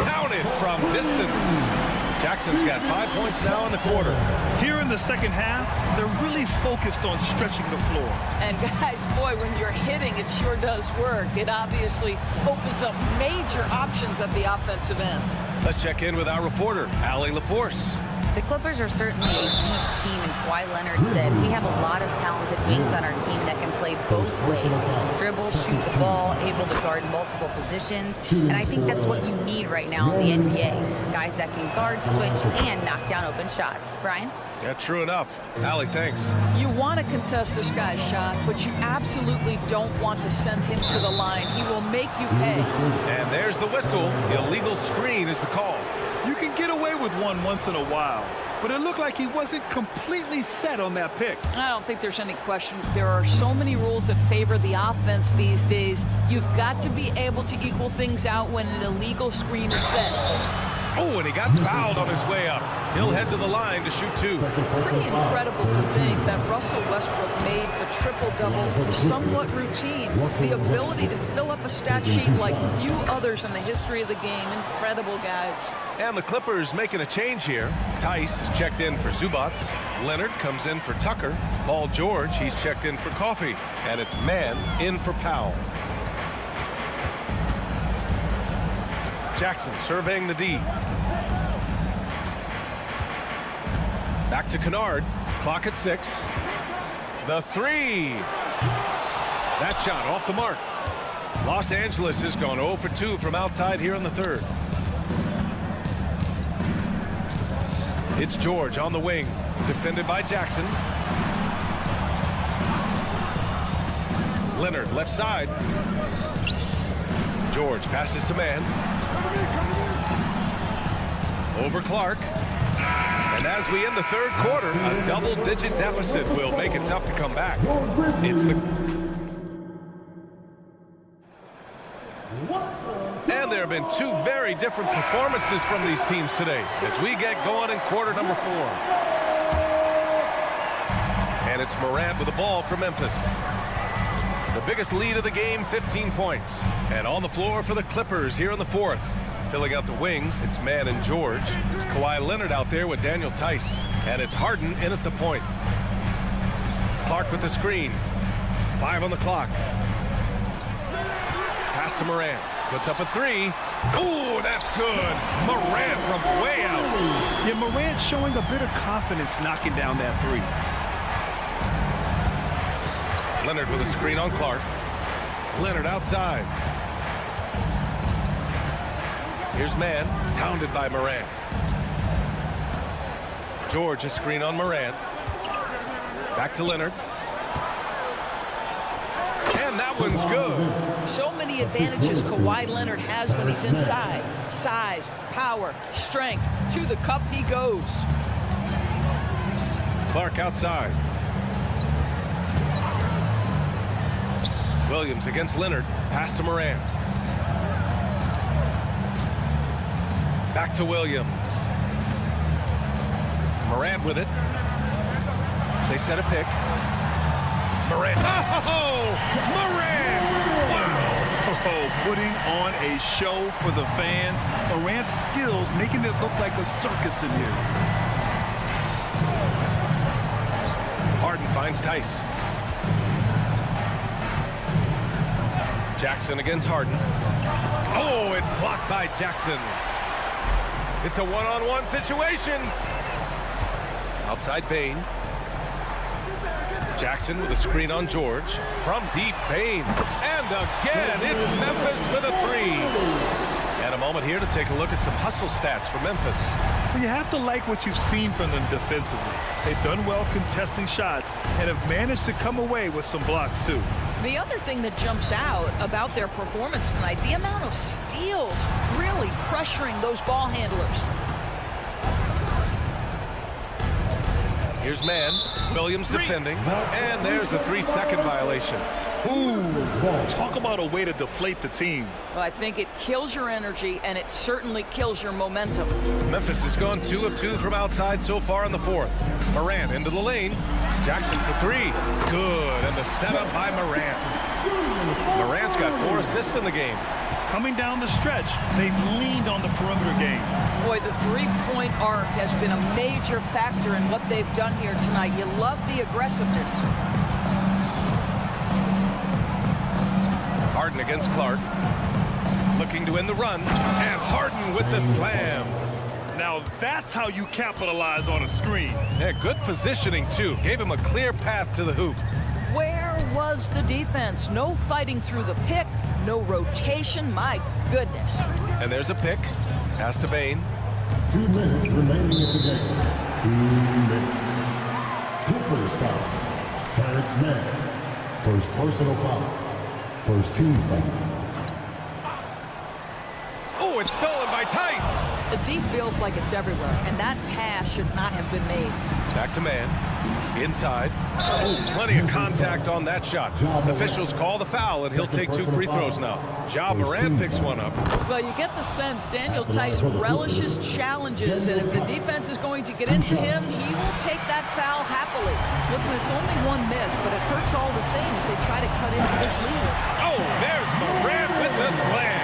Counted from distance. Jackson's got 5 points now in the quarter. Here in the second half, they're really focused on stretching the floor. And guys, boy, when you're hitting, it sure does work. It obviously opens up major options at the offensive end. Let's check in with our reporter, Allie LaForce. The Clippers are certainly a deep team, and Kawhi Leonard said, we have a lot of talented wings on our team that can play both ways. Dribble, shoot the ball, able to guard multiple positions. And I think that's what you need right now in the NBA. Guys that can guard, switch, and knock down open shots. Brian? Yeah, true enough. Allie, thanks. You want to contest this guy's shot, but you absolutely don't want to send him to the line. He will make you pay. And there's the whistle. The illegal screen is the call. You can get away with one once in a while, but it looked like he wasn't completely set on that pick. I don't think there's any question. There are so many rules that favor the offense these days. You've got to be able to equal things out when an illegal screen is set. Oh, and he got fouled on his way up. He'll head to the line to shoot 2. Pretty incredible to think that Russell Westbrook made the triple-double somewhat routine. The ability to fill up a stat sheet like few others in the history of the game. Incredible, guys. And the Clippers making a change here. Tice is checked in for Zubac. Leonard comes in for Tucker. Paul George, he's checked in for Coffee. And it's man in for Powell. Jackson surveying the D. Back to Kennard. Clock at 6. The 3. That shot off the mark. Los Angeles has gone 0 for 2 from outside here in the third. It's George on the wing. Defended by Jackson. Leonard left side. George passes to man. Over Clark. And as we end the third quarter, a double-digit deficit will make it tough to come back. It's the... And there have been two very different performances from these teams today as we get going in quarter number 4. And it's Morant with the ball for Memphis. The biggest lead of the game, 15 points. And on the floor for the Clippers here in the 4th. Filling out the wings, it's Mann and George. Kawhi Leonard out there with Daniel Tice. And it's Harden in at the point. Clark with the screen. 5 on the clock. Pass to Morant. Puts up a 3. Ooh, that's good. Morant from way out. Yeah, Morant showing a bit of confidence knocking down that 3. Leonard with a screen on Clark. Leonard outside. Here's Mann, pounded by Morant. George, a screen on Morant. Back to Leonard. And that one's good. So many advantages Kawhi Leonard has when he's inside. Size, power, strength. To the cup he goes. Clark outside. Williams against Leonard. Pass to Morant. Back to Williams. Morant with it. They set a pick. Morant. Oh! Morant! Wow! Oh, putting on a show for the fans. Morant's skills making it look like a circus in here. Harden finds Tice. Jackson against Harden. Oh, it's blocked by Jackson. It's a one-on-one situation. Outside Bane. Jackson with a screen on George. From deep, Bane. And again, it's Memphis with a 3. And a moment here to take a look at some hustle stats for Memphis. Well, you have to like what you've seen from them defensively. They've done well contesting shots and have managed to come away with some blocks, too. The other thing that jumps out about their performance tonight, the amount of steals really pressuring those ball handlers. Here's Mann. Williams defending. And there's a 3-second violation. Ooh, talk about a way to deflate the team. Well, I think it kills your energy, and it certainly kills your momentum. Memphis has gone 2 of 2 from outside so far in the 4th. Morant into the lane. Jackson for 3. Good. And the setup by Morant. Morant's got 4 assists in the game. Coming down the stretch, they've leaned on the perimeter game. Boy, the three-point arc has been a major factor in what they've done here tonight. You love the aggressiveness. Harden against Clark. Looking to win the run. And Harden with the slam. Now that's how you capitalize on a screen. Yeah, good positioning, too. Gave him a clear path to the hoop. Where was the defense? No fighting through the pick. No rotation. My goodness. And there's a pick. Pass to Bane. 2 minutes remaining in the game. 2 minutes. Clippers foul. Terrence Mann. First personal foul. First team foul. Oh, it's stolen by Tice. The D feels like it's everywhere, and that pass should not have been made. Back to Mann. Inside. Oh, plenty of contact on that shot. Officials call the foul, and he'll take 2 free throws now. Ja Morant picks one up. Well, you get the sense Daniel Tice relishes challenges, and if the defense is going to get into him, he will take that foul happily. Listen, it's only 1 miss, but it hurts all the same as they try to cut into this lead. Oh, there's Morant with the slam.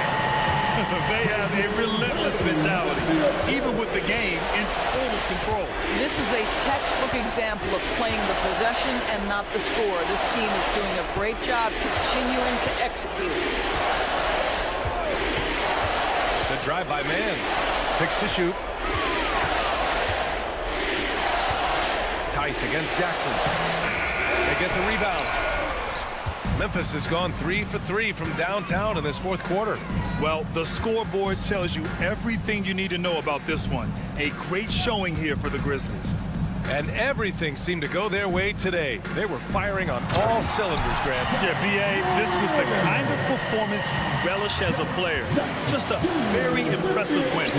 They have a relentless mentality, even with the game in total control. This is a textbook example of playing the possession and not the score. This team is doing a great job continuing to execute. The drive by Mann. 6 to shoot. Tice against Jackson. They get the rebound. Memphis has gone 3 for 3 from downtown in this 4th quarter. Well, the scoreboard tells you everything you need to know about this one. A great showing here for the Grizzlies. And everything seemed to go their way today. They were firing on all cylinders, Grant. Yeah, B.A., this was the kind of performance you relish as a player. Just a very impressive win.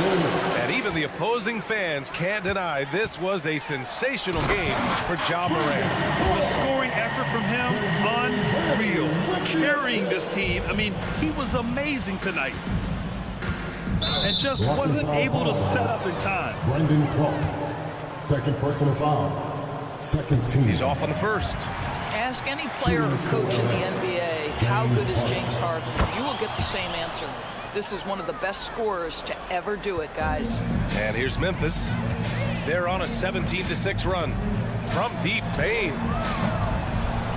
And even the opposing fans can't deny this was a sensational game for Ja Morant. The scoring effort from him, unreal. Carrying this team, I mean, he was amazing tonight. And just wasn't able to set up in time. Brandon Clark, second personal foul, second team. He's off on the first. Ask any player or coach in the NBA, how good is James Harden? You will get the same answer. This is one of the best scorers to ever do it, guys. And here's Memphis. They're on a 17-6 run. From deep, Bane.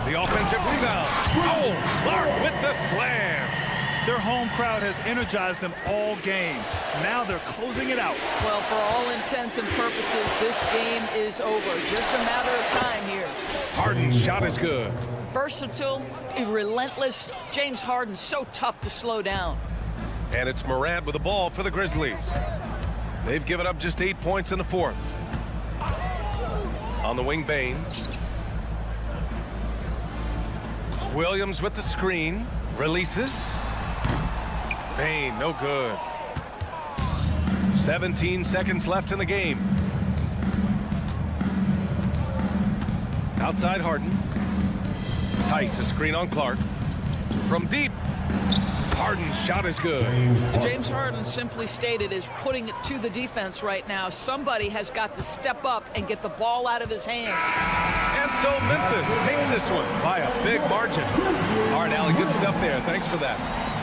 The offensive rebound. Oh, Clark with the slam. Their home crowd has energized them all game. Now they're closing it out. Well, for all intents and purposes, this game is over. Just a matter of time here. Harden's shot is good. Versatile, relentless. James Harden, so tough to slow down. And it's Morant with the ball for the Grizzlies. They've given up just 8 points in the fourth. On the wing, Bane. Williams with the screen. Releases. Bane, no good. 17 seconds left in the game. Outside Harden. Tice, a screen on Clark. From deep. Harden's shot is good. James Harden, simply stated, is putting it to the defense right now. Somebody has got to step up and get the ball out of his hands. And so Memphis takes this one by a big margin. All right, Allie, good stuff there. Thanks for that.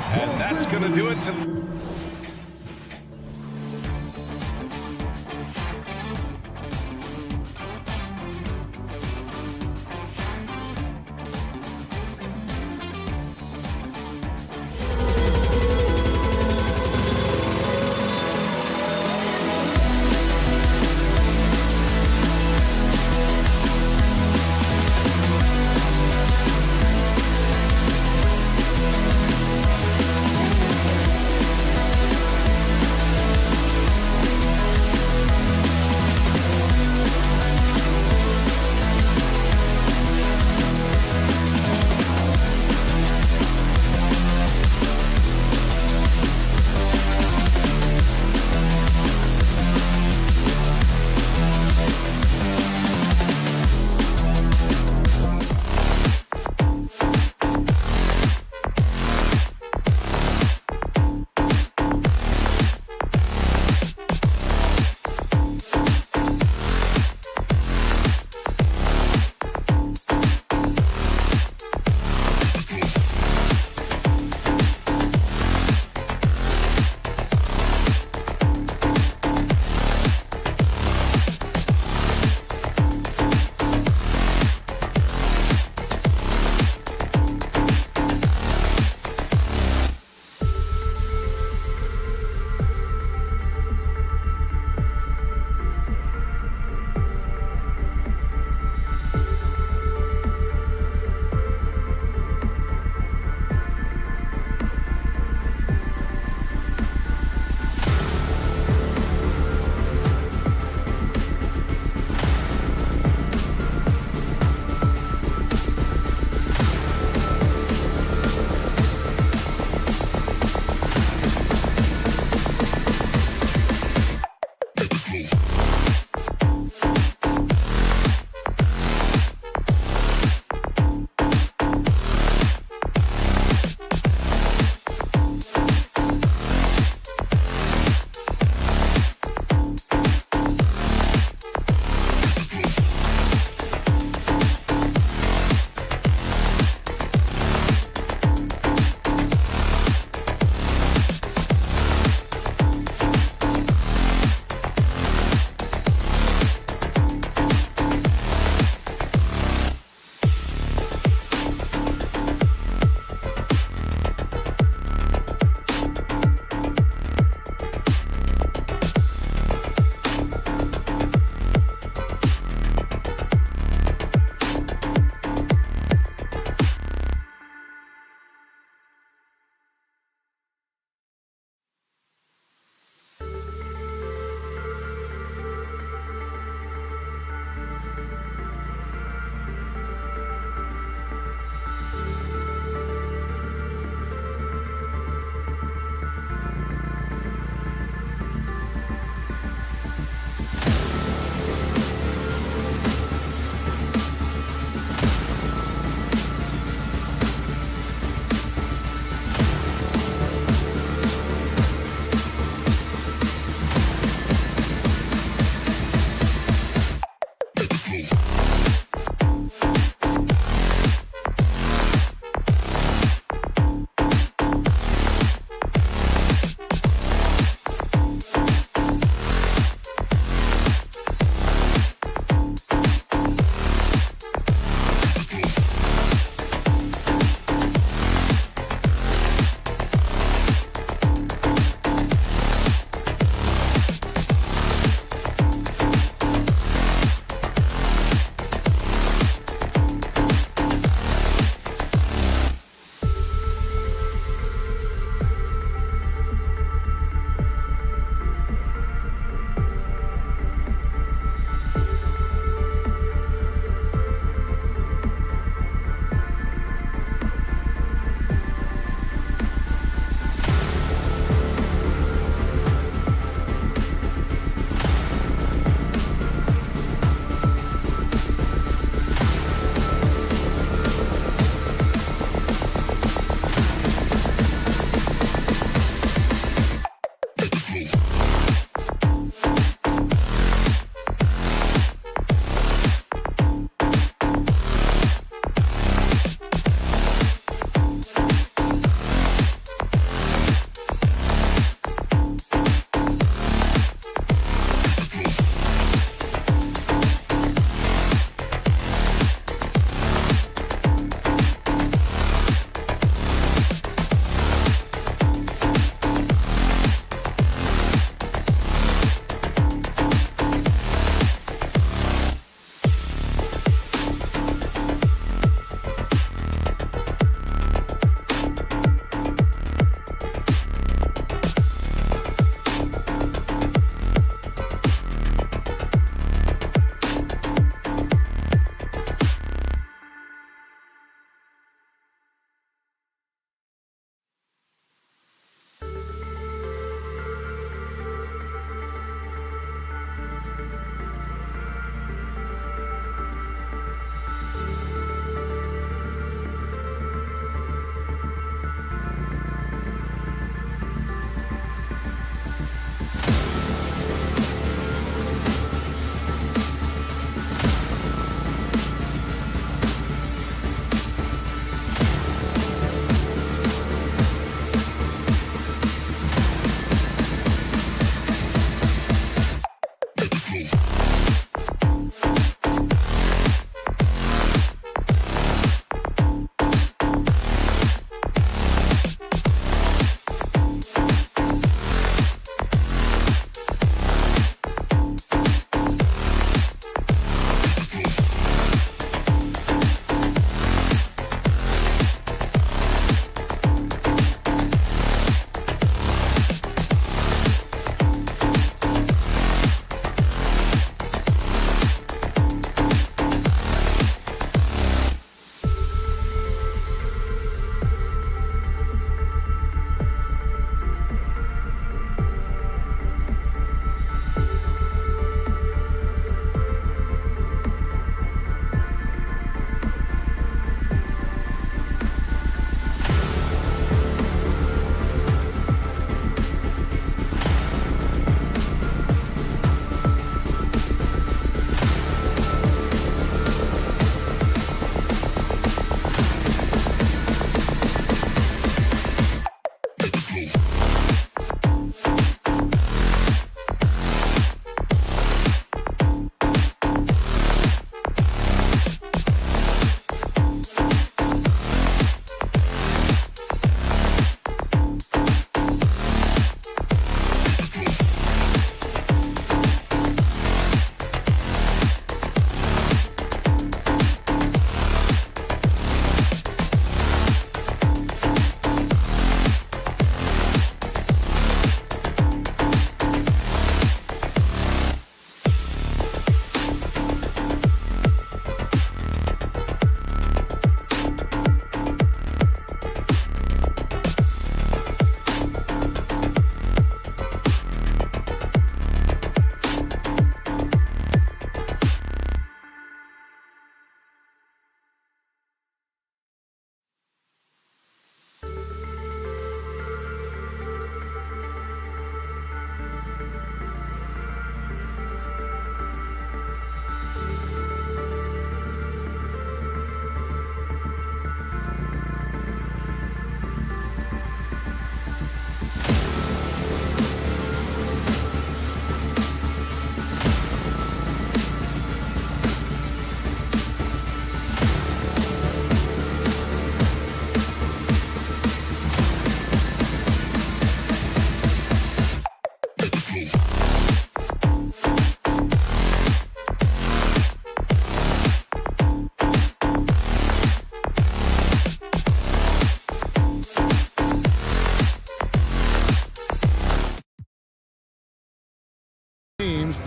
And that's going to do it to...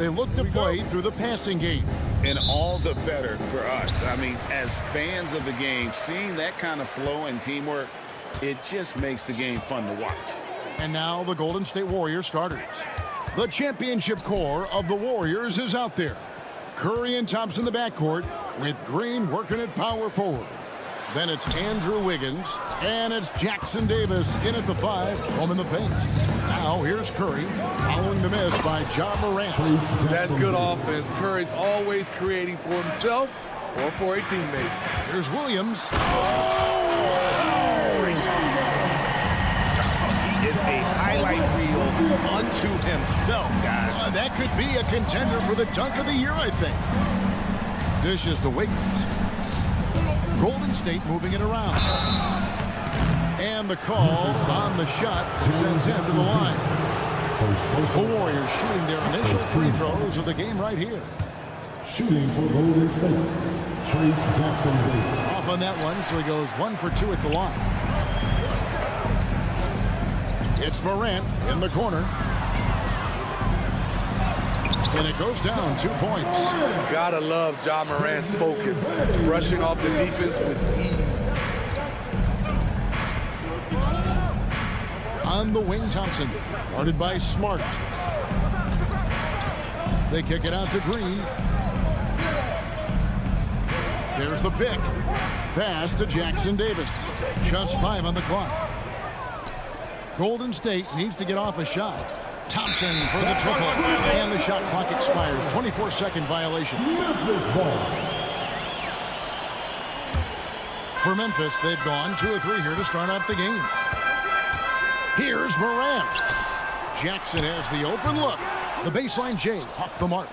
they look to play through the passing game. And all the better for us. I mean, as fans of the game, seeing that kind of flow and teamwork, it just makes the game fun to watch. And now the Golden State Warriors starters. The championship core of the Warriors is out there. Curry and Thompson in the backcourt, with Green working at power forward. Then it's Andrew Wiggins, and it's Jackson Davis in at the 5, home in the paint. Now here's Curry, following the miss by Ja Morant. That's good offense. Curry's always creating for himself or for a teammate. Here's Williams. He is a highlight reel unto himself, guys. That could be a contender for the dunk of the year, I think. Dishes to Wiggins. Golden State moving it around. And the call on the shot sends him to the line. The Warriors shooting their initial free throws of the game right here. Shooting for Golden State, Trace Jackson-Davis. Off on that one, so he goes 1 for 2 at the line. It's Morant in the corner. And it goes down 2 points. Gotta love Ja Morant's focus, brushing off the defense with ease. On the wing, Thompson, guarded by Smart. They kick it out to Green. There's the pick. Pass to Jackson Davis. Just 5 on the clock. Golden State needs to get off a shot. Thompson for the triple. And the shot clock expires. 24-second violation. For Memphis, they've gone 2 of 3 here to start out the game. Here's Morant. Jackson has the open look. The baseline J off the mark.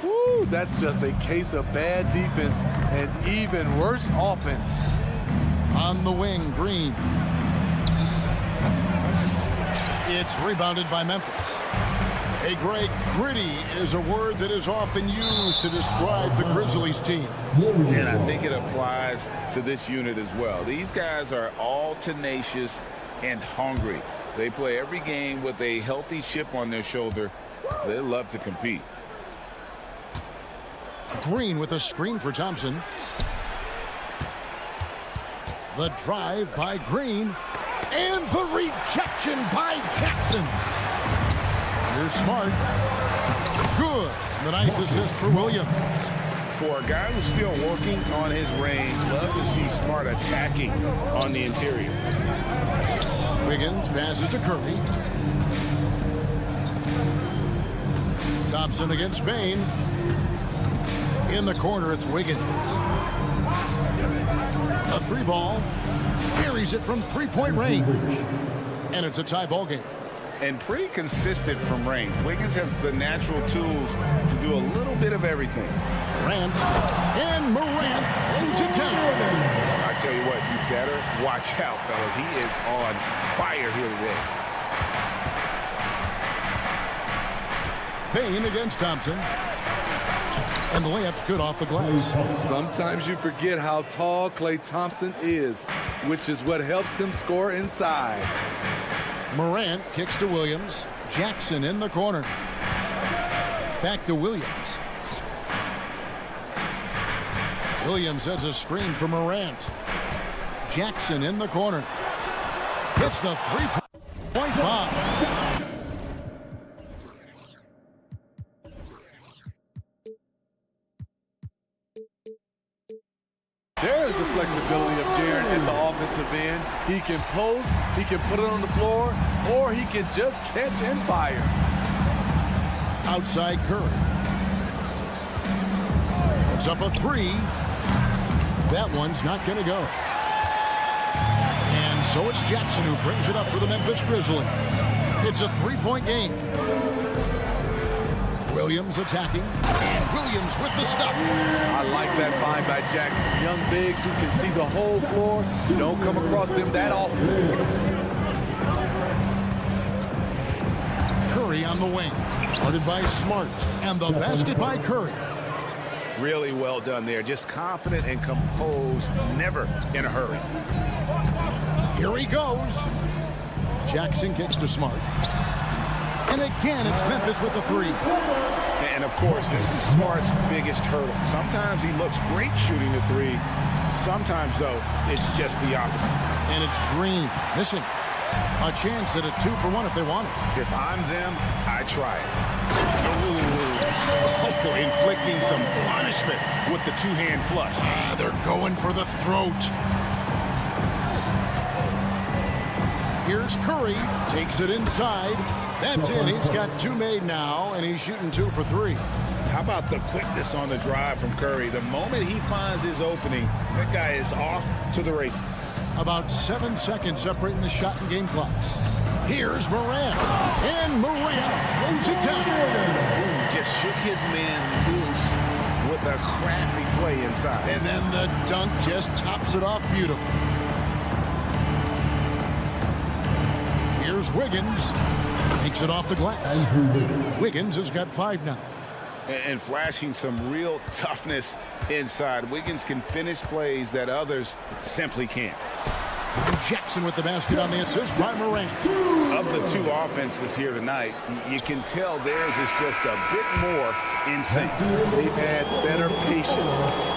Woo, that's just a case of bad defense and even worse offense. On the wing, Green. It's rebounded by Memphis. Hey, Greg, gritty is a word that is often used to describe the Grizzlies team. And I think it applies to this unit as well. These guys are all tenacious and hungry. They play every game with a healthy chip on their shoulder. They love to compete. Green with a screen for Thompson. The drive by Green. And the rejection by Jackson. Here's Smart. Good. The nice assist for Williams. For a guy who's still working on his range, love to see Smart attacking on the interior. Wiggins passes to Curry. Thompson against Bain. In the corner, it's Wiggins. A 3-ball. Buries it from 3-point range. And it's a tie ball game. And pretty consistent from range. Wiggins has the natural tools to do a little bit of everything. Morant. And Morant throws it down. I tell you what, you better watch out, fellas. He is on fire here today. Bain against Thompson. And the layup's good off the glass. Sometimes you forget how tall Klay Thompson is, which is what helps him score inside. Morant kicks to Williams. Jackson in the corner. Back to Williams. Williams has a screen for Morant. Jackson in the corner. Hits the 3-point bomb. There's the flexibility of Jaren at the offensive end. He can post, he can put it on the floor, or he can just catch and fire. Outside Curry. It's up a 3. That one's not going to go. And so it's Jackson who brings it up for the Memphis Grizzlies. It's a 3-point game. Williams attacking, and Williams with the stuff. I like that find by Jackson. Young bigs who can see the whole floor. You don't come across them that often. Curry on the wing, guarded by Smart, and the basket by Curry. Really well done there. Just confident and composed, never in a hurry. Here he goes. Jackson kicks to Smart. And again, it's Memphis with the 3. And, of course, this is Smart's biggest hurdle. Sometimes he looks great shooting the three. Sometimes, though, it's just the opposite. And it's Green missing. A chance at a 2-for-1 if they want it. If I'm them, I try it. Oh, inflicting some punishment with the two-hand flush. They're going for the throat. Here's Curry. Takes it inside. That's it. He's got 2 made now, and he's shooting 2 for 3. How about the quickness on the drive from Curry? The moment he finds his opening, that guy is off to the races. About 7 seconds separating the shot and game clocks. Here's Morant. And Morant throws it down. Ooh, just shook his man loose with a crafty play inside. And then the dunk just tops it off beautifully. Here's Wiggins. Takes it off the glass. Wiggins has got 5 now. And flashing some real toughness inside. Wiggins can finish plays that others simply can't. And Jackson with the basket on the assist by Morant. Of the 2 offenses here tonight, you can tell theirs is just a bit more in sync. They've had better patience,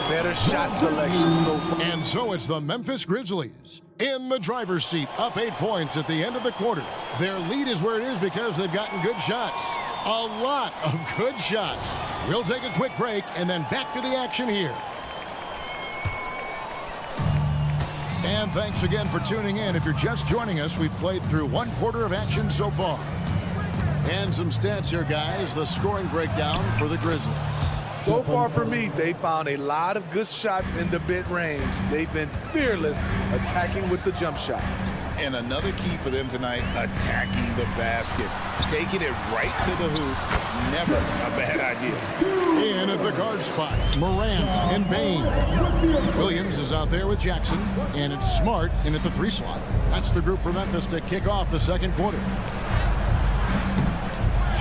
better shot selection so far. And so it's the Memphis Grizzlies in the driver's seat, up 8 points at the end of the quarter. Their lead is where it is because they've gotten good shots. A lot of good shots. We'll take a quick break and then back to the action here. And thanks again for tuning in. If you're just joining us, we've played through 1 quarter of action so far. And some stats here, guys. The scoring breakdown for the Grizzlies. So far for me, they found a lot of good shots in the mid-range. They've been fearless attacking with the jump shot. And another key for them tonight, attacking the basket. Taking it right to the hoop, never a bad idea. In at the guard spots, Morant and Bain. Williams is out there with Jackson, and it's Smart in at the 3 slot. That's the group for Memphis to kick off the second quarter.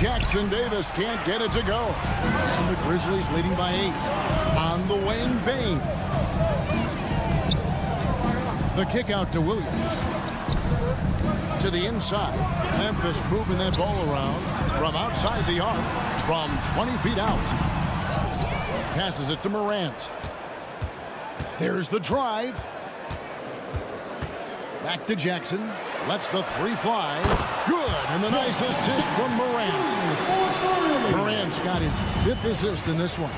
Jackson Davis can't get it to go. And the Grizzlies leading by 8. On the wing, Bain. The kick out to Williams. To the inside. Memphis moving that ball around from outside the arc from 20 feet out. Passes it to Morant. There's the drive. Back to Jackson. Lets the 3 fly. Good. And the nice assist from Morant. Morant's got his 5th assist in this one.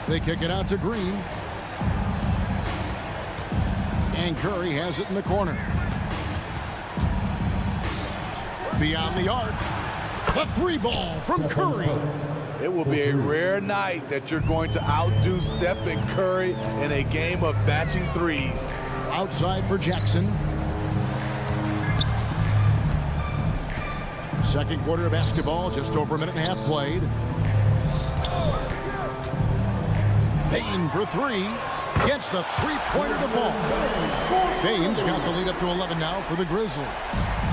They kick it out to Green. And Curry has it in the corner. Beyond the arc. The 3 ball from Curry. It will be a rare night that you're going to outdo Stephen Curry in a game of batching threes. Outside for Jackson. Second quarter of basketball, just over a minute and a half played. Bain for 3. Gets the 3-pointer to fall. Bain's got the lead up to 11 now for the Grizzlies.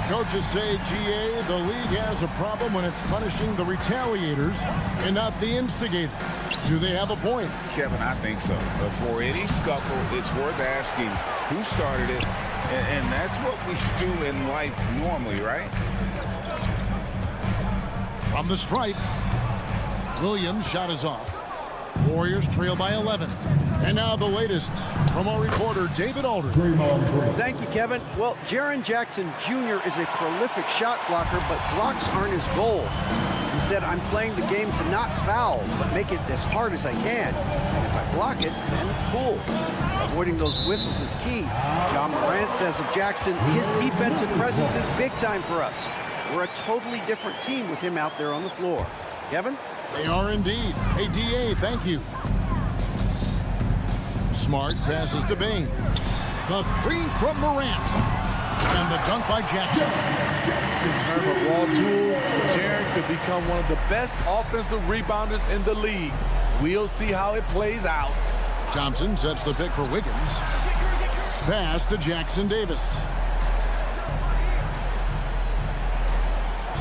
Coaches say, GA, the league has a problem when it's punishing the retaliators and not the instigators. Do they have a point? Kevin, I think so. But for any scuffle, it's worth asking who started it. And that's what we do in life normally, right? From the stripe, Williams' shot is off. Warriors trail by 11. And now the latest from our reporter, David Alder. Thank you, Kevin. Well, Jaren Jackson Jr. is a prolific shot blocker, but blocks aren't his goal. He said, I'm playing the game to not foul, but make it as hard as I can. And if I block it, then cool. Avoiding those whistles is key. John Morant says of Jackson, his defensive presence is big time for us. We're a totally different team with him out there on the floor. Kevin? They are indeed. Hey, DA, thank you. Smart passes to Bain. The 3 from Morant. And the dunk by Jackson. In terms of raw tools, Jaren could become one of the best offensive rebounders in the league. We'll see how it plays out. Thompson sets the pick for Wiggins. Pass to Jackson Davis.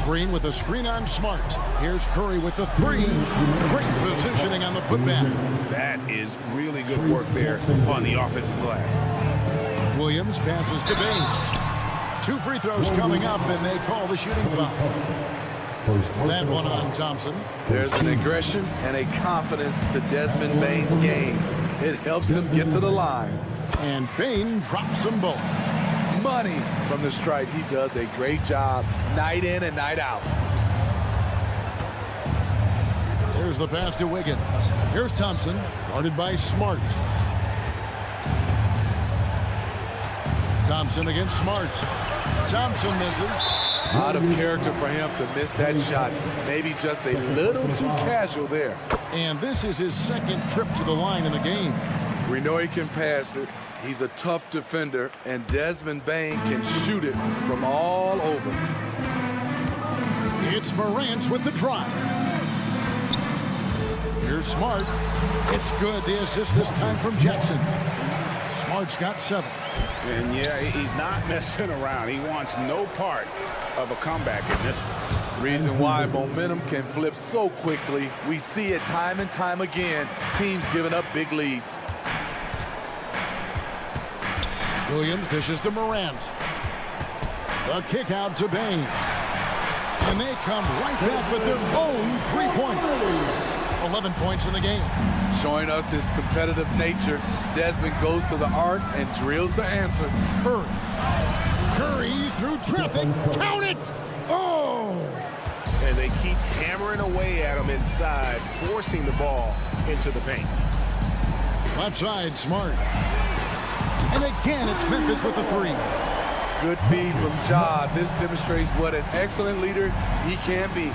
Green with a screen on Smart. Here's Curry with the 3. Great positioning on the putback. That is really good work there on the offensive glass. Williams passes to Bain. 2 free throws coming up, and they call the shooting foul. That one on Thompson. There's an aggression and a confidence to Desmond Bane's game. It helps him get to the line. And Bane drops them both. Money from the stripe. He does a great job night in and night out. Here's the pass to Wiggins. Here's Thompson, guarded by Smart. Thompson against Smart. Thompson misses. Out of character for him to miss that shot. Maybe just a little too casual there. And this is his second trip to the line in the game. We know he can pass it. He's a tough defender, and Desmond Bane can shoot it from all over. It's Morant with the drive. Here's Smart. It's good. The assist this time from Jackson. Smart's got 7. And yeah, he's not messing around. He wants no part of a comeback in this one. Reason why momentum can flip so quickly. We see it time and time again. Teams giving up big leads. Williams dishes to Morant. A kick out to Bane. And they come right back with their own 3-point. 11 points in the game. Showing us his competitive nature. Desmond goes to the arc and drills the answer. Curry. Curry through traffic. Count it! Oh! And they keep hammering away at him inside, forcing the ball into the paint. Left side, Smart. And again, it's Memphis with the 3. Good feed from Ja. This demonstrates what an excellent leader he can be.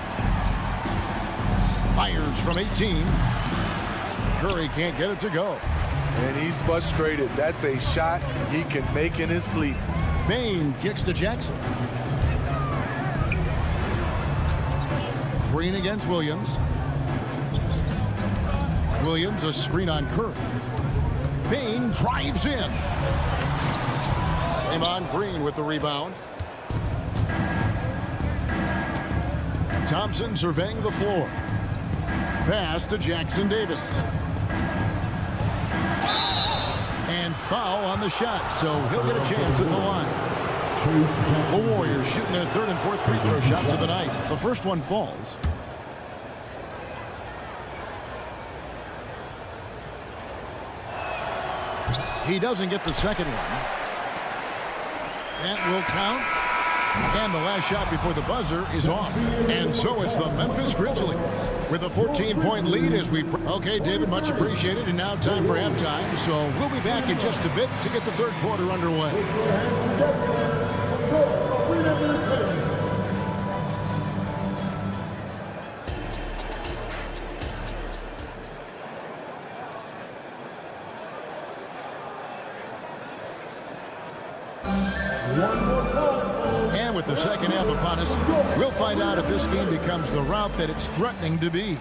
Fires from 18. Curry can't get it to go. And he's frustrated. That's a shot he can make in his sleep. Bane kicks to Jackson. Green against Williams. Williams a screen on Curry. Bane drives in. Draymond Green with the rebound. Thompson surveying the floor. Pass to Jackson Davis. And foul on the shot, so he'll get a chance at the line. The Warriors shooting their 3rd and 4th free throw shots of the night. The first one falls. He doesn't get the second one. That will count. And the last shot before the buzzer is off. And so it's the Memphis Grizzlies with a 14-point lead as we... Okay, David, much appreciated. And now time for halftime. So we'll be back in just a bit to get the 3rd quarter underway. And with the second half upon us, we'll find out if this game becomes the route that it's threatening to be.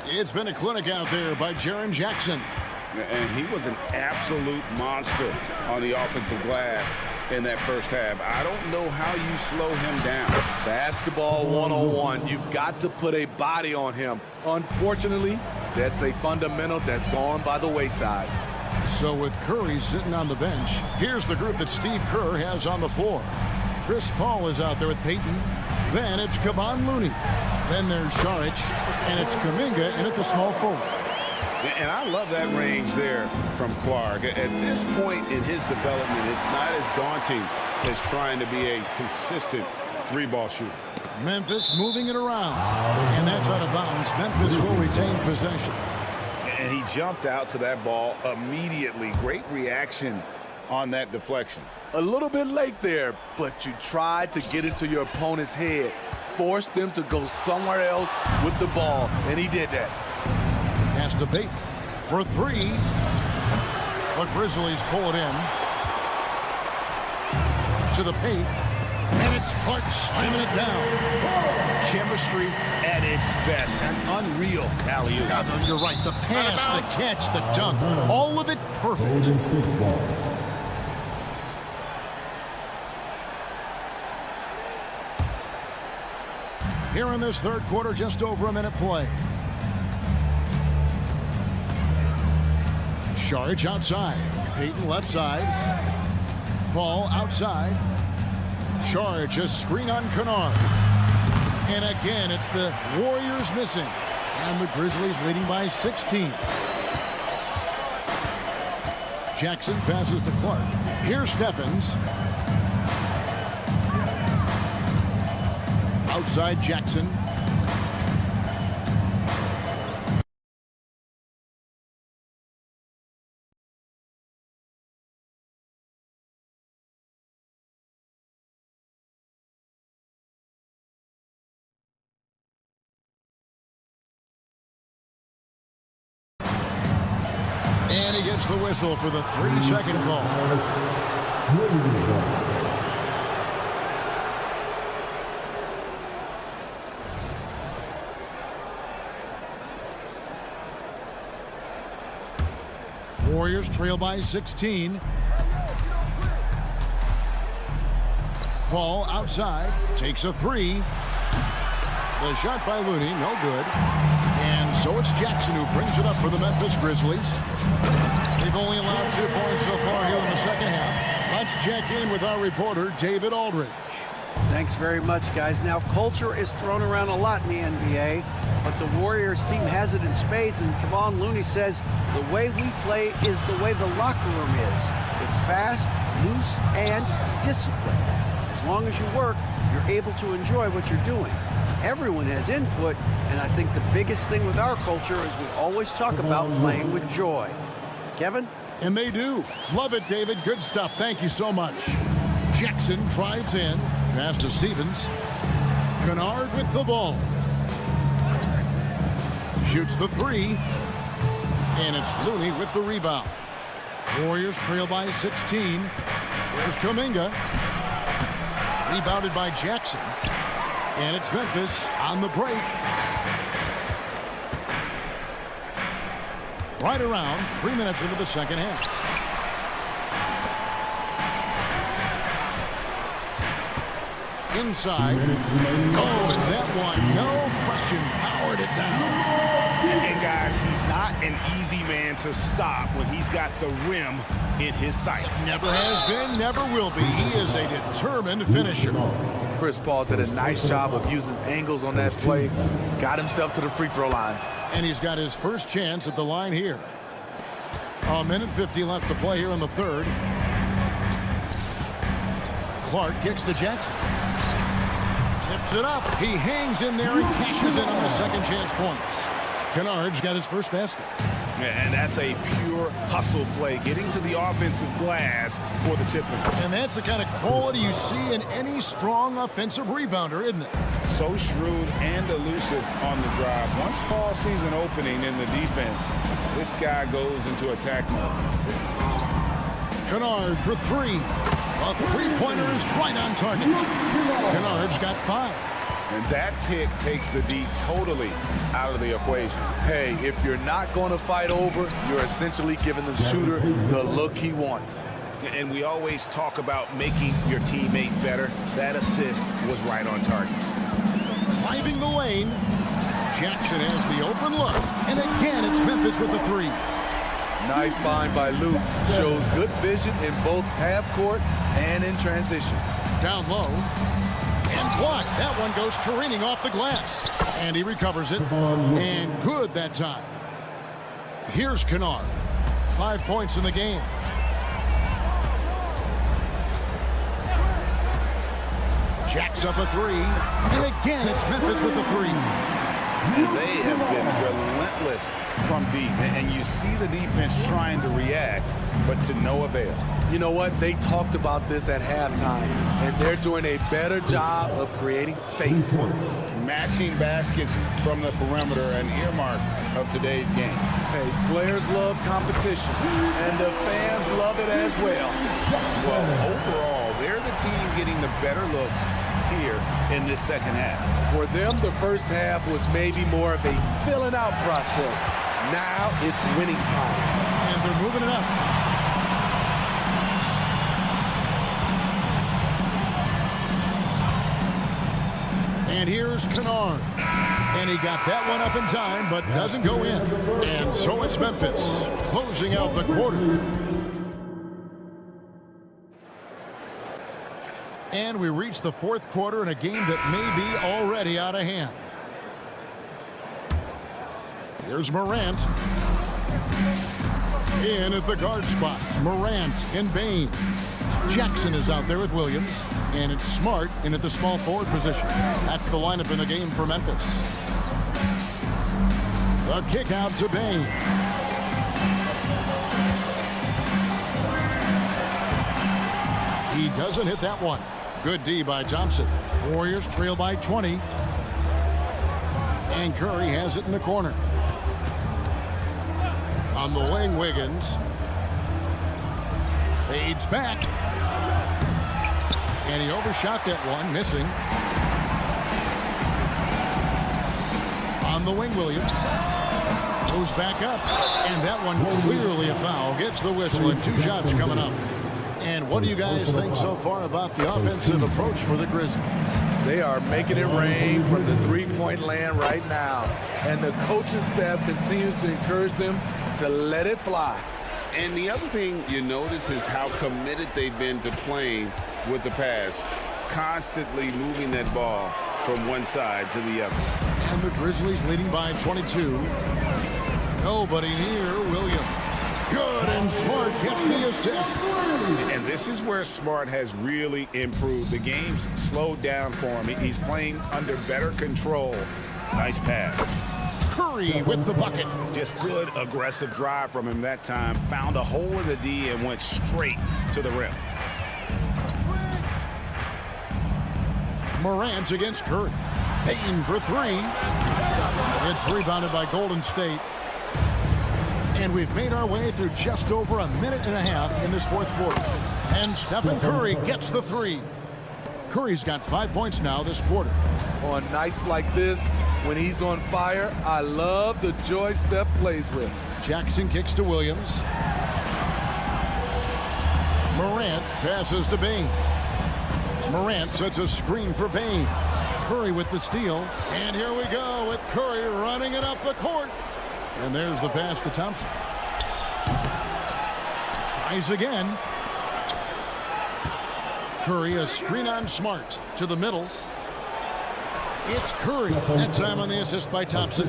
It's been a clinic out there by Jaren Jackson. And he was an absolute monster on the offensive glass in that first half. I don't know how you slow him down. Basketball 101. You've got to put a body on him. Unfortunately, that's a fundamental that's gone by the wayside. So with Curry sitting on the bench, here's the group that Steve Kerr has on the floor. Chris Paul is out there with Peyton. Then it's Kevon Looney. Then there's Saric, and it's Kuminga in at the small forward. And I love that range there from Clark. At this point in his development, it's not as daunting as trying to be a consistent 3-ball shooter. Memphis moving it around. And that's out of bounds. Memphis will retain possession. And he jumped out to that ball immediately. Great reaction on that deflection. A little bit late there, but you tried to get into your opponent's head. Force them to go somewhere else with the ball, and he did that. Pass to Peyton for 3. The Grizzlies pull it in. To the paint. And it's Clark slamming it down. Chemistry at its best. An unreal alley-oop. Yeah, you're right. The pass, the catch, the dunk. All of it perfect. Here in this 3rd quarter, just over a minute play. Saric outside. Peyton left side. Paul outside. Saric a screen on Kennard. And again, it's the Warriors missing. And the Grizzlies leading by 16. Jackson passes to Clark. Here's Steffens. Outside Jackson. And he gets the whistle for the 3-second call. Warriors trail by 16. Paul outside, takes a 3. The shot by Looney, no good. And so it's Jackson who brings it up for the Memphis Grizzlies. They've only allowed 2 points so far here in the second half. Let's check in with our reporter, David Aldridge. Thanks very much, guys. Now, culture is thrown around a lot in the NBA, but the Warriors team has it in spades, and Kevon Looney says the way we play is the way the locker room is. It's fast, loose, and disciplined. As long as you work, you're able to enjoy what you're doing. Everyone has input, and I think the biggest thing with our culture is we always talk about playing with joy. Kevin? And they do. Love it, David. Good stuff. Thank you so much. Jackson drives in. Pass to Stevens. Kennard with the ball. Shoots the 3. And it's Looney with the rebound. Warriors trail by 16. Here's Kuminga. Rebounded by Jackson. And it's Memphis on the break. Right around 3 minutes into the second half. Inside. Oh, and that one, no question, powered it down. And guys, he's not an easy man to stop when he's got the rim in his sights. Never has been, never will be. He is a determined finisher. Chris Paul did a nice job of using angles on that play. Got himself to the free throw line. And he's got his first chance at the line here. A minute 50 left to play here in the third. Clark kicks to Jackson. Tips it up. He hangs in there and cashes in on the second chance points. Kennard's got his first basket. And that's a pure hustle play, getting to the offensive glass for the tip. And that's the kind of quality you see in any strong offensive rebounder, isn't it? So shrewd and elusive on the drive. Once Paul sees an opening in the defense, this guy goes into attack mode. Kennard for 3. A three-pointer is right on target. Kennard's got 5. And that pick takes the D totally out of the equation. Hey, if you're not going to fight over, you're essentially giving the shooter the look he wants. And we always talk about making your teammate better. That assist was right on target. Driving the lane. Jackson has the open look. And again, it's Memphis with the 3. Nice find by Luke. Shows good vision in both half court and in transition. Down low. And blocked. That one goes careening off the glass. And he recovers it. And good that time. Here's Kennard. 5 points in the game. Jacks up a 3. And again, it's Memphis with the 3. And they have been relentless from deep. And you see the defense trying to react, but to no avail. You know what? They talked about this at halftime, and they're doing a better job of creating space. Matching baskets from the perimeter, an earmark of today's game. Hey, players love competition, and the fans love it as well. Well, overall, they're the team getting the better looks here in this second half. For them, the first half was maybe more of a filling out process. Now it's winning time. And they're moving it up. And here's Kennard. And he got that one up in time, but doesn't go in. And so it's Memphis closing out the quarter. And we reach the fourth quarter in a game that may be already out of hand. Here's Morant. In at the guard spot. Morant and Bain. Jackson is out there with Williams. And it's Smart in at the small forward position. That's the lineup in the game for Memphis. The kick out to Bain. He doesn't hit that one. Good D by Thompson. Warriors trail by 20. And Curry has it in the corner. On the wing, Wiggins. Fades back. And he overshot that one, missing. On the wing, Williams. Goes back up. And that one clearly a foul. Gets the whistle and 2 shots coming up. And what do you guys think so far about the offensive approach for the Grizzlies? They are making it rain from the three-point land right now. And the coaching staff continues to encourage them to let it fly. And the other thing you notice is how committed they've been to playing with the pass, constantly moving that ball from one side to the other. And the Grizzlies leading by 22. Nobody near Williams. Good, and Smart gets the assist. And this is where Smart has really improved. The game's slowed down for him. He's playing under better control. Nice pass. Curry with the bucket. Just good, aggressive drive from him that time. Found a hole in the D and went straight to the rim. Morant against Curry. Payton for 3. It's rebounded by Golden State. And we've made our way through just over a minute and a half in this fourth quarter. And Stephen Curry gets the 3. Curry's got 5 points now this quarter. On nights like this, when he's on fire, I love the joy Steph plays with. Jackson kicks to Williams. Morant passes to Bain. Morant sets a screen for Bain. Curry with the steal. And here we go with Curry running it up the court. And there's the pass to Thompson. Tries again. Curry, a screen on Smart to the middle. It's Curry. That time on the assist by Thompson.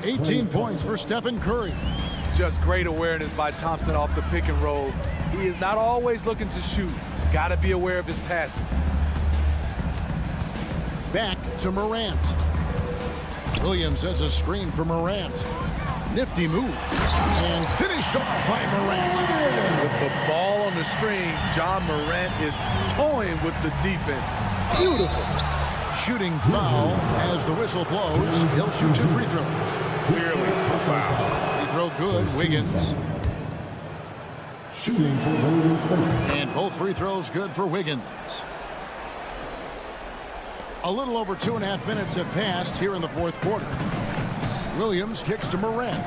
18 points for Stephen Curry. Just great awareness by Thompson off the pick and roll. He is not always looking to shoot. Got to be aware of his passing. Back to Morant. Williams sets a screen for Morant. Nifty move. And finished off by Morant. With the ball on the string, John Morant is toying with the defense. Beautiful. Shooting foul as the whistle blows. He'll shoot 2 free throws. Clearly a foul. Free throw good. Wiggins. Shooting for Golden State. And both free throws good for Wiggins. A little over 2.5 minutes have passed here in the fourth quarter. Williams kicks to Morant.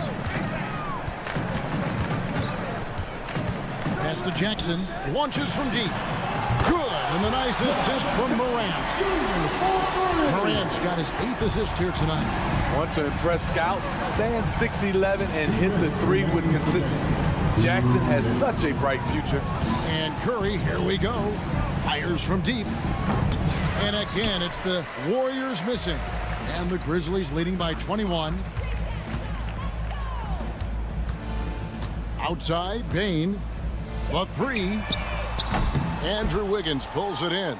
Pass to Jackson. Launches from deep. Good. And the nice assist from Morant. Morant's got his 8th assist here tonight. Want to impress scouts? Stand 6'11" and hit the 3 with consistency. Jackson has such a bright future. And Curry, here we go. Fires from deep. And again, it's the Warriors missing. And the Grizzlies leading by 21. Outside, Bain. The 3. Andrew Wiggins pulls it in.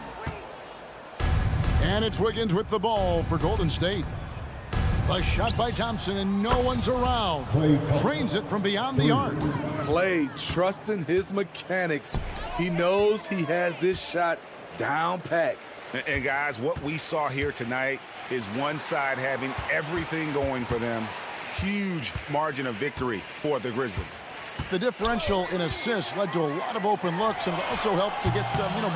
And it's Wiggins with the ball for Golden State. A shot by Thompson, and no one's around. Trains it from beyond the arc. Clay trusting his mechanics. He knows he has this shot down pat. And guys, what we saw here tonight is one side having everything going for them. Huge margin of victory for the Grizzlies. The differential in assists led to a lot of open looks, and it also helped to get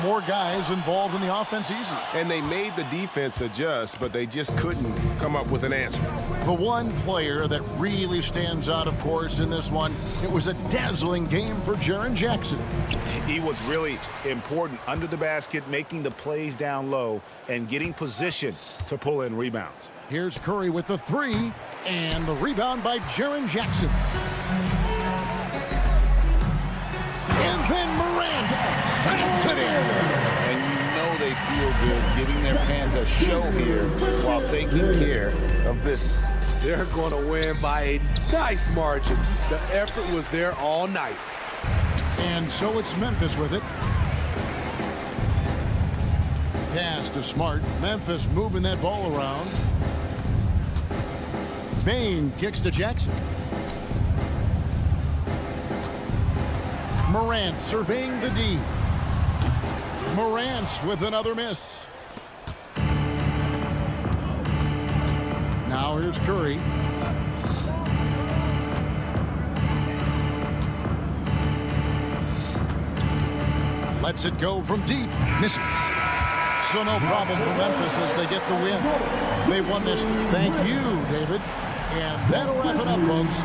more guys involved in the offense easy. And they made the defense adjust, but they just couldn't come up with an answer. The one player that really stands out, of course, in this one, it was a dazzling game for Jaren Jackson. He was really important under the basket, making the plays down low and getting position to pull in rebounds. Here's Curry with the 3, and the rebound by Jaren Jackson. And then Morant. That's it in. And you know feel good, giving their fans a show here while taking care of business. They're going to win by a nice margin. The effort was there all night. And so it's Memphis with it. Pass to Smart. Memphis moving that ball around. Bain kicks to Jackson. Morant surveying the D. Morant with another miss. Now here's Curry. Lets it go from deep. Misses. So no problem for Memphis as they get the win. They won this. Thank you, David. And that'll wrap it up, folks.